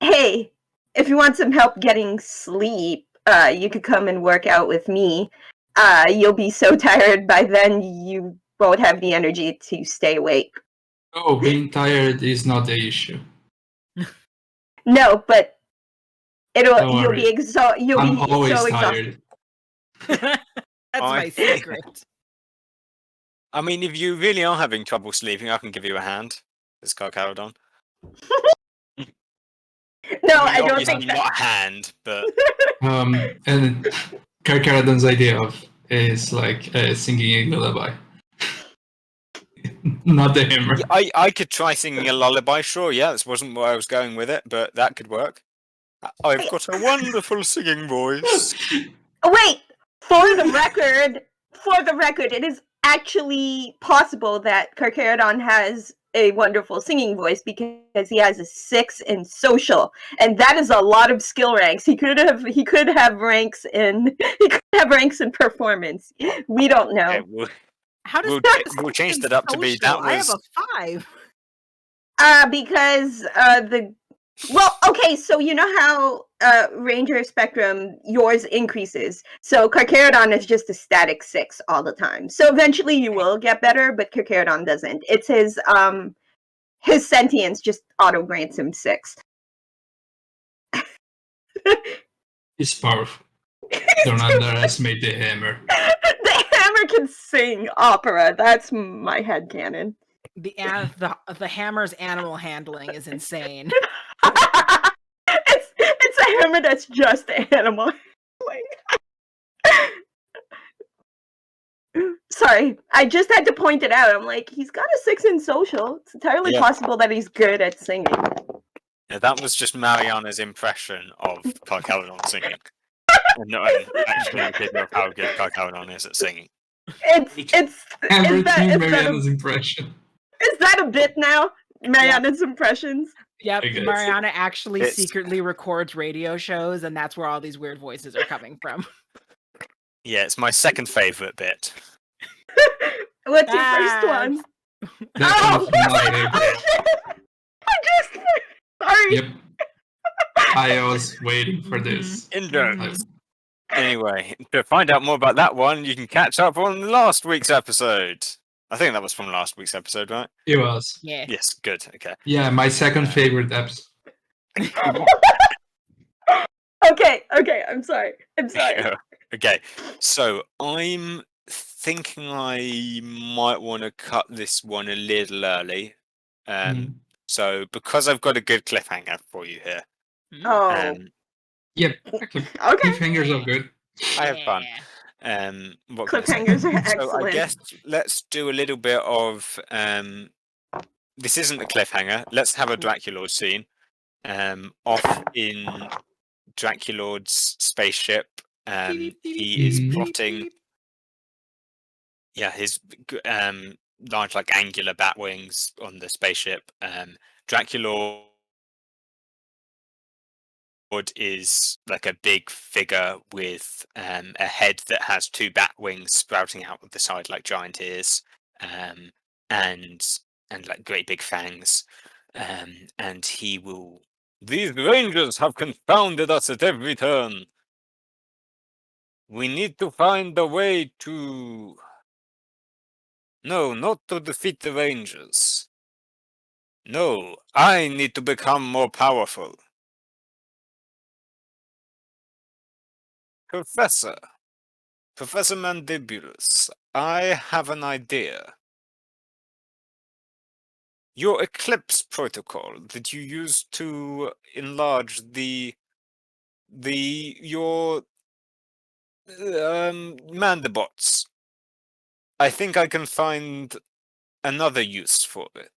hey, if you want some help getting sleep, you could come and work out with me. You'll be so tired by then you won't have the energy to stay awake. Oh, being tired is not the issue. No, but Don't you'll worry. be you'll I'm be always so tired. exhausted. That's my secret. I mean, if you really are having trouble sleeping, I can give you a hand. This Carcharodon. No, I, mean, I don't obviously think that. not a hand, but And Carcharodon's idea is like singing a lullaby. Not the hammer. I could try singing a lullaby. Sure, yeah, this wasn't where I was going with it, but that could work. I've got a wonderful singing voice. Oh, wait, for the record, it is actually possible that Carcharodon has a wonderful singing voice because he has a 6 in social, and that is a lot of skill ranks. He could have ranks in performance. We don't know. Okay, How does We'll- that we'll change in that up to be social? that I have was- a 5. Because okay, so you know how Ranger Spectrum, yours increases. So Carcharodon is just a static 6 all the time. So eventually you will get better, but Carcharodon doesn't. It's his sentience just auto grants him 6. He's powerful. Don't underestimate the hammer. The hammer can sing opera. That's my headcanon. The hammer's animal handling is insane. It's a hammer that's just animal. Sorry, I just had to point it out. I'm like, he's got a 6 in social. It's entirely Yeah. possible that he's good at singing. Yeah, that was just Mariana's impression of Carcharodon singing. And not an actual indicator of how good Carcharodon is at singing. Hammer Is to that Mariana's impression. a bit now? Mariana's impressions? Yep, I guess. Mariana actually It's- secretly records radio shows, and that's where all these weird voices are coming from. Yeah, it's my second favourite bit. What's your first one? That was my Oh, shit! I just... Sorry. Yep. I was waiting for this. Indra. Anyway, to find out more about that one, you can catch up on last week's episode. I think that was from last week's episode, right? It was. Yeah. Yes, good. Okay. Yeah, my second favorite episode. Okay, I'm sorry. Okay, so I'm thinking I might want to cut this one a little early. Mhm. So because I've got a good cliffhanger for you here, Oh, Yep. Okay. okay. Fingers are good. I have fun. Yeah. What can I say? Cliffhangers are So excellent. I guess let's do a little bit of this isn't a cliffhanger. Let's have a Draculord scene. Off in Draculord's spaceship. He is Mhm. plotting. Yeah, his large like angular bat wings on the spaceship. Draculord is like a big figure with a head that has 2 bat wings sprouting out of the side like giant ears, and like great big fangs. And he will. These rangers have confounded us at every turn. We need to find a way to. No, not to defeat the rangers. No, I need to become more powerful. Professor Mandibulus, I have an idea. Your Eclipse protocol that you use to enlarge your Mandibots. I think I can find another use for it.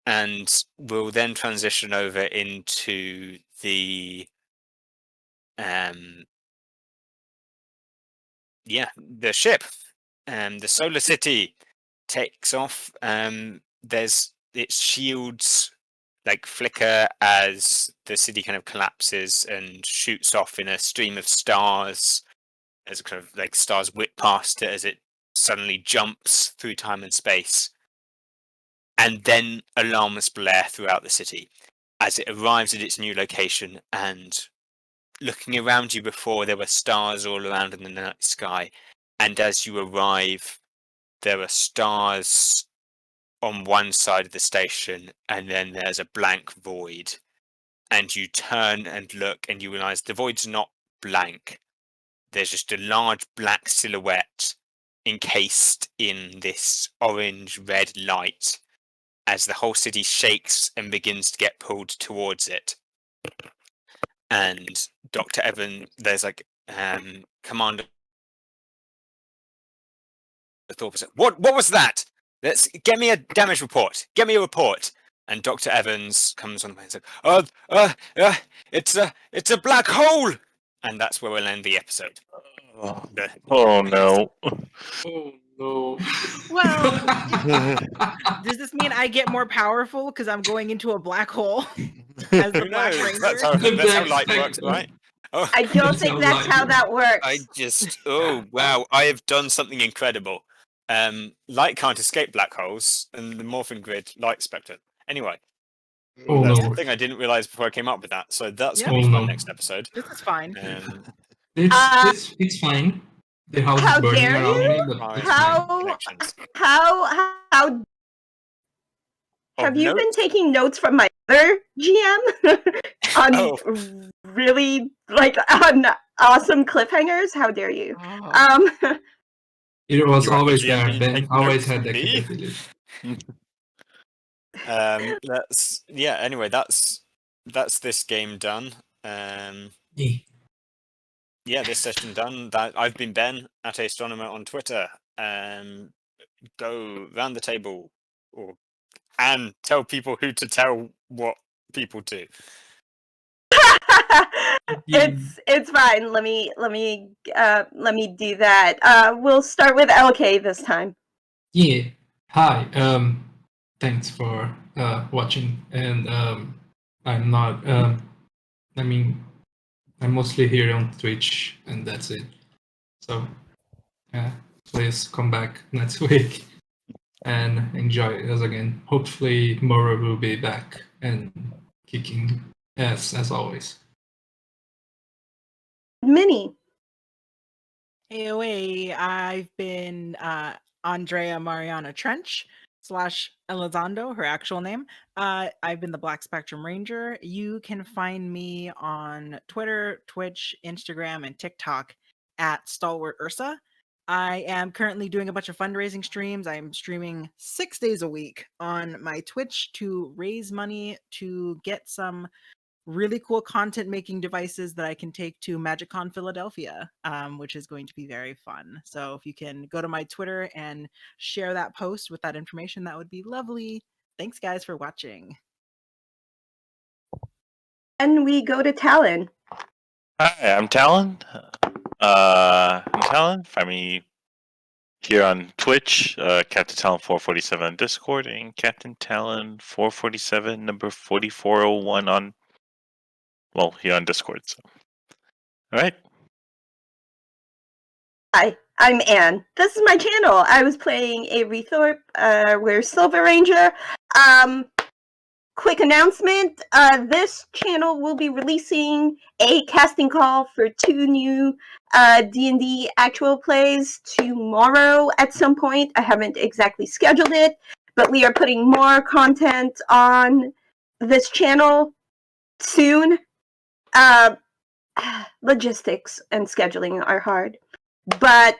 And we'll then transition over into the the ship. The Solar City takes off. There's its shields like flicker as the city kind of collapses and shoots off in a stream of stars. As kind of like stars whip past it as it suddenly jumps through time and space. And then alarms blare throughout the city as it arrives at its new location. And looking around you before, there were stars all around in the night sky. And as you arrive, there are stars on one side of the station, and then there's a blank void. And you turn and look, and you realize the void's not blank. There's just a large black silhouette encased in this orange-red light as the whole city shakes and begins to get pulled towards it. And Dr. Evan, there's like Commander Thorpe said, What was that? Let's get me a damage report. Get me a report. and Dr. Evans comes on and says, it's a black hole, and that's where we'll end the episode. Oh no. Oh no. Well, does this mean I get more powerful because I'm going into a black hole as the Who Black knows? Ranger? That's how light works, right? Oh, I don't think that's how that works. I just wow! I have done something incredible. Light can't escape black holes, and the morphing grid light spectrum. Anyway, Oh that's no. the thing I didn't realize before I came up with that. So that's Yeah. gonna be Oh, fun no. next episode. This is fine. It's fine. The house How is burning dare around you? me, but Fine. it's fine. How Connections. how have you notes? been taking notes from my other GM on Oh. really on awesome cliffhangers? How dare you? Oh. It was You want always the there. GM Ben take always notes had from that me? capability. That's yeah. Anyway, that's this game done. Yeah. Yeah, this session done. That I've been Ben at Astronomer on Twitter. Go round the table and tell people who to tell what people do. It's fine. Let me do that. We'll start with LK this time. Yeah. Hi. Thanks for watching. And I'm not. I mean, I'm mostly here on Twitch, and that's it. So, please come back next week and enjoy us again. Hopefully, Mora will be back and kicking ass as always. Minnie. AOA, I've been Andrea Mariana Trench / Elizondo, her actual name. I've been the Black Spectrum Ranger. You can find me on Twitter, Twitch, Instagram, and TikTok at Stalwart Ursa. I am currently doing a bunch of fundraising streams. I'm streaming 6 days a week on my Twitch to raise money to get some really cool content making devices that I can take to MagicCon Philadelphia, which is going to be very fun. So if you can go to my Twitter and share that post with that information, that would be lovely. Thanks guys for watching. And we go to Talon. Hi, I'm Talon. Find me here on Twitch, Captain Talon 447 on Discord, and Captain Talon 447 number 4401 on here on Discord. So, all right. Hi, I'm Anne. This is my channel. I was playing Avery Thorpe. We're Silver Ranger. Quick announcement. This channel will be releasing a casting call for 2 new D&D actual plays tomorrow at some point. I haven't exactly scheduled it, but we are putting more content on this channel soon. Logistics and scheduling are hard, but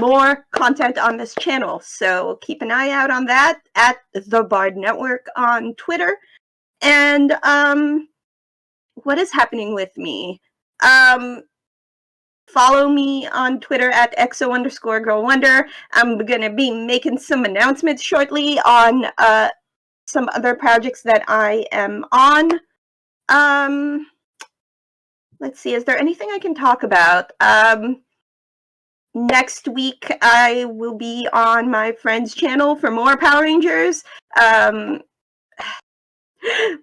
more content on this channel, so keep an eye out on that at the Bard Network on Twitter. And what is happening with me? Follow me on Twitter at exo_girlwonder. I'm gonna be making some announcements shortly on some other projects that I am on. Let's see, is there anything I can talk about? Next week, I will be on my friend's channel for more Power Rangers.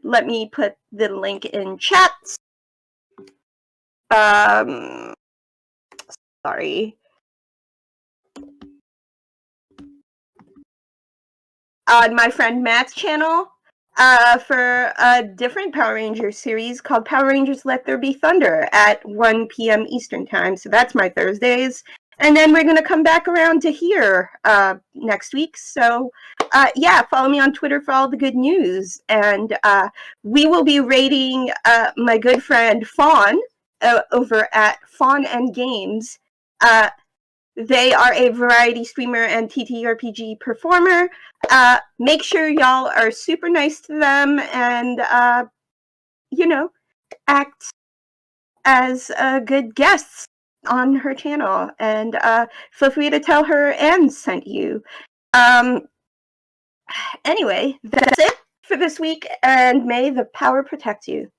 Let me put the link in chat. Sorry. On my friend Matt's channel, for a different Power Rangers series called Power Rangers Let There Be Thunder at 1 p.m. Eastern Time. So that's my Thursdays. And then we're going to come back around to here next week. So, yeah, follow me on Twitter for all the good news. And we will be rating my good friend Fawn over at Fawn and Games. They are a variety streamer and TTRPG performer. Make sure y'all are super nice to them and, act as good guests on her channel. And feel free to tell her Anne sent you. Anyway, that's it for this week, and may the power protect you.